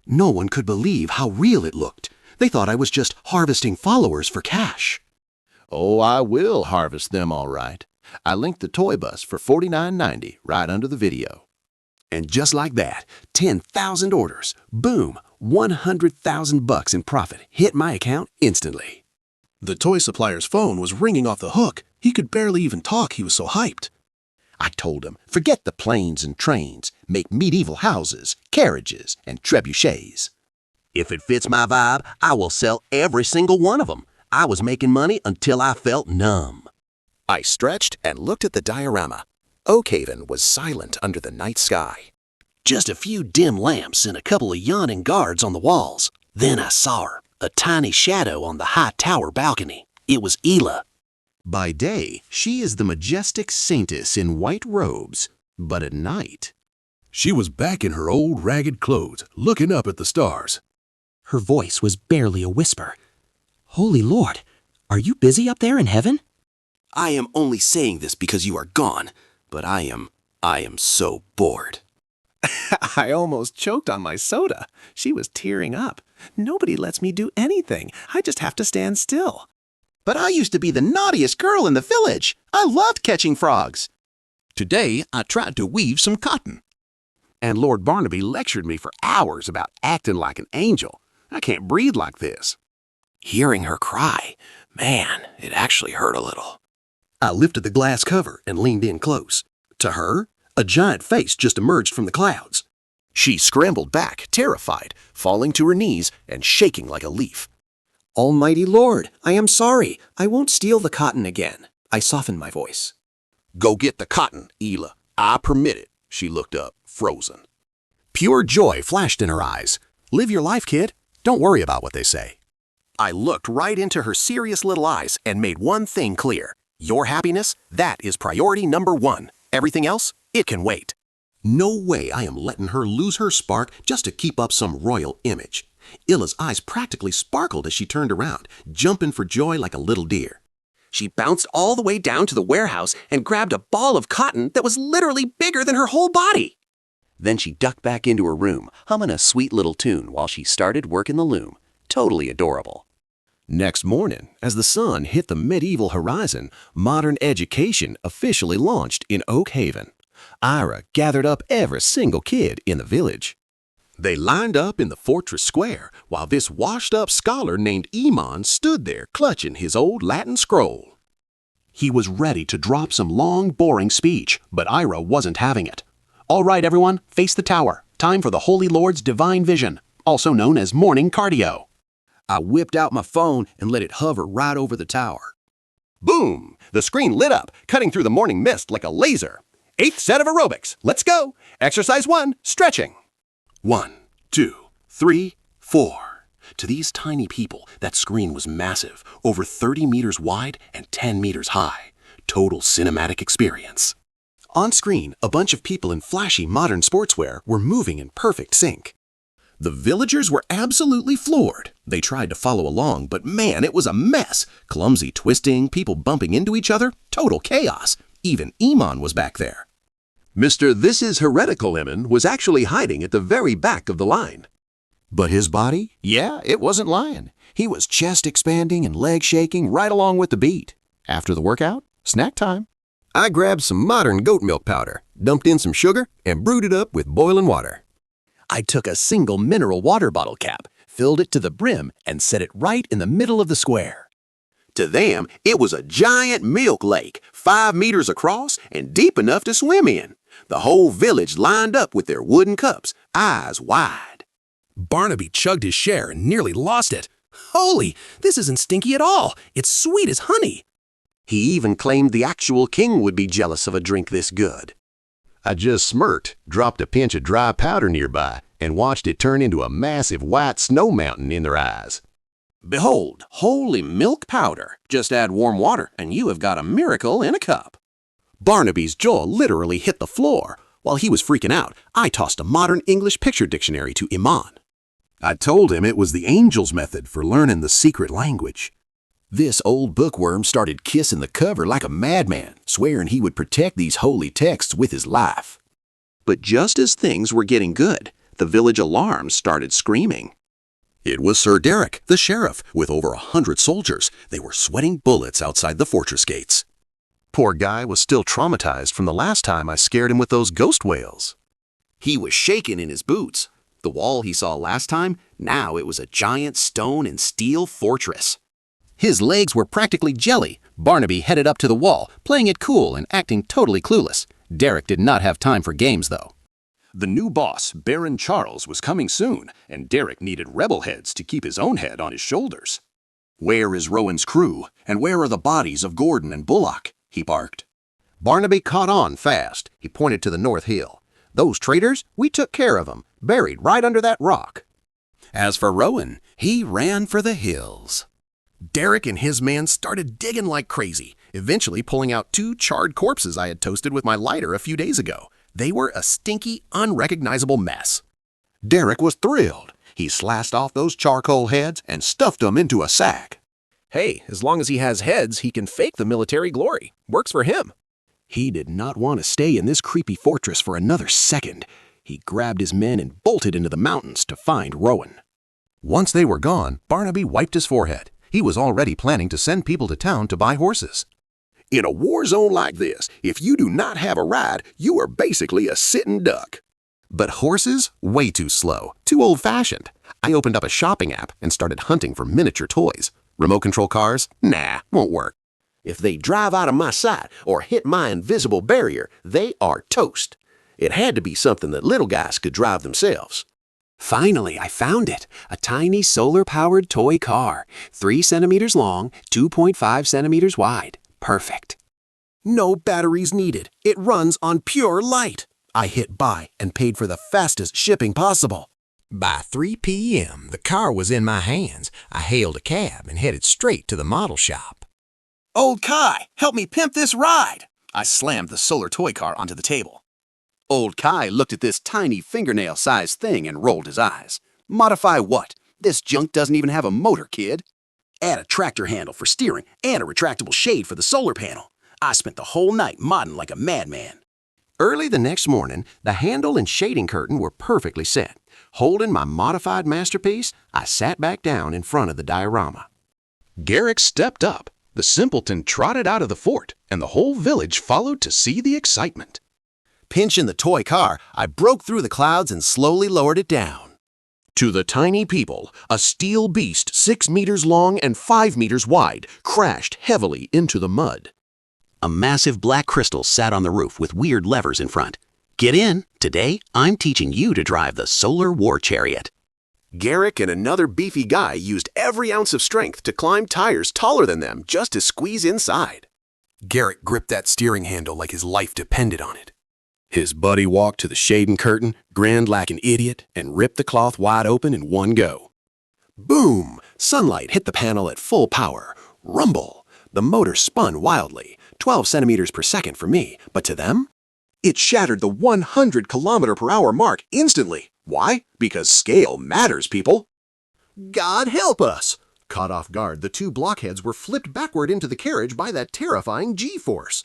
No one could believe how real it looked. They thought I was just harvesting followers for cash. Oh, I will harvest them all right. I linked the toy bus for $49.90 right under the video. And just like that, 10,000 orders. Boom, 100,000 bucks in profit hit my account instantly. The toy supplier's phone was ringing off the hook. He could barely even talk, he was so hyped. I told him, forget the planes and trains, make medieval houses, carriages, and trebuchets. If it fits my vibe, I will sell every single one of them. I was making money until I felt numb. I stretched and looked at the diorama. Oakhaven was silent under the night sky. Just a few dim lamps and a couple of yawning guards on the walls. Then I saw her, a tiny shadow on the high tower balcony. It was Hila. By day, she is the majestic saintess in white robes, but at night... She was back in her old ragged clothes, looking up at the stars. Her voice was barely a whisper. Holy Lord, are you busy up there in heaven? I am only saying this because you are gone, but I am so bored. I almost choked on my soda. She was tearing up. Nobody lets me do anything. I just have to stand still. But I used to be the naughtiest girl in the village. I loved catching frogs. Today, I tried to weave some cotton. And Lord Barnaby lectured me for hours about acting like an angel. I can't breathe like this. Hearing her cry, man, it actually hurt a little. I lifted the glass cover and leaned in close. To her, a giant face just emerged from the clouds. She scrambled back, terrified, falling to her knees and shaking like a leaf. Almighty Lord, I am sorry. I won't steal the cotton again. I softened my voice. Go get the cotton, Hila. I permit it. She looked up, frozen. Pure joy flashed in her eyes. Live your life, kid. Don't worry about what they say. I looked right into her serious little eyes and made one thing clear. Your happiness, that is priority number one. Everything else, it can wait. No way I am letting her lose her spark just to keep up some royal image. Hila's eyes practically sparkled as she turned around, jumping for joy like a little deer. She bounced all the way down to the warehouse and grabbed a ball of cotton that was literally bigger than her whole body. Then she ducked back into her room, humming a sweet little tune while she started work in the loom. Totally adorable. Next morning, as the sun hit the medieval horizon, modern education officially launched in Oak Haven. Ira gathered up every single kid in the village. They lined up in the fortress square while this washed-up scholar named Iman stood there clutching his old Latin scroll. He was ready to drop some long, boring speech, but Ira wasn't having it. All right, everyone, face the tower. Time for the Holy Lord's divine vision, also known as morning cardio. I whipped out my phone and let it hover right over the tower. Boom! The screen lit up, cutting through the morning mist like a laser. 8th set of aerobics. Let's go. Exercise 1, stretching. 1, 2, 3, 4. To these tiny people, that screen was massive, over 30 meters wide and 10 meters high. Total cinematic experience. On screen, a bunch of people in flashy modern sportswear were moving in perfect sync. The villagers were absolutely floored. They tried to follow along, but man, it was a mess. Clumsy twisting, people bumping into each other, total chaos. Even Iman was back there. Mr. This is Heretical Emin was actually hiding at the very back of the line. But his body? Yeah, it wasn't lying. He was chest expanding and leg shaking right along with the beat. After the workout, snack time. I grabbed some modern goat milk powder, dumped in some sugar, and brewed it up with boiling water. I took a single mineral water bottle cap, filled it to the brim, and set it right in the middle of the square. To them, it was a giant milk lake, 5 meters across and deep enough to swim in. The whole village lined up with their wooden cups, eyes wide. Barnaby chugged his share and nearly lost it. Holy, this isn't stinky at all. It's sweet as honey. He even claimed the actual king would be jealous of a drink this good. I just smirked, dropped a pinch of dry powder nearby, and watched it turn into a massive white snow mountain in their eyes. Behold, holy milk powder. Just add warm water and you have got a miracle in a cup. Barnaby's jaw literally hit the floor. While he was freaking out, I tossed a modern English picture dictionary to Iman. I told him it was the angel's method for learning the secret language. This old bookworm started kissing the cover like a madman, swearing he would protect these holy texts with his life. But just as things were getting good, the village alarms started screaming. It was Sir Derek, the sheriff, with over 100 soldiers. They were sweating bullets outside the fortress gates. Poor guy was still traumatized from the last time I scared him with those ghost whales. He was shaking in his boots. The wall he saw last time, now it was a giant stone and steel fortress. His legs were practically jelly. Barnaby headed up to the wall, playing it cool and acting totally clueless. Derek did not have time for games, though. The new boss, Baron Charles, was coming soon, and Derek needed rebel heads to keep his own head on his shoulders. Where is Rowan's crew, and where are the bodies of Gordon and Bullock? He barked. Barnaby caught on fast. He pointed to the North Hill. Those traitors, we took care of them, buried right under that rock. As for Rowan, he ran for the hills. Derek and his men started digging like crazy, eventually pulling out 2 charred corpses I had toasted with my lighter a few days ago. They were a stinky, unrecognizable mess. Derek was thrilled. He sliced off those charcoal heads and stuffed them into a sack. Hey, as long as he has heads, he can fake the military glory. Works for him. He did not want to stay in this creepy fortress for another second. He grabbed his men and bolted into the mountains to find Rowan. Once they were gone, Barnaby wiped his forehead. He was already planning to send people to town to buy horses. In a war zone like this, if you do not have a ride, you are basically a sitting duck. But horses? Way too slow. Too old-fashioned. I opened up a shopping app and started hunting for miniature toys. Remote control cars? Nah, won't work. If they drive out of my sight or hit my invisible barrier, they are toast. It had to be something that little guys could drive themselves. Finally, I found it. A tiny solar-powered toy car. 3 centimeters long, 2.5 centimeters wide. Perfect. No batteries needed. It runs on pure light. I hit buy and paid for the fastest shipping possible. By 3 p.m., the car was in my hands. I hailed a cab and headed straight to the model shop. Old Kai, help me pimp this ride. I slammed the solar toy car onto the table. Old Kai looked at this tiny fingernail-sized thing and rolled his eyes. Modify what? This junk doesn't even have a motor, kid. Add a tractor handle for steering and a retractable shade for the solar panel. I spent the whole night modding like a madman. Early the next morning, the handle and shading curtain were perfectly set. Holding my modified masterpiece, I sat back down in front of the diorama. Garrick stepped up. The simpleton trotted out of the fort, and the whole village followed to see the excitement. Pinching the toy car, I broke through the clouds and slowly lowered it down. To the tiny people, a steel beast 6 meters long and 5 meters wide crashed heavily into the mud. A massive black crystal sat on the roof with weird levers in front. Get in. Today, I'm teaching you to drive the solar war chariot. Garrick and another beefy guy used every ounce of strength to climb tires taller than them just to squeeze inside. Garrick gripped that steering handle like his life depended on it. His buddy walked to the shading curtain, grinned like an idiot, and ripped the cloth wide open in one go. Boom! Sunlight hit the panel at full power. Rumble! The motor spun wildly, 12 centimeters per second for me, but to them? It shattered the 100 km/h mark instantly. Why? Because scale matters, people. God help us! Caught off guard, the two blockheads were flipped backward into the carriage by that terrifying G-force.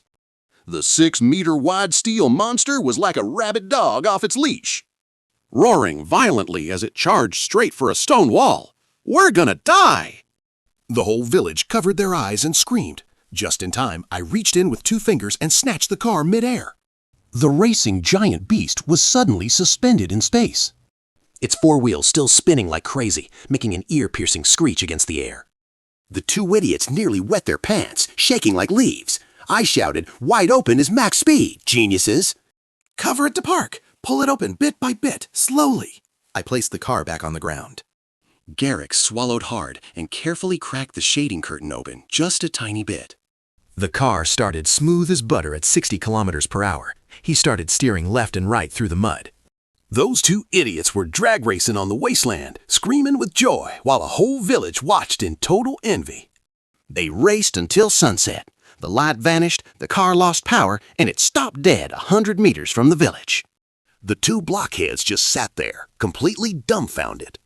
The 6-meter-wide steel monster was like a rabid dog off its leash, roaring violently as it charged straight for a stone wall. We're gonna die! The whole village covered their eyes and screamed. Just in time, I reached in with 2 fingers and snatched the car midair. The racing giant beast was suddenly suspended in space. Its 4 wheels still spinning like crazy, making an ear-piercing screech against the air. The 2 idiots nearly wet their pants, shaking like leaves. I shouted, "Wide open is max speed, geniuses!" Cover it to park. Pull it open bit by bit, slowly. I placed the car back on the ground. Garrick swallowed hard and carefully cracked the shading curtain open just a tiny bit. The car started smooth as butter at 60 km/h. He started steering left and right through the mud. Those 2 idiots were drag racing on the wasteland, screaming with joy, while a whole village watched in total envy. They raced until sunset. The light vanished, the car lost power, and it stopped dead 100 meters from the village. The 2 blockheads just sat there, completely dumbfounded.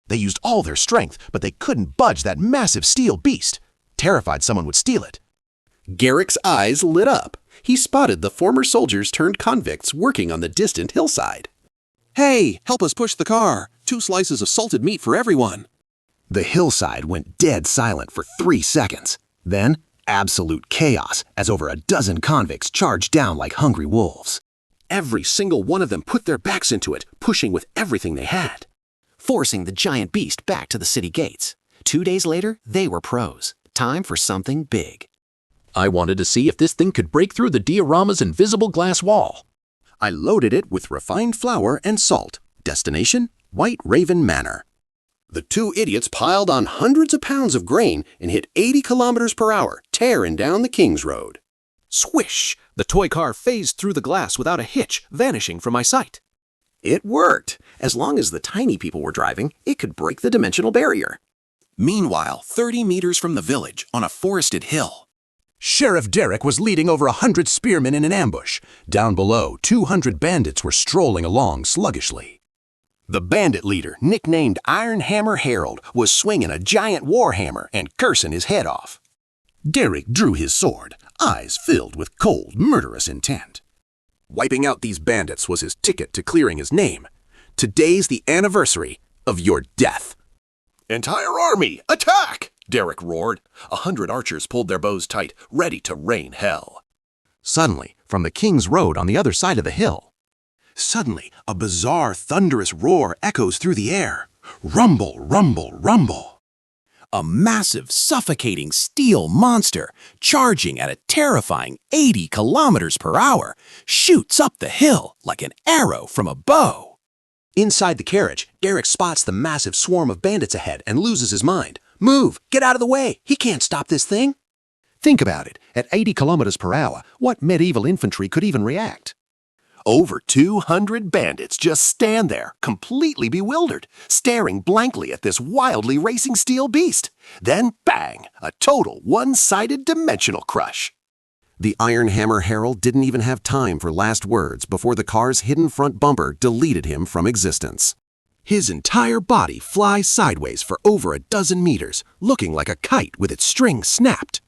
They used all their strength, but they couldn't budge that massive steel beast, terrified someone would steal it. Garrick's eyes lit up. He spotted the former soldiers turned convicts working on the distant hillside. Hey, help us push the car. 2 slices of salted meat for everyone. The hillside went dead silent for 3 seconds. Then, absolute chaos as over a dozen convicts charged down like hungry wolves. Every single one of them put their backs into it, pushing with everything they had, forcing the giant beast back to the city gates. 2 days later, they were pros. Time for something big. I wanted to see if this thing could break through the diorama's invisible glass wall. I loaded it with refined flour and salt. Destination, White Raven Manor. The 2 idiots piled on hundreds of pounds of grain and hit 80 km/h, tearing down the King's Road. Swish! The toy car phased through the glass without a hitch, vanishing from my sight. It worked. As long as the tiny people were driving, it could break the dimensional barrier. Meanwhile, 30 meters from the village, on a forested hill, Sheriff Derrick was leading over 100 spearmen in an ambush. Down below, 200 bandits were strolling along sluggishly. The bandit leader, nicknamed Iron Hammer Harold, was swinging a giant war hammer and cursing his head off. Derrick drew his sword, eyes filled with cold, murderous intent. Wiping out these bandits was his ticket to clearing his name. Today's the anniversary of your death. Entire army, attack! Derrick roared. 100 archers pulled their bows tight, ready to rain hell. Suddenly, from the King's Road on the other side of the hill, a bizarre, thunderous roar echoes through the air. Rumble, rumble, rumble. A massive, suffocating steel monster, charging at a terrifying 80 km/h, shoots up the hill like an arrow from a bow. Inside the carriage, Derrick spots the massive swarm of bandits ahead and loses his mind. Move! Get out of the way! He can't stop this thing! Think about it. At 80 km/h, what medieval infantry could even react? Over 200 bandits just stand there, completely bewildered, staring blankly at this wildly racing steel beast. Then, bang! A total one-sided dimensional crush. The Iron Hammer Harold didn't even have time for last words before the car's hidden front bumper deleted him from existence. His entire body flies sideways for over a dozen meters, looking like a kite with its string snapped.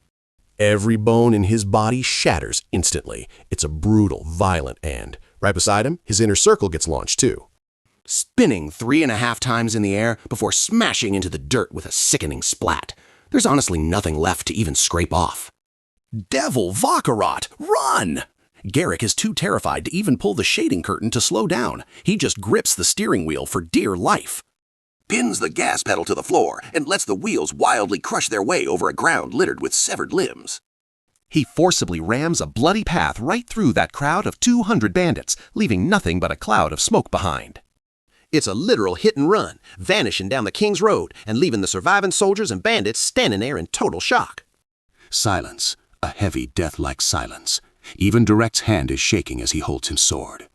Every bone in his body shatters instantly. It's a brutal, violent end. Right beside him, his inner circle gets launched too, spinning 3.5 times in the air before smashing into the dirt with a sickening splat. There's honestly nothing left to even scrape off. Devil Vakarot, run! Garrick is too terrified to even pull the shading curtain to slow down. He just grips the steering wheel for dear life. Pins the gas pedal to the floor and lets the wheels wildly crush their way over a ground littered with severed limbs. He forcibly rams a bloody path right through that crowd of 200 bandits, leaving nothing but a cloud of smoke behind. It's a literal hit and run, vanishing down the King's Road and leaving the surviving soldiers and bandits standing there in total shock. Silence, a heavy, death-like silence. Even Direct's hand is shaking as he holds his sword.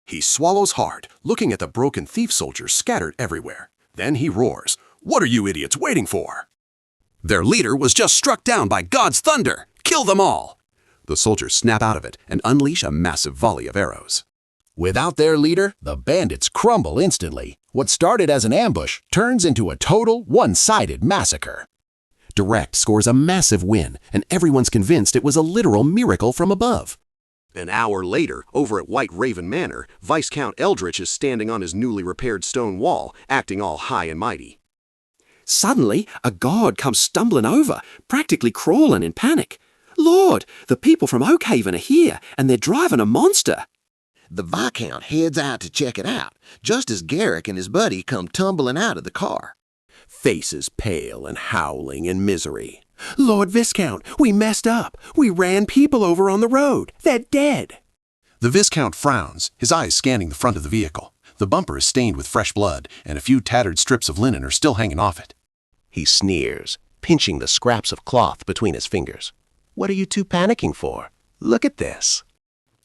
He swallows hard, looking at the broken thief soldiers scattered everywhere. Then he roars, "What are you idiots waiting for? Their leader was just struck down by God's thunder! Kill them all!" The soldiers snap out of it and unleash a massive volley of arrows. Without their leader, the bandits crumble instantly. What started as an ambush turns into a total, one-sided massacre. Direct scores a massive win, and everyone's convinced it was a literal miracle from above. An hour later, over at White Raven Manor, Viscount Eldritch is standing on his newly repaired stone wall, acting all high and mighty. Suddenly, a guard comes stumbling over, practically crawling in panic. "Lord, the people from Oakhaven are here, and they're driving a monster." The Viscount heads out to check it out, just as Garrick and his buddy come tumbling out of the car. Faces pale and howling in misery. "Lord Viscount, we messed up. We ran people over on the road. They're dead." The Viscount frowns, his eyes scanning the front of the vehicle. The bumper is stained with fresh blood, and a few tattered strips of linen are still hanging off it. He sneers, pinching the scraps of cloth between his fingers. "What are you two panicking for? Look at this."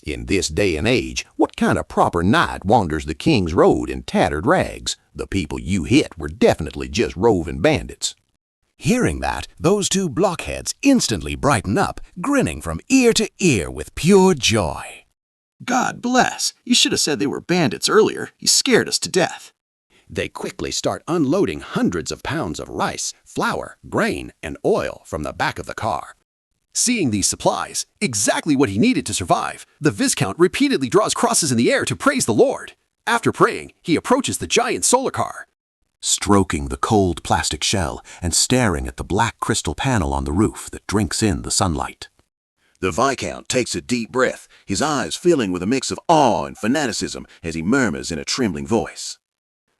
In this day and age, what kind of proper knight wanders the King's Road in tattered rags? The people you hit were definitely just roving bandits. Hearing that, those two blockheads instantly brighten up, grinning from ear to ear with pure joy. God bless. You should have said they were bandits earlier. You scared us to death. They quickly start unloading hundreds of pounds of rice, flour, grain, and oil from the back of the car. Seeing these supplies, exactly what he needed to survive, the Viscount repeatedly draws crosses in the air to praise the Lord. After praying, he approaches the giant solar car. Stroking the cold plastic shell and staring at the black crystal panel on the roof that drinks in the sunlight. The Viscount takes a deep breath, his eyes filling with a mix of awe and fanaticism as he murmurs in a trembling voice.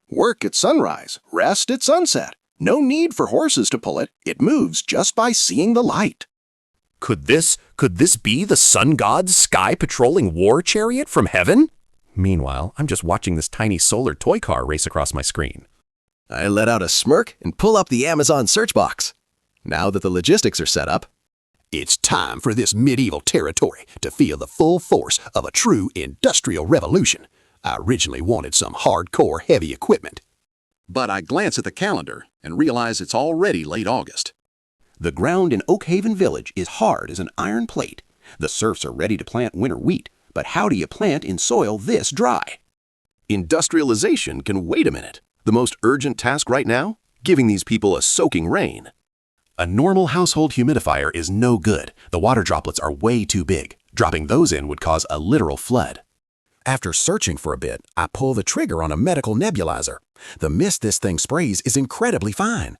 Work at sunrise, rest at sunset. No need for horses to pull it. It moves just by seeing the light. Could this be the sun god's sky-patrolling war chariot from heaven? Meanwhile, I'm just watching this tiny solar toy car race across my screen. I let out a smirk and pull up the Amazon search box. Now that the logistics are set up, it's time for this medieval territory to feel the full force of a true industrial revolution. I originally wanted some hardcore heavy equipment. But I glance at the calendar and realize it's already late August. The ground in Oakhaven Village is hard as an iron plate. The serfs are ready to plant winter wheat, but how do you plant in soil this dry? Industrialization can wait a minute. The most urgent task right now? Giving these people a soaking rain. A normal household humidifier is no good. The water droplets are way too big. Dropping those in would cause a literal flood. After searching for a bit, I pull the trigger on a medical nebulizer. The mist this thing sprays is incredibly fine.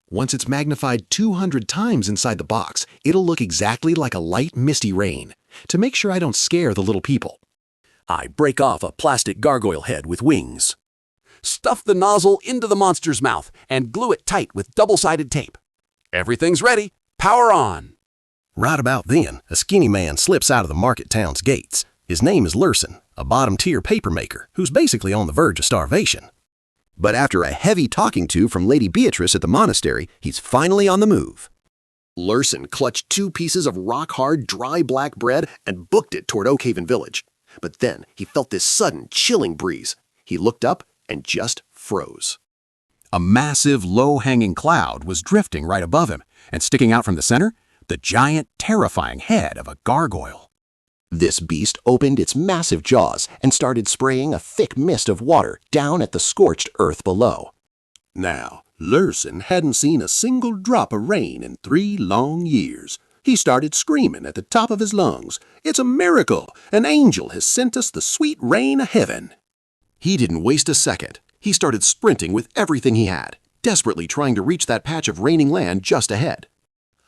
Once it's magnified 200 times inside the box, it'll look exactly like a light, misty rain. To make sure I don't scare the little people, I break off a plastic gargoyle head with wings. Stuff the nozzle into the monster's mouth and glue it tight with double-sided tape. Everything's ready. Power on. Right about then, a skinny man slips out of the market town's gates. His name is Lurson, a bottom-tier papermaker who's basically on the verge of starvation. But after a heavy talking to from Lady Beatrice at the monastery, he's finally on the move. Lurson clutched 2 pieces of rock-hard, dry black bread and booked it toward Oakhaven Village. But then he felt this sudden, chilling breeze. He looked up and just froze. A massive, low-hanging cloud was drifting right above him, and sticking out from the center, the giant, terrifying head of a gargoyle. This beast opened its massive jaws and started spraying a thick mist of water down at the scorched earth below. Now, Lurson hadn't seen a single drop of rain in 3 long years. He started screaming at the top of his lungs, "It's a miracle! An angel has sent us the sweet rain of heaven!" He didn't waste a second. He started sprinting with everything he had. desperately trying to reach that patch of raining land just ahead.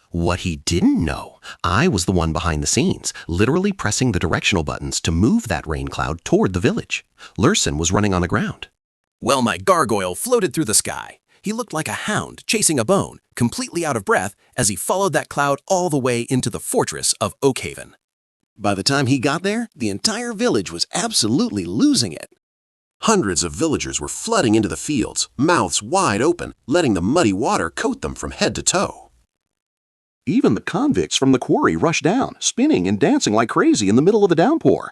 What he didn't know, I was the one behind the scenes, literally pressing the directional buttons to move that rain cloud toward the village. Lursen was running on the ground. Well, my gargoyle floated through the sky. He looked like a hound chasing a bone, completely out of breath, as he followed that cloud all the way into the fortress of Oakhaven. By the time he got there, the entire village was absolutely losing it. Hundreds of villagers were flooding into the fields, mouths wide open, letting the muddy water coat them from head to toe. Even the convicts from the quarry rushed down, spinning and dancing like crazy in the middle of the downpour.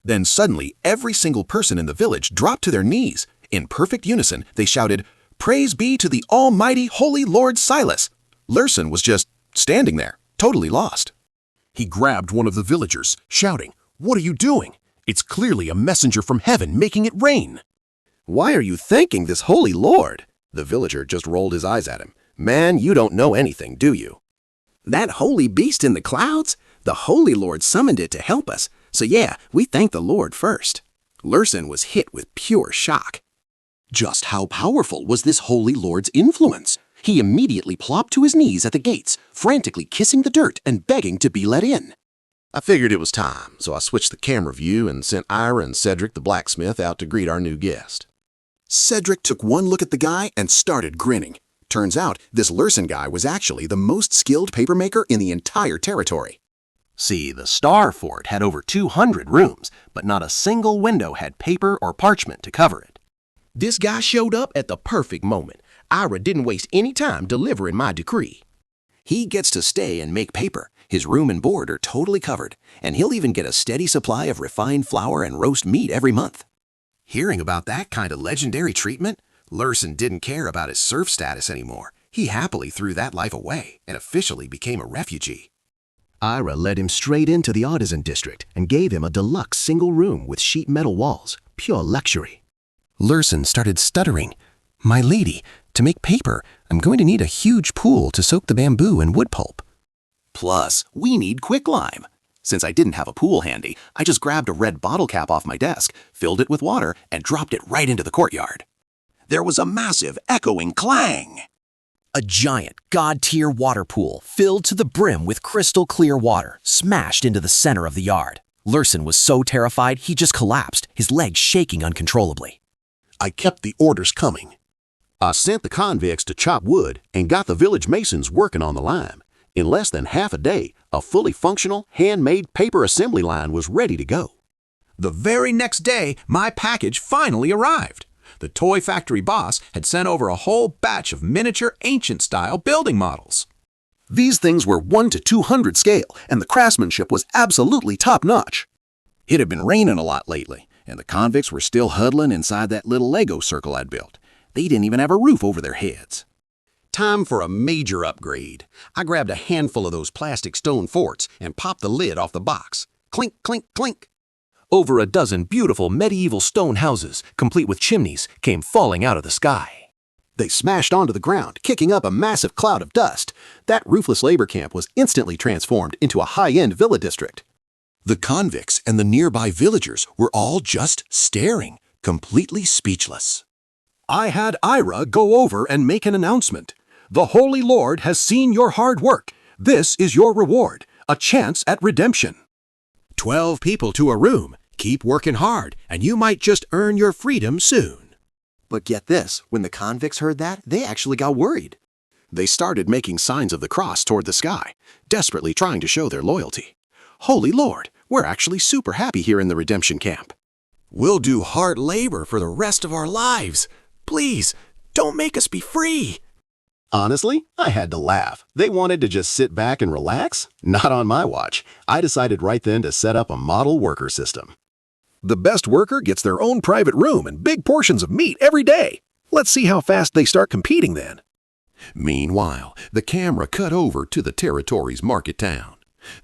Then suddenly, every single person in the village dropped to their knees. In perfect unison, they shouted, "Praise be to the almighty holy Lord Silas!" Lursen was just standing there, totally lost. He grabbed one of the villagers, shouting, "What are you doing? It's clearly a messenger from heaven making it rain." "Why are you thanking this holy Lord?" The villager just rolled his eyes at him. "Man, you don't know anything, do you?" That holy beast in the clouds? The Holy Lord summoned it to help us. So yeah, we thank the Lord first. Lursen was hit with pure shock. Just how powerful was this holy Lord's influence? He immediately plopped to his knees at the gates, frantically kissing the dirt and begging to be let in. I figured it was time, so I switched the camera view and sent Ira and Cedric the blacksmith out to greet our new guest. Cedric took one look at the guy and started grinning. Turns out, this Lursen guy was actually the most skilled papermaker in the entire territory. See, the Star Fort had over 200 rooms, but not a single window had paper or parchment to cover it. This guy showed up at the perfect moment. Ira didn't waste any time delivering my decree. He gets to stay and make paper. His room and board are totally covered, and he'll even get a steady supply of refined flour and roast meat every month. Hearing about that kind of legendary treatment, Lursen didn't care about his serf status anymore. He happily threw that life away and officially became a refugee. Ira led him straight into the artisan district and gave him a deluxe single room with sheet metal walls, pure luxury. Lursen started stuttering. "My lady, to make paper, I'm going to need a huge pool to soak the bamboo and wood pulp. Plus, we need quicklime." Since I didn't have a pool handy, I just grabbed a red bottle cap off my desk, filled it with water, and dropped it right into the courtyard. There was a massive, echoing clang. A giant, god-tier water pool filled to the brim with crystal-clear water smashed into the center of the yard. Lursen was so terrified he just collapsed, his legs shaking uncontrollably. I kept the orders coming. I sent the convicts to chop wood and got the village masons working on the lime. In less than half a day, a fully functional, handmade paper assembly line was ready to go. The very next day, my package finally arrived. The toy factory boss had sent over a whole batch of miniature ancient-style building models. These things were 1 to 200 scale, and the craftsmanship was absolutely top-notch. It had been raining a lot lately, and the convicts were still huddling inside that little Lego circle I'd built. They didn't even have a roof over their heads. Time for a major upgrade. I grabbed a handful of those plastic stone forts and popped the lid off the box. Clink, clink, clink. Over a dozen beautiful medieval stone houses, complete with chimneys, came falling out of the sky. They smashed onto the ground, kicking up a massive cloud of dust. That ruthless labor camp was instantly transformed into a high-end villa district. The convicts and the nearby villagers were all just staring, completely speechless. I had Ira go over and make an announcement. The Holy Lord has seen your hard work. This is your reward, a chance at redemption. 12 people to a room. Keep working hard, and you might just earn your freedom soon. But get this, when the convicts heard that, they actually got worried. They started making signs of the cross toward the sky, desperately trying to show their loyalty. Holy Lord, we're actually super happy here in the redemption camp. We'll do hard labor for the rest of our lives. Please, don't make us be free. Honestly, I had to laugh. They wanted to just sit back and relax? Not on my watch. I decided right then to set up a model worker system. The best worker gets their own private room and big portions of meat every day. Let's see how fast they start competing then. Meanwhile, the camera cut over to the territory's market town.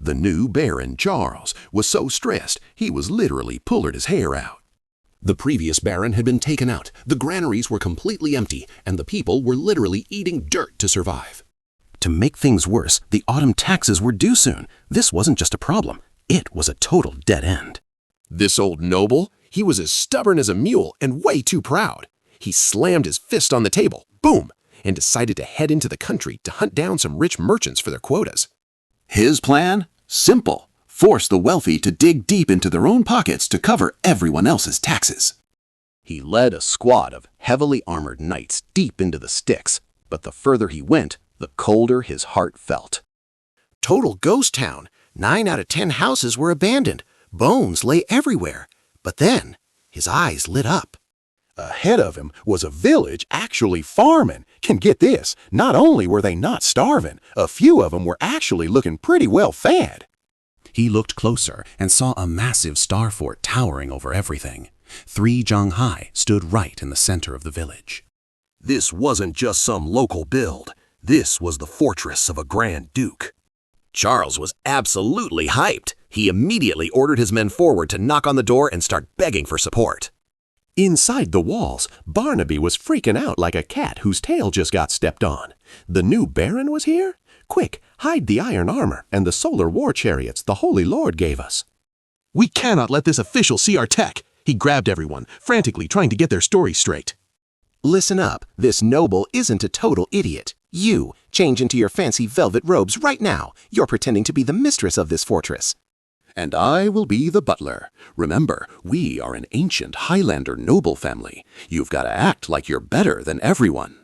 The new Baron, Charles, was so stressed he was literally pulling his hair out. The previous Baron had been taken out, the granaries were completely empty, and the people were literally eating dirt to survive. To make things worse, the autumn taxes were due soon. This wasn't just a problem, it was a total dead end. This old noble, he was as stubborn as a mule and way too proud. He slammed his fist on the table. Boom! and decided to head into the country to hunt down some rich merchants for their quotas. His plan? Simple. Force the wealthy to dig deep into their own pockets to cover everyone else's taxes. He led a squad of heavily armored knights deep into the sticks, but the further he went, the colder his heart felt. Total ghost town. 9 out of 10 houses were abandoned. Bones lay everywhere. But then, his eyes lit up. Ahead of him was a village actually farming. And get this, not only were they not starving, a few of them were actually looking pretty well fed. He looked closer and saw a massive star fort towering over everything. 3 jong high stood right in the center of the village. This wasn't just some local build. This was the fortress of a Grand Duke. Charles was absolutely hyped. He immediately ordered his men forward to knock on the door and start begging for support. Inside the walls, Barnaby was freaking out like a cat whose tail just got stepped on. The new Baron was here? Quick, hide the iron armor and the solar war chariots the Holy Lord gave us. We cannot let this official see our tech. He grabbed everyone, frantically trying to get their story straight. Listen up, this noble isn't a total idiot. You, change into your fancy velvet robes right now. You're pretending to be the mistress of this fortress. And I will be the butler. Remember, we are an ancient Highlander noble family. You've got to act like you're better than everyone.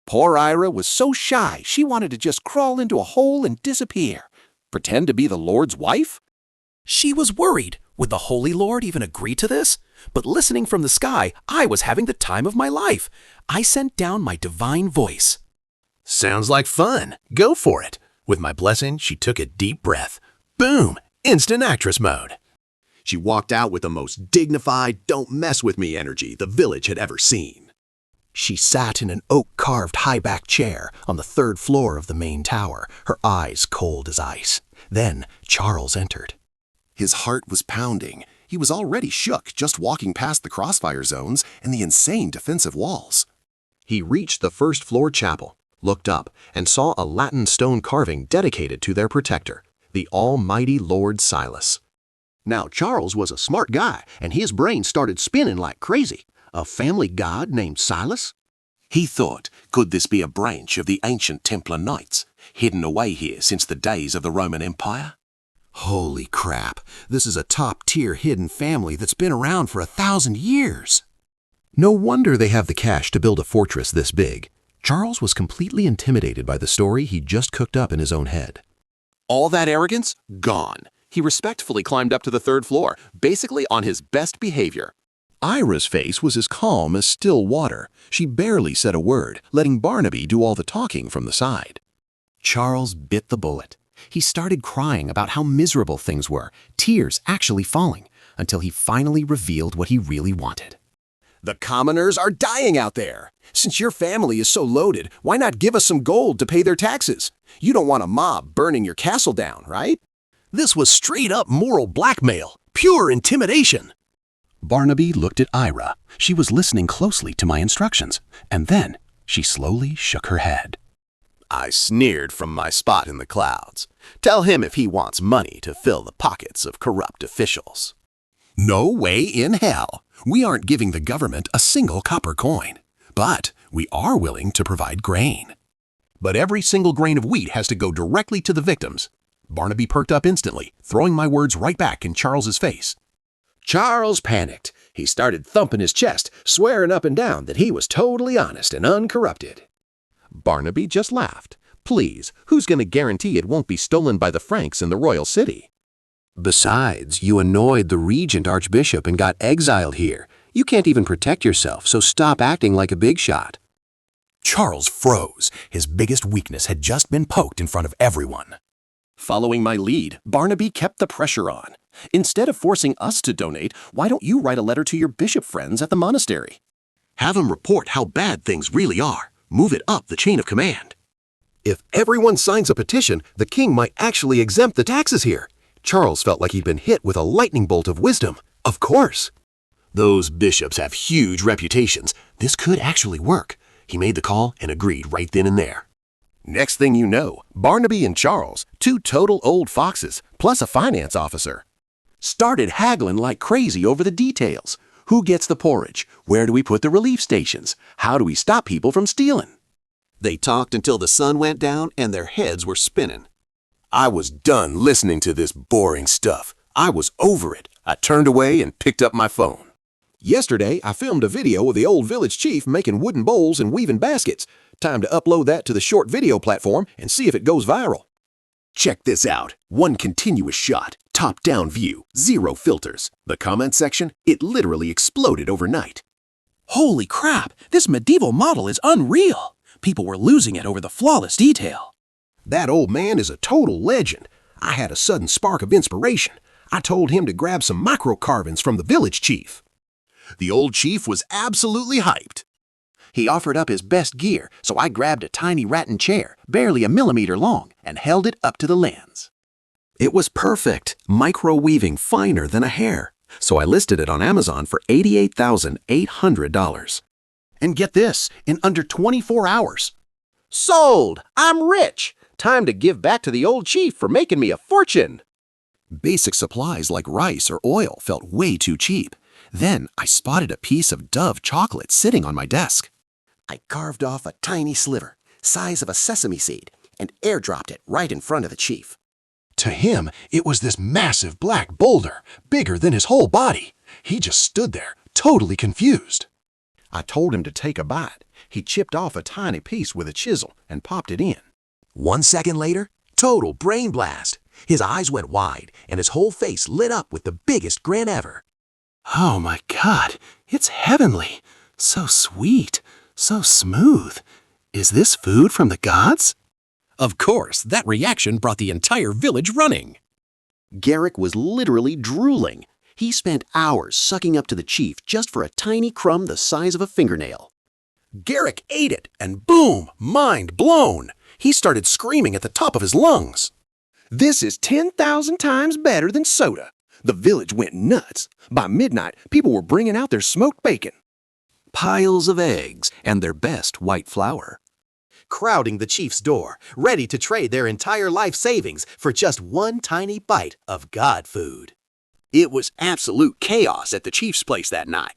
Poor Ira was so shy, she wanted to just crawl into a hole and disappear. Pretend to be the Lord's wife? She was worried. Would the Holy Lord even agree to this? But listening from the sky, I was having the time of my life. I sent down my divine voice. Sounds like fun. Go for it. With my blessing, she took a deep breath. Boom! Instant actress mode. She walked out with the most dignified, don't mess with me energy the village had ever seen. She sat in an oak-carved high-back chair on the 3rd floor of the main tower, her eyes cold as ice. Then Charles entered. His heart was pounding. He was already shook just walking past the crossfire zones and the insane defensive walls. He reached the 1st floor chapel, looked up, and saw a Latin stone carving dedicated to their protector, the almighty Lord Silas. Now Charles was a smart guy, and his brain started spinning like crazy. A family god named Silas? He thought, could this be a branch of the ancient Templar Knights, hidden away here since the days of the Roman Empire? Holy crap, this is a top-tier hidden family that's been around for 1,000 years. No wonder they have the cash to build a fortress this big. Charles was completely intimidated by the story he'd just cooked up in his own head. All that arrogance? Gone. He respectfully climbed up to the 3rd floor, basically on his best behavior. Ira's face was as calm as still water. She barely said a word, letting Barnaby do all the talking from the side. Charles bit the bullet. He started crying about how miserable things were, tears actually falling, until he finally revealed what he really wanted. The commoners are dying out there. Since your family is so loaded, why not give us some gold to pay their taxes? You don't want a mob burning your castle down, right? This was straight-up moral blackmail, pure intimidation. Barnaby looked at Ira. She was listening closely to my instructions, and then she slowly shook her head. I sneered from my spot in the clouds. Tell him if he wants money to fill the pockets of corrupt officials. No way in hell. We aren't giving the government a single copper coin. But we are willing to provide grain. But every single grain of wheat has to go directly to the victims. Barnaby perked up instantly, throwing my words right back in Charles's face. Charles panicked. He started thumping his chest, swearing up and down that he was totally honest and uncorrupted. Barnaby just laughed. Please, who's going to guarantee it won't be stolen by the Franks in the royal city? Besides, you annoyed the regent archbishop and got exiled here. You can't even protect yourself, so stop acting like a big shot. Charles froze. His biggest weakness had just been poked in front of everyone. Following my lead, Barnaby kept the pressure on. Instead of forcing us to donate, why don't you write a letter to your bishop friends at the monastery? Have them report how bad things really are. Move it up the chain of command. If everyone signs a petition, the king might actually exempt the taxes here. Charles felt like he'd been hit with a lightning bolt of wisdom. Of course. Those bishops have huge reputations. This could actually work. He made the call and agreed right then and there. Next thing you know, Barnaby and Charles, 2 total old foxes, plus a finance officer, started haggling like crazy over the details. Who gets the porridge? Where do we put the relief stations? How do we stop people from stealing? They talked until the sun went down and their heads were spinning. I was done listening to this boring stuff. I was over it. I turned away and picked up my phone. Yesterday, I filmed a video of the old village chief making wooden bowls and weaving baskets. Time to upload that to the short video platform and see if it goes viral. Check this out. One continuous shot, top-down view, zero filters. The comment section, it literally exploded overnight. Holy crap, this medieval model is unreal. People were losing it over the flawless detail. That old man is a total legend. I had a sudden spark of inspiration. I told him to grab some micro carvings from the village chief. The old chief was absolutely hyped. He offered up his best gear, so I grabbed a tiny rattan chair, barely a millimeter long, and held it up to the lens. It was perfect, micro-weaving finer than a hair, so I listed it on Amazon for $88,800. And get this, in under 24 hours. Sold! I'm rich! Time to give back to the old chief for making me a fortune. Basic supplies like rice or oil felt way too cheap. Then I spotted a piece of Dove chocolate sitting on my desk. I carved off a tiny sliver, size of a sesame seed, and airdropped it right in front of the chief. To him, it was this massive black boulder, bigger than his whole body. He just stood there, totally confused. I told him to take a bite. He chipped off a tiny piece with a chisel and popped it in. 1 second later, total brain blast. His eyes went wide and his whole face lit up with the biggest grin ever. Oh my God, it's heavenly. So sweet, so smooth. Is this food from the gods? Of course, that reaction brought the entire village running. Garrick was literally drooling. He spent hours sucking up to the chief just for a tiny crumb the size of a fingernail. Garrick ate it, and boom, mind blown. He started screaming at the top of his lungs. This is 10,000 times better than soda. The village went nuts. By midnight, people were bringing out their smoked bacon. Piles of eggs and their best white flour. Crowding the chief's door, ready to trade their entire life savings for just one tiny bite of God food. It was absolute chaos at the chief's place that night.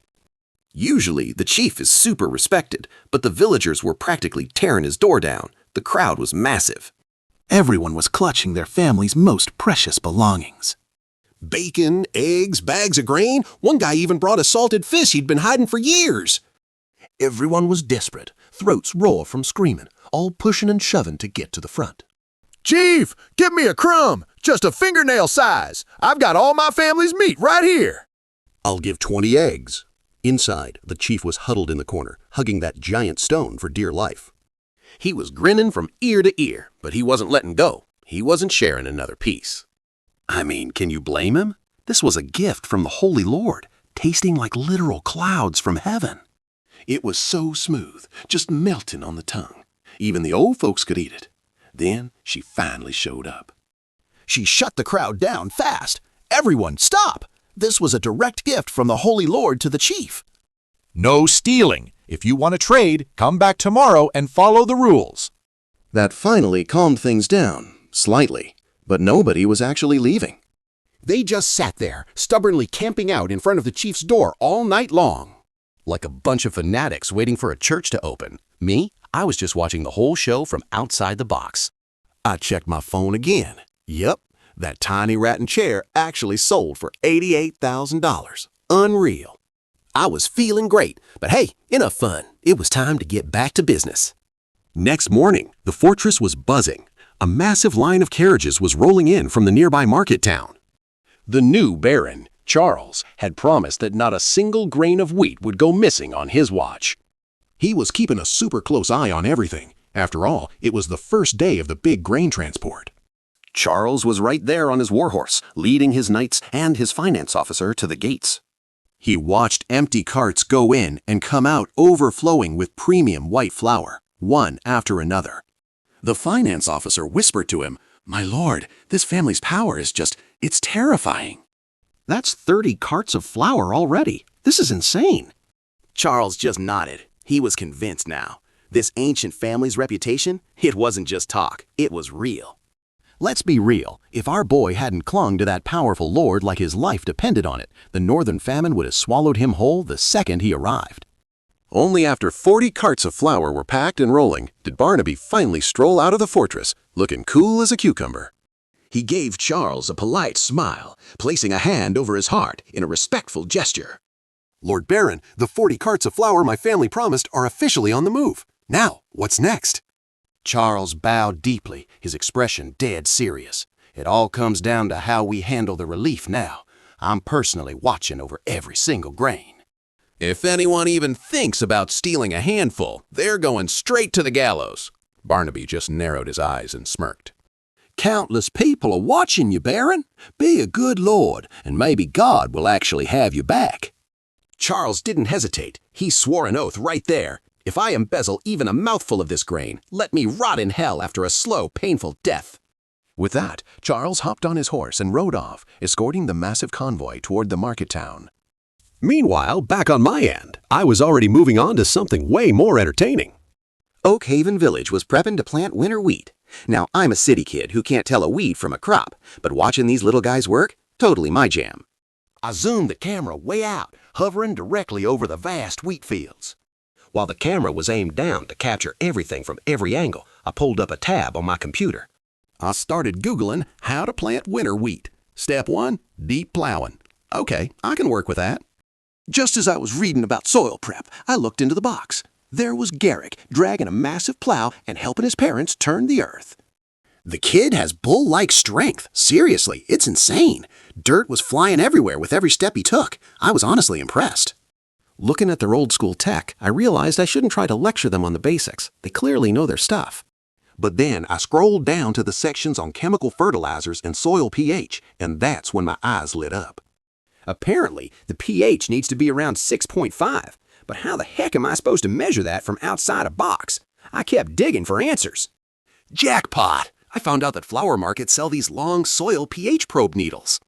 Usually, the chief is super respected, but the villagers were practically tearing his door down. The crowd was massive. Everyone was clutching their family's most precious belongings. Bacon, eggs, bags of grain. One guy even brought a salted fish he'd been hiding for years. Everyone was desperate, throats raw from screaming, all pushing and shoving to get to the front. Chief, give me a crumb, just a fingernail size. I've got all my family's meat right here. I'll give 20 eggs. Inside, the chief was huddled in the corner, hugging that giant stone for dear life. He was grinning from ear to ear, but he wasn't letting go. He wasn't sharing another piece. I mean, can you blame him? This was a gift from the Holy Lord, tasting like literal clouds from heaven. It was so smooth, just melting on the tongue. Even the old folks could eat it. Then she finally showed up. She shut the crowd down fast. Everyone, stop! This was a direct gift from the Holy Lord to the chief. No stealing. If you want to trade, come back tomorrow and follow the rules. That finally calmed things down, slightly, but nobody was actually leaving. They just sat there, stubbornly camping out in front of the chief's door all night long. Like a bunch of fanatics waiting for a church to open. Me, I was just watching the whole show from outside the box. I checked my phone again. Yep, that tiny rattan chair actually sold for $88,000. Unreal. I was feeling great, but hey, enough fun. It was time to get back to business. Next morning, the fortress was buzzing. A massive line of carriages was rolling in from the nearby market town. The new Baron, Charles, had promised that not a single grain of wheat would go missing on his watch. He was keeping a super close eye on everything. After all, it was the first day of the big grain transport. Charles was right there on his warhorse, leading his knights and his finance officer to the gates. He watched empty carts go in and come out overflowing with premium white flour, one after another. The finance officer whispered to him, "My lord, this family's power is it's terrifying." That's 30 carts of flour already. This is insane. Charles just nodded. He was convinced now. This ancient family's reputation, it wasn't just talk, it was real. Let's be real. If our boy hadn't clung to that powerful lord like his life depended on it, the northern famine would have swallowed him whole the second he arrived. Only after 40 carts of flour were packed and rolling did Barnaby finally stroll out of the fortress, looking cool as a cucumber. He gave Charles a polite smile, placing a hand over his heart in a respectful gesture. Lord Baron, the 40 carts of flour my family promised are officially on the move. Now, what's next? Charles bowed deeply, his expression dead serious. It all comes down to how we handle the relief now. I'm personally watching over every single grain. If anyone even thinks about stealing a handful, they're going straight to the gallows. Barnaby just narrowed his eyes and smirked. Countless people are watching you, Baron. Be a good lord, and maybe God will actually have you back. Charles didn't hesitate. He swore an oath right there. If I embezzle even a mouthful of this grain, let me rot in hell after a slow, painful death. With that, Charles hopped on his horse and rode off, escorting the massive convoy toward the market town. Meanwhile, back on my end, I was already moving on to something way more entertaining. Oak Haven Village was prepping to plant winter wheat. Now, I'm a city kid who can't tell a weed from a crop, but watching these little guys work, totally my jam. I zoomed the camera way out, hovering directly over the vast wheat fields. While the camera was aimed down to capture everything from every angle, I pulled up a tab on my computer. I started Googling how to plant winter wheat. Step 1, deep plowing. Okay, I can work with that. Just as I was reading about soil prep, I looked into the box. There was Garrick dragging a massive plow and helping his parents turn the earth. The kid has bull-like strength. Seriously, it's insane. Dirt was flying everywhere with every step he took. I was honestly impressed. Looking at their old-school tech, I realized I shouldn't try to lecture them on the basics. They clearly know their stuff. But then I scrolled down to the sections on chemical fertilizers and soil pH, and that's when my eyes lit up. Apparently, the pH needs to be around 6.5. But how the heck am I supposed to measure that from outside a box? I kept digging for answers. Jackpot! I found out that flower markets sell these long soil pH probe needles.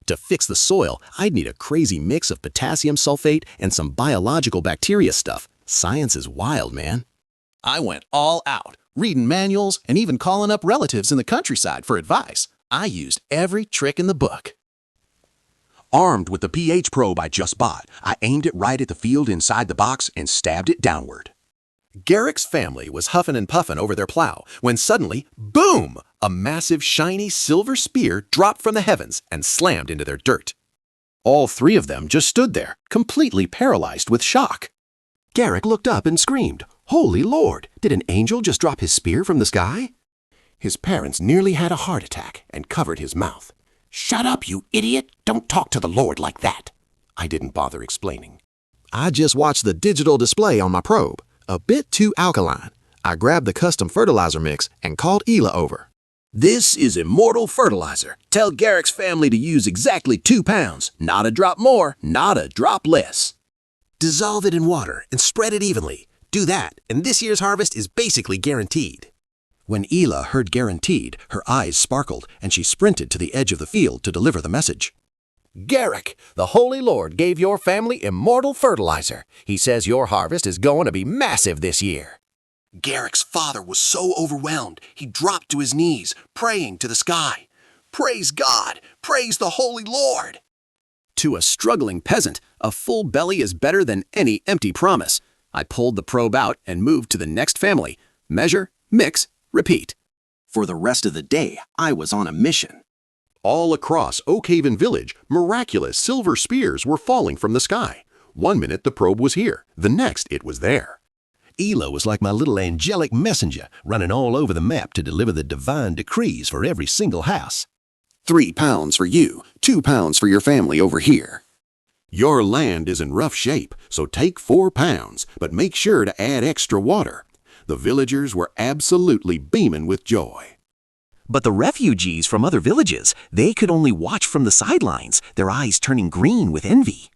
To fix the soil, I'd need a crazy mix of potassium sulfate and some biological bacteria stuff. Science is wild, man. I went all out, reading manuals and even calling up relatives in the countryside for advice. I used every trick in the book. Armed with the pH probe I just bought, I aimed it right at the field inside the box and stabbed it downward. Garrick's family was huffing and puffing over their plow when suddenly, boom! A massive shiny silver spear dropped from the heavens and slammed into their dirt. All three of them just stood there, completely paralyzed with shock. Garrick looked up and screamed, "Holy Lord, did an angel just drop his spear from the sky?" His parents nearly had a heart attack and covered his mouth. "Shut up, you idiot! Don't talk to the Lord like that!" I didn't bother explaining. I just watched the digital display on my probe. A bit too alkaline. I grabbed the custom fertilizer mix and called Ela over. This is immortal fertilizer. Tell Garrick's family to use exactly 2 pounds. Not a drop more, not a drop less. Dissolve it in water and spread it evenly. Do that, and this year's harvest is basically guaranteed. When Ela heard guaranteed, her eyes sparkled, and she sprinted to the edge of the field to deliver the message. Garrick, the Holy Lord gave your family immortal fertilizer. He says your harvest is going to be massive this year. Garrick's father was so overwhelmed, he dropped to his knees, praying to the sky. Praise God! Praise the Holy Lord! To a struggling peasant, a full belly is better than any empty promise. I pulled the probe out and moved to the next family. Measure, mix, repeat. For the rest of the day, I was on a mission. All across Oak Haven Village, miraculous silver spears were falling from the sky. One minute the probe was here, the next it was there. Ela was like my little angelic messenger, running all over the map to deliver the divine decrees for every single house. 3 pounds for you, 2 pounds for your family over here. Your land is in rough shape, so take 4 pounds, but make sure to add extra water. The villagers were absolutely beaming with joy. But the refugees from other villages, they could only watch from the sidelines, their eyes turning green with envy.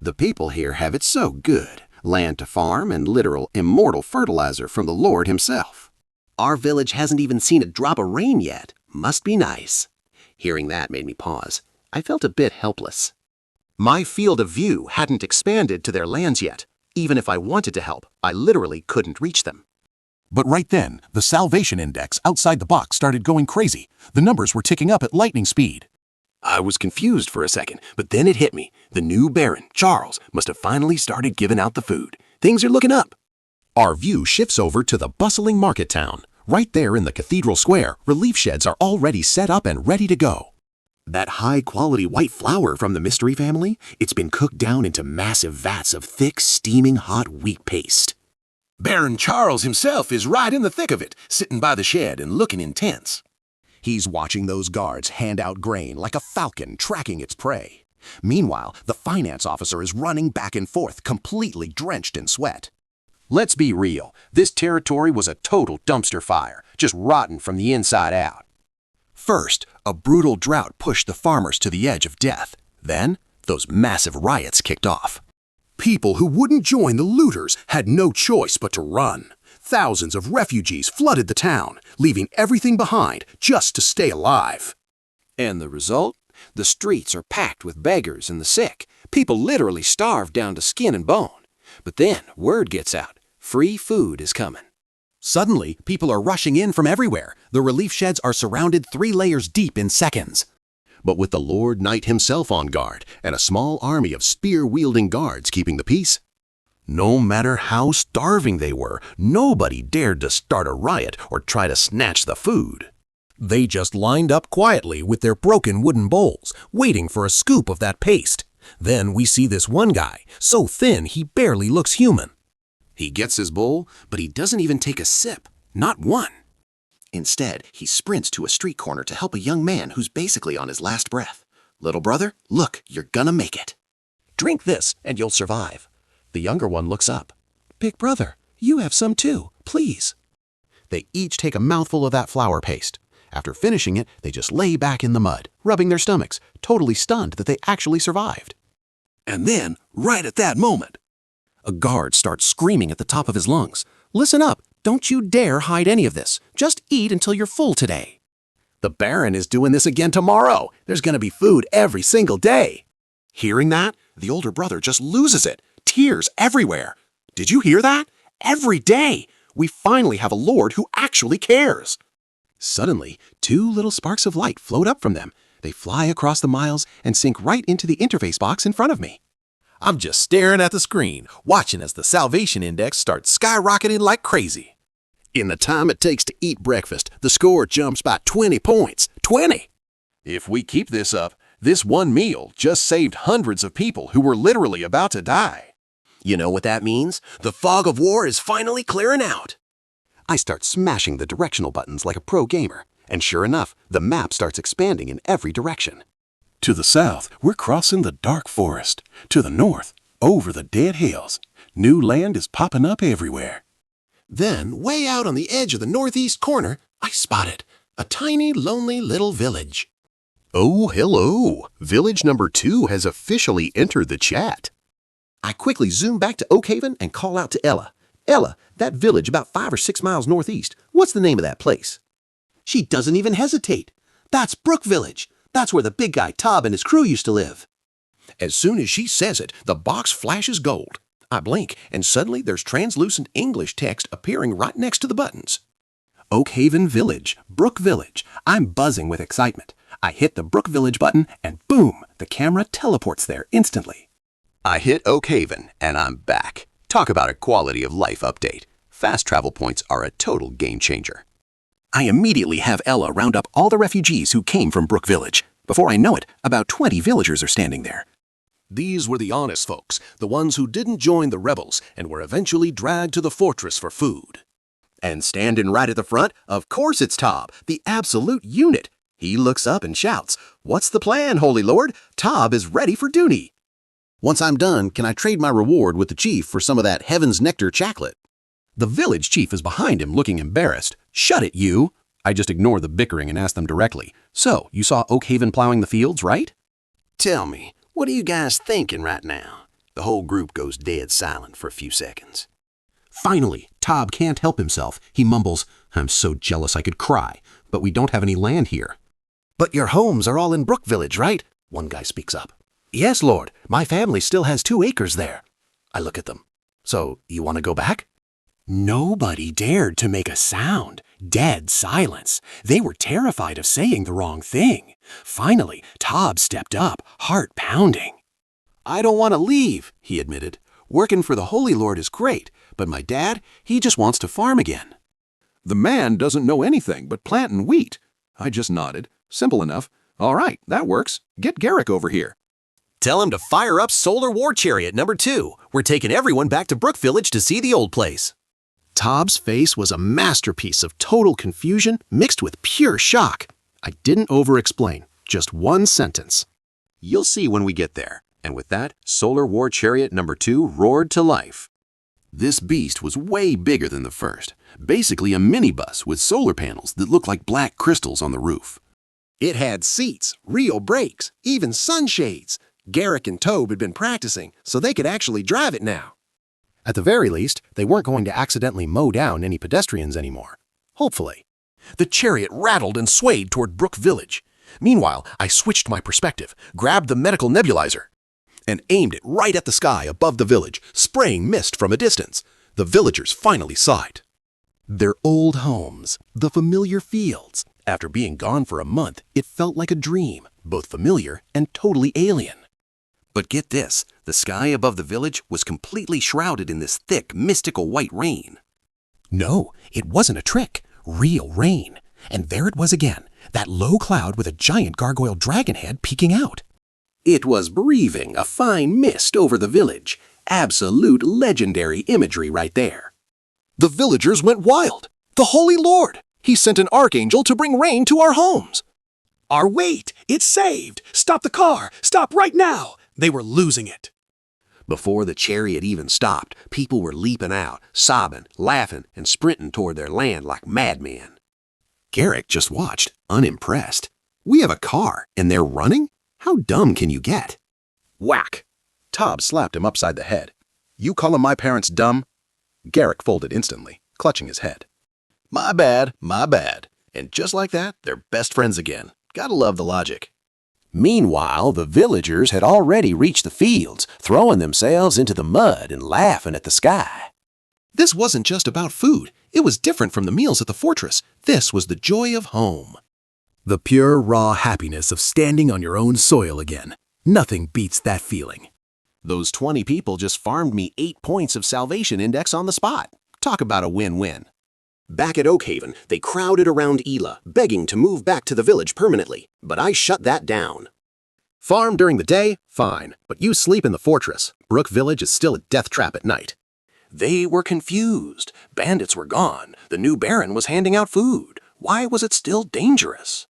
The people here have it so good. Land to farm and literal immortal fertilizer from the Lord himself. Our village hasn't even seen a drop of rain yet. Must be nice. Hearing that made me pause. I felt a bit helpless. My field of view hadn't expanded to their lands yet. Even if I wanted to help, I literally couldn't reach them. But right then, the salvation index outside the box started going crazy. The numbers were ticking up at lightning speed. I was confused for a second, but then it hit me. The new Baron, Charles, must have finally started giving out the food. Things are looking up. Our view shifts over to the bustling market town. Right there in the cathedral square, relief sheds are already set up and ready to go. That high-quality white flour from the mystery family, it's been cooked down into massive vats of thick, steaming hot wheat paste. Baron Charles himself is right in the thick of it, sitting by the shed and looking intense. He's watching those guards hand out grain like a falcon tracking its prey. Meanwhile, the finance officer is running back and forth, completely drenched in sweat. Let's be real, this territory was a total dumpster fire, just rotten from the inside out. First, a brutal drought pushed the farmers to the edge of death. Then, those massive riots kicked off. People who wouldn't join the looters had no choice but to run. Thousands of refugees flooded the town, leaving everything behind just to stay alive. And the result? The streets are packed with beggars and the sick. People literally starved down to skin and bone. But then, word gets out. Free food is coming. Suddenly, people are rushing in from everywhere. The relief sheds are surrounded 3 layers deep in seconds. But with the Lord Knight himself on guard and a small army of spear-wielding guards keeping the peace, no matter how starving they were, nobody dared to start a riot or try to snatch the food. They just lined up quietly with their broken wooden bowls, waiting for a scoop of that paste. Then we see this one guy, so thin he barely looks human. He gets his bowl, but he doesn't even take a sip. Not one. Instead, he sprints to a street corner to help a young man who's basically on his last breath. Little brother, look, you're gonna make it. Drink this and you'll survive. The younger one looks up. Big brother, you have some too, please. They each take a mouthful of that flour paste. After finishing it, they just lay back in the mud, rubbing their stomachs, totally stunned that they actually survived. And then, right at that moment, a guard starts screaming at the top of his lungs. Listen up, don't you dare hide any of this. Just eat until you're full today. The Baron is doing this again tomorrow. There's gonna be food every single day. Hearing that, the older brother just loses it. Tears everywhere. Did you hear that? Every day. We finally have a lord who actually cares. Suddenly, 2 little sparks of light float up from them. They fly across the miles and sink right into the interface box in front of me. I'm just staring at the screen, watching as the salvation index starts skyrocketing like crazy. In the time it takes to eat breakfast, the score jumps by 20 points. 20! If we keep this up, this one meal just saved hundreds of people who were literally about to die. You know what that means? The fog of war is finally clearing out. I start smashing the directional buttons like a pro gamer, and sure enough, the map starts expanding in every direction. To the south, we're crossing the dark forest. To the north, over the dead hills. New land is popping up everywhere. Then, way out on the edge of the northeast corner, I spotted a tiny, lonely little village. Oh, hello! Village number 2 has officially entered the chat. I quickly zoom back to Oakhaven and call out to Ella. Ella, that village about 5 or 6 miles northeast, what's the name of that place? She doesn't even hesitate. That's Brook Village. That's where the big guy Tob and his crew used to live. As soon as she says it, the box flashes gold. I blink, and suddenly there's translucent English text appearing right next to the buttons. Oakhaven Village, Brook Village. I'm buzzing with excitement. I hit the Brook Village button, and boom, the camera teleports there instantly. I hit Oakhaven, and I'm back. Talk about a quality of life update. Fast travel points are a total game changer. I immediately have Ella round up all the refugees who came from Brook Village. Before I know it, about 20 villagers are standing there. These were the honest folks, the ones who didn't join the rebels and were eventually dragged to the fortress for food. And standing right at the front, of course it's Tob, the absolute unit. He looks up and shouts, "What's the plan, Holy Lord? Tob is ready for duty." Once I'm done, can I trade my reward with the chief for some of that Heaven's Nectar chocolate? The village chief is behind him, looking embarrassed. Shut it, you! I just ignore the bickering and ask them directly. So, you saw Oakhaven plowing the fields, right? Tell me, what are you guys thinking right now? The whole group goes dead silent for a few seconds. Finally, Tob can't help himself. He mumbles, "I'm so jealous I could cry, but we don't have any land here." But your homes are all in Brook Village, right? One guy speaks up. Yes, Lord. My family still has 2 acres there. I look at them. So, you want to go back? Nobody dared to make a sound. Dead silence. They were terrified of saying the wrong thing. Finally, Tob stepped up, heart pounding. I don't want to leave, he admitted. Working for the Holy Lord is great, but my dad, he just wants to farm again. The man doesn't know anything but planting wheat. I just nodded. Simple enough. All right, that works. Get Garrick over here. Tell him to fire up Solar War Chariot number 2. We're taking everyone back to Brook Village to see the old place. Tob's face was a masterpiece of total confusion mixed with pure shock. I didn't over-explain, just one sentence. You'll see when we get there. And with that, Solar War Chariot number 2 roared to life. This beast was way bigger than the first, basically a minibus with solar panels that looked like black crystals on the roof. It had seats, real brakes, even sunshades. Garrick and Tobe had been practicing, so they could actually drive it now. At the very least, they weren't going to accidentally mow down any pedestrians anymore. Hopefully. The chariot rattled and swayed toward Brook Village. Meanwhile, I switched my perspective, grabbed the medical nebulizer, and aimed it right at the sky above the village, spraying mist from a distance. The villagers finally saw it. Their old homes, the familiar fields. After being gone for a month, it felt like a dream, both familiar and totally alien. But get this, the sky above the village was completely shrouded in this thick, mystical white rain. No, it wasn't a trick. Real rain. And there it was again, that low cloud with a giant gargoyle dragon head peeking out. It was breathing a fine mist over the village. Absolute legendary imagery right there. The villagers went wild. The Holy Lord! He sent an archangel to bring rain to our homes. Wait! It's saved! Stop the car! Stop right now! They were losing it. Before the chariot even stopped, people were leaping out, sobbing, laughing, and sprinting toward their land like madmen. Garrick just watched, unimpressed. We have a car, and they're running? How dumb can you get? Whack! Tob slapped him upside the head. You calling my parents dumb? Garrick folded instantly, clutching his head. My bad, my bad. And just like that, they're best friends again. Gotta love the logic. Meanwhile, the villagers had already reached the fields, throwing themselves into the mud and laughing at the sky. This wasn't just about food. It was different from the meals at the fortress. This was the joy of home. The pure, raw happiness of standing on your own soil again. Nothing beats that feeling. Those 20 people just farmed me 8 points of salvation index on the spot. Talk about a win-win. Back at Oakhaven, they crowded around Ela, begging to move back to the village permanently, but I shut that down. Farm during the day? Fine, but you sleep in the fortress. Brook Village is still a death trap at night. They were confused. Bandits were gone. The new Baron was handing out food. Why was it still dangerous?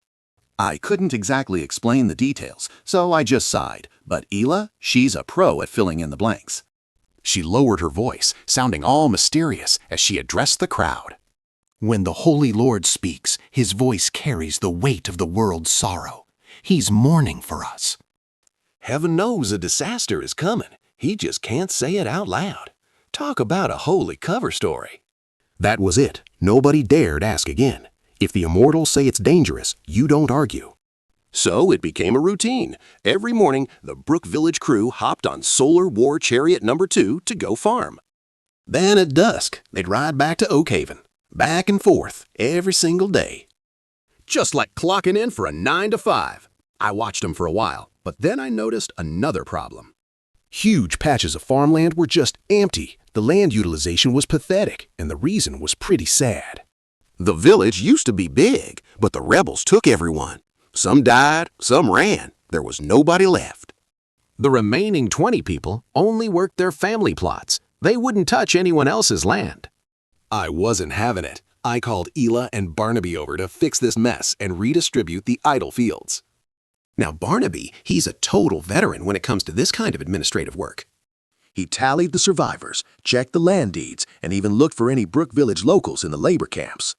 I couldn't exactly explain the details, so I just sighed. But Ela, she's a pro at filling in the blanks. She lowered her voice, sounding all mysterious as she addressed the crowd. When the Holy Lord speaks, his voice carries the weight of the world's sorrow. He's mourning for us. Heaven knows a disaster is coming. He just can't say it out loud. Talk about a holy cover story. That was it. Nobody dared ask again. If the immortals say it's dangerous, you don't argue. So it became a routine. Every morning, the Brook Village crew hopped on Solar War Chariot number 2 to go farm. Then at dusk, they'd ride back to Oakhaven. Back and forth, every single day. Just like clocking in for a 9 to 5. I watched them for a while, but then I noticed another problem. Huge patches of farmland were just empty. The land utilization was pathetic, and the reason was pretty sad. The village used to be big, but the rebels took everyone. Some died, some ran. There was nobody left. The remaining 20 people only worked their family plots. They wouldn't touch anyone else's land. I wasn't having it. I called Ela and Barnaby over to fix this mess and redistribute the idle fields. Now Barnaby, he's a total veteran when it comes to this kind of administrative work. He tallied the survivors, checked the land deeds, and even looked for any Brook Village locals in the labor camps.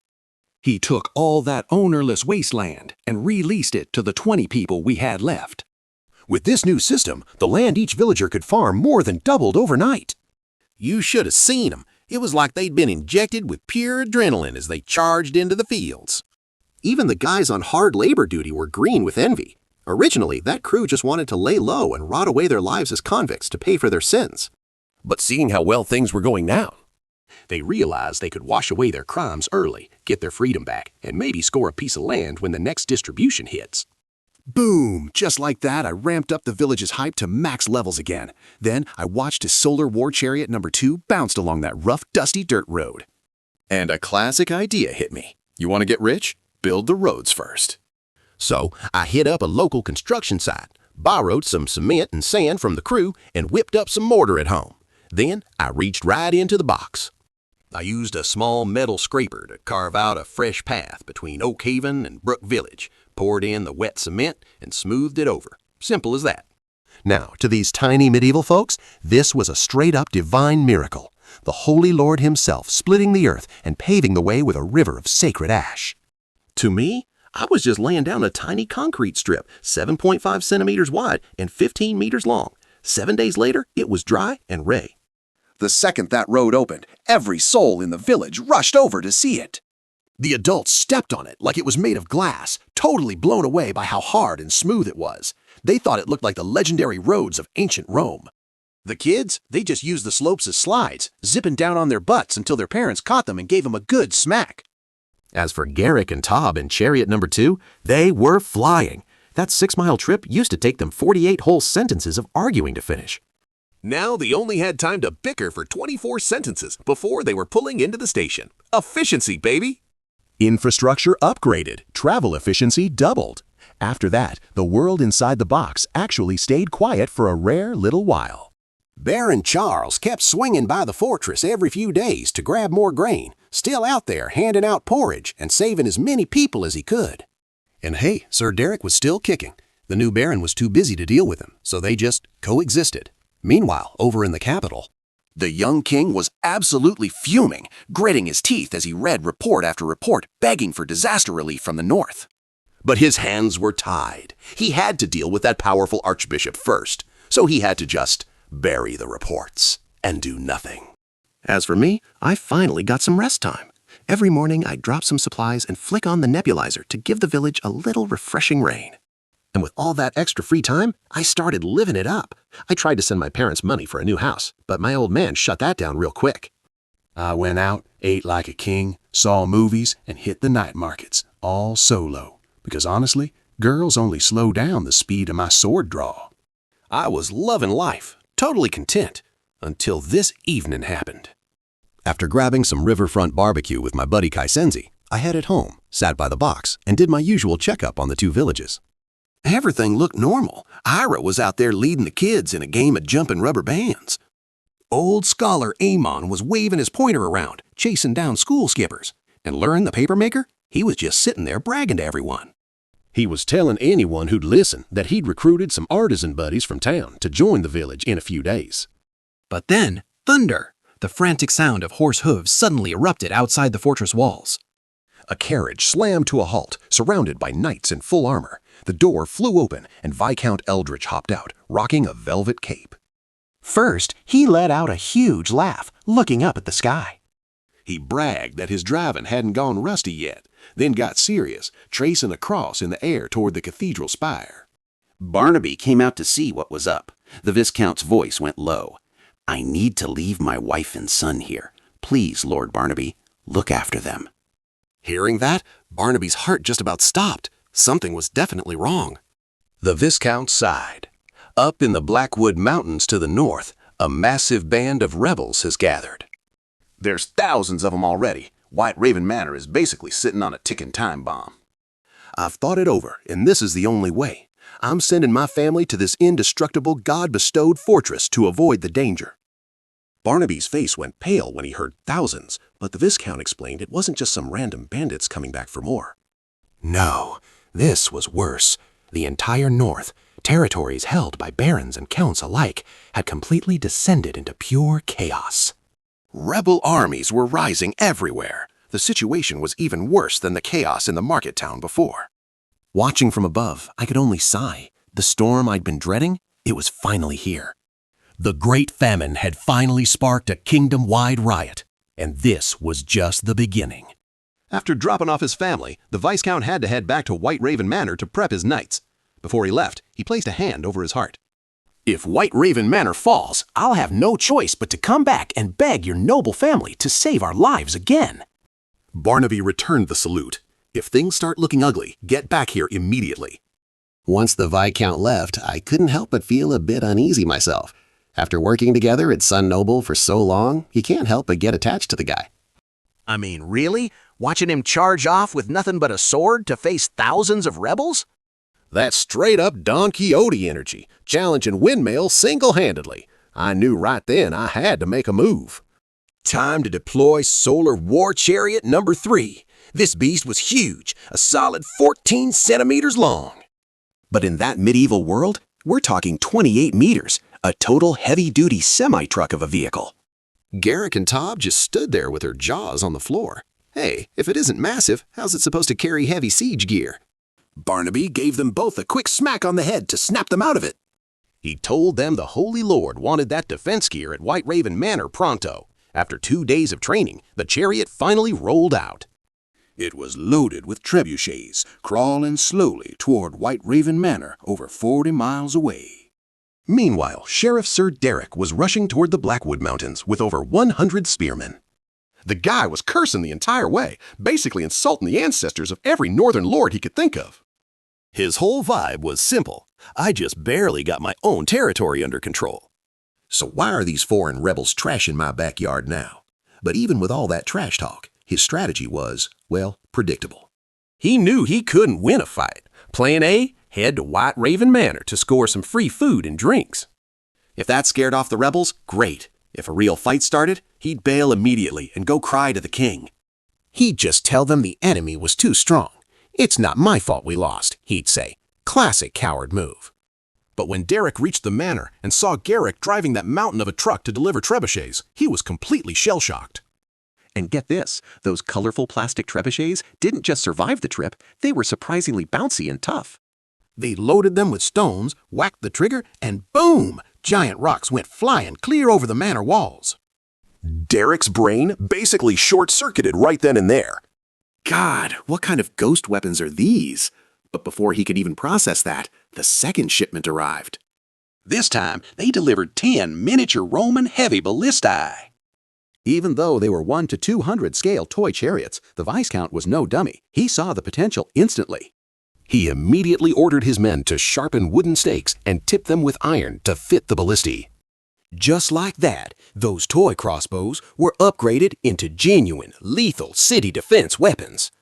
He took all that ownerless wasteland and released it to the 20 people we had left. With this new system, the land each villager could farm more than doubled overnight. You should have seen them. It was like they'd been injected with pure adrenaline as they charged into the fields. Even the guys on hard labor duty were green with envy. Originally, that crew just wanted to lay low and rot away their lives as convicts to pay for their sins. But seeing how well things were going now, they realized they could wash away their crimes early, get their freedom back, and maybe score a piece of land when the next distribution hits. Boom! Just like that, I ramped up the village's hype to max levels again. Then I watched as Solar War Chariot number 2 bounced along that rough, dusty dirt road. And a classic idea hit me. You want to get rich? Build the roads first. So I hit up a local construction site, borrowed some cement and sand from the crew, and whipped up some mortar at home. Then I reached right into the box. I used a small metal scraper to carve out a fresh path between Oak Haven and Brook Village, poured in the wet cement, and smoothed it over. Simple as that. Now, to these tiny medieval folks, this was a straight-up divine miracle. The Holy Lord himself splitting the earth and paving the way with a river of sacred ash. To me, I was just laying down a tiny concrete strip, 7.5 centimeters wide and 15 meters long. 7 days later, it was dry and ready. The second that road opened, every soul in the village rushed over to see it. The adults stepped on it like it was made of glass, totally blown away by how hard and smooth it was. They thought it looked like the legendary roads of ancient Rome. The kids, they just used the slopes as slides, zipping down on their butts until their parents caught them and gave them a good smack. As for Garrick and Tob in Chariot number 2, they were flying. That 6-mile trip used to take them 48 whole sentences of arguing to finish. Now they only had time to bicker for 24 sentences before they were pulling into the station. Efficiency, baby! Infrastructure upgraded, travel efficiency doubled. After that, the world inside the box actually stayed quiet for a rare little while. Baron Charles kept swinging by the fortress every few days to grab more grain, still out there handing out porridge and saving as many people as he could. And hey, Sir Derek was still kicking. The new Baron was too busy to deal with him, so they just coexisted. Meanwhile, over in the capital, the young king was absolutely fuming, gritting his teeth as he read report after report, begging for disaster relief from the north. But his hands were tied. He had to deal with that powerful archbishop first, so he had to just bury the reports and do nothing. As for me, I finally got some rest time. Every morning I'd drop some supplies and flick on the nebulizer to give the village a little refreshing rain. And with all that extra free time, I started living it up. I tried to send my parents money for a new house, but my old man shut that down real quick. I went out, ate like a king, saw movies, and hit the night markets, all solo. Because honestly, girls only slow down the speed of my sword draw. I was loving life, totally content, until this evening happened. After grabbing some riverfront barbecue with my buddy Kaisenzi, I headed home, sat by the box, and did my usual checkup on the two villages. Everything looked normal. Ira was out there leading the kids in a game of jumping rubber bands. Old scholar Amon was waving his pointer around, chasing down school skippers. And Lurin, the papermaker, he was just sitting there bragging to everyone. He was telling anyone who'd listen that he'd recruited some artisan buddies from town to join the village in a few days. But then, thunder! The frantic sound of horse hooves suddenly erupted outside the fortress walls. A carriage slammed to a halt, surrounded by knights in full armor. The door flew open, and Viscount Eldritch hopped out, rocking a velvet cape. First, he let out a huge laugh, looking up at the sky. He bragged that his driving hadn't gone rusty yet, then got serious, tracing a cross in the air toward the cathedral spire. Barnaby came out to see what was up. The Viscount's voice went low. "I need to leave my wife and son here. Please, Lord Barnaby, look after them." Hearing that, Barnaby's heart just about stopped. Something was definitely wrong. The Viscount sighed. Up in the Blackwood Mountains to the north, a massive band of rebels has gathered. There's thousands of them already. White Raven Manor is basically sitting on a ticking time bomb. I've thought it over, and this is the only way. I'm sending my family to this indestructible, God-bestowed fortress to avoid the danger. Barnaby's face went pale when he heard thousands, but the Viscount explained it wasn't just some random bandits coming back for more. No, this was worse. The entire north, territories held by barons and counts alike, had completely descended into pure chaos. Rebel armies were rising everywhere. The situation was even worse than the chaos in the market town before. Watching from above, I could only sigh. The storm I'd been dreading, it was finally here. The Great Famine had finally sparked a kingdom-wide riot, and this was just the beginning. After dropping off his family, the Viscount had to head back to White Raven Manor to prep his knights. Before he left, he placed a hand over his heart. If White Raven Manor falls, I'll have no choice but to come back and beg your noble family to save our lives again. Barnaby returned the salute. If things start looking ugly, get back here immediately. Once the Viscount left, I couldn't help but feel a bit uneasy myself. After working together at Sun Noble for so long, you can't help but get attached to the guy. I mean, really? Watching him charge off with nothing but a sword to face thousands of rebels? That's straight-up Don Quixote energy, challenging windmills single-handedly. I knew right then I had to make a move. Time to deploy Solar War Chariot number 3. This beast was huge, a solid 14 centimeters long. But in that medieval world, we're talking 28 meters, a total heavy-duty semi-truck of a vehicle. Garrick and Tob just stood there with their jaws on the floor. Hey, if it isn't massive, how's it supposed to carry heavy siege gear? Barnaby gave them both a quick smack on the head to snap them out of it. He told them the Holy Lord wanted that defense gear at White Raven Manor pronto. After 2 days of training, the chariot finally rolled out. It was loaded with trebuchets, crawling slowly toward White Raven Manor over 40 miles away. Meanwhile, Sheriff Sir Derek was rushing toward the Blackwood Mountains with over 100 spearmen. The guy was cursing the entire way, basically insulting the ancestors of every northern lord he could think of. His whole vibe was simple. I just barely got my own territory under control. So why are these foreign rebels trashing my backyard now? But even with all that trash talk, his strategy was, well, predictable. He knew he couldn't win a fight. Plan A, head to White Raven Manor to score some free food and drinks. If that scared off the rebels, great. If a real fight started, he'd bail immediately and go cry to the king. He'd just tell them the enemy was too strong. It's not my fault we lost, he'd say. Classic coward move. But when Derek reached the manor and saw Garrick driving that mountain of a truck to deliver trebuchets, he was completely shell-shocked. And get this, those colorful plastic trebuchets didn't just survive the trip, they were surprisingly bouncy and tough. They loaded them with stones, whacked the trigger, and boom! Giant rocks went flying clear over the manor walls. Derek's brain basically short-circuited right then and there. God, what kind of ghost weapons are these? But before he could even process that, the second shipment arrived. This time, they delivered 10 miniature Roman heavy ballistae. Even though they were 1 to 200 scale toy chariots, the Viscount was no dummy. He saw the potential instantly. He immediately ordered his men to sharpen wooden stakes and tip them with iron to fit the ballistae. Just like that, those toy crossbows were upgraded into genuine, lethal city defense weapons.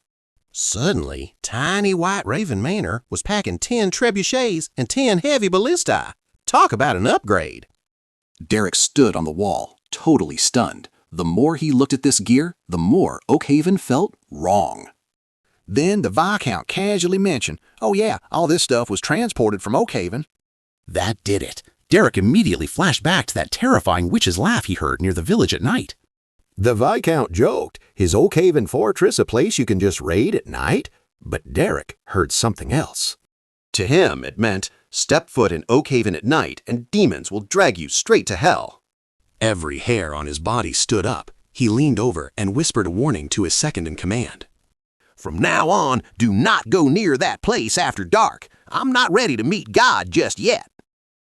Suddenly, tiny White Raven Manor was packing 10 trebuchets and 10 heavy ballistae. Talk about an upgrade. Derek stood on the wall, totally stunned. The more he looked at this gear, the more Oakhaven felt wrong. Then the Viscount casually mentioned, oh yeah, all this stuff was transported from Oakhaven. That did it. Derek immediately flashed back to that terrifying witch's laugh he heard near the village at night. The Viscount joked, his Oakhaven fortress a place you can just raid at night? But Derek heard something else. To him, it meant, step foot in Oakhaven at night and demons will drag you straight to hell. Every hair on his body stood up. He leaned over and whispered a warning to his second-in-command. From now on, do not go near that place after dark. I'm not ready to meet God just yet.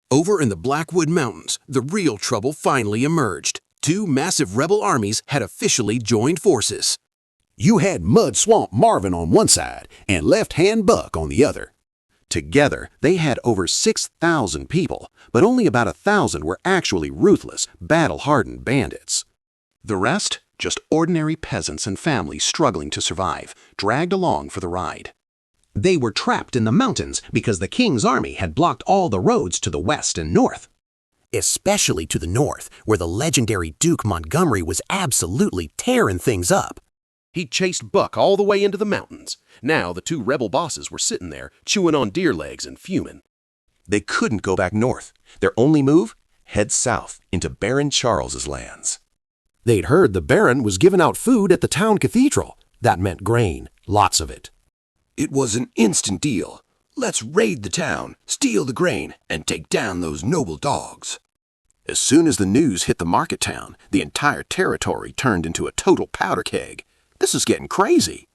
Over in the Blackwood Mountains, the real trouble finally emerged. 2 massive rebel armies had officially joined forces. You had Mud Swamp Marvin on one side and Left Hand Buck on the other. Together, they had over 6,000 people, but only about 1,000 were actually ruthless, battle-hardened bandits. The rest, just ordinary peasants and families struggling to survive, dragged along for the ride. They were trapped in the mountains because the king's army had blocked all the roads to the west and north. Especially to the north, where the legendary Duke Montgomery was absolutely tearing things up. He chased Buck all the way into the mountains. Now the 2 rebel bosses were sitting there, chewing on deer legs and fuming. They couldn't go back north. Their only move? Head south into Baron Charles's lands. They'd heard the Baron was giving out food at the town cathedral. That meant grain, lots of it. It was an instant deal. Let's raid the town, steal the grain, and take down those noble dogs. As soon as the news hit the market town, the entire territory turned into a total powder keg. This is getting crazy.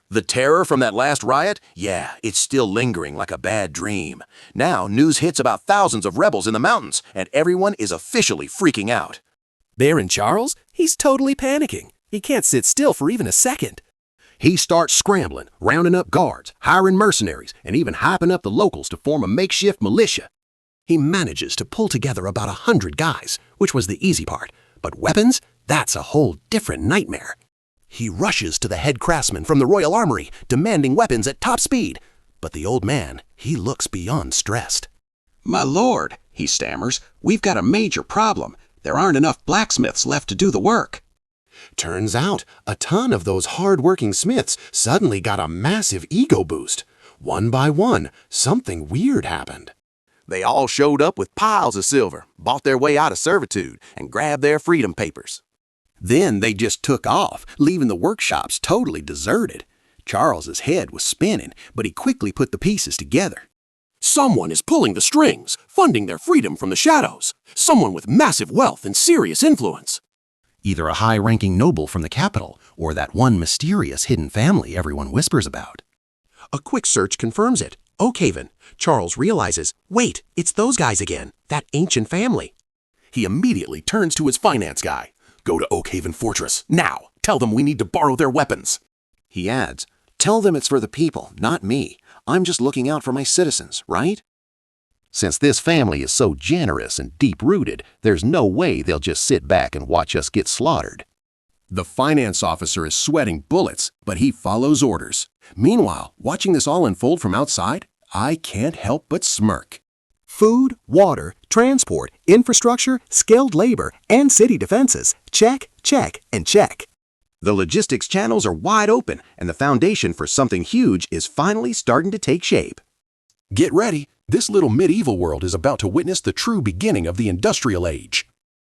The terror from that last riot? Yeah, it's still lingering like a bad dream. Now news hits about thousands of rebels in the mountains, and everyone is officially freaking out. Baron Charles? He's totally panicking. He can't sit still for even a second. He starts scrambling, rounding up guards, hiring mercenaries, and even hyping up the locals to form a makeshift militia. He manages to pull together about 100 guys, which was the easy part. But weapons? That's a whole different nightmare. He rushes to the head craftsman from the Royal Armory, demanding weapons at top speed. But the old man, he looks beyond stressed. My lord, he stammers, we've got a major problem. There aren't enough blacksmiths left to do the work. Turns out, a ton of those hard-working smiths suddenly got a massive ego boost. One by one, something weird happened. They all showed up with piles of silver, bought their way out of servitude, and grabbed their freedom papers. Then they just took off, leaving the workshops totally deserted. Charles's head was spinning, but he quickly put the pieces together. Someone is pulling the strings, funding their freedom from the shadows. Someone with massive wealth and serious influence. Either a high-ranking noble from the capital, or that one mysterious hidden family everyone whispers about. A quick search confirms it. Oakhaven. Charles realizes, wait, it's those guys again, that ancient family. He immediately turns to his finance guy. Go to Oakhaven Fortress, now. Tell them we need to borrow their weapons. He adds, tell them it's for the people, not me. I'm just looking out for my citizens, right? Since this family is so generous and deep-rooted, there's no way they'll just sit back and watch us get slaughtered. The finance officer is sweating bullets, but he follows orders. Meanwhile, watching this all unfold from outside, I can't help but smirk. Food, water, transport, infrastructure, skilled labor, and city defenses. Check, check, and check. The logistics channels are wide open, and the foundation for something huge is finally starting to take shape. Get ready. This little medieval world is about to witness the true beginning of the industrial age.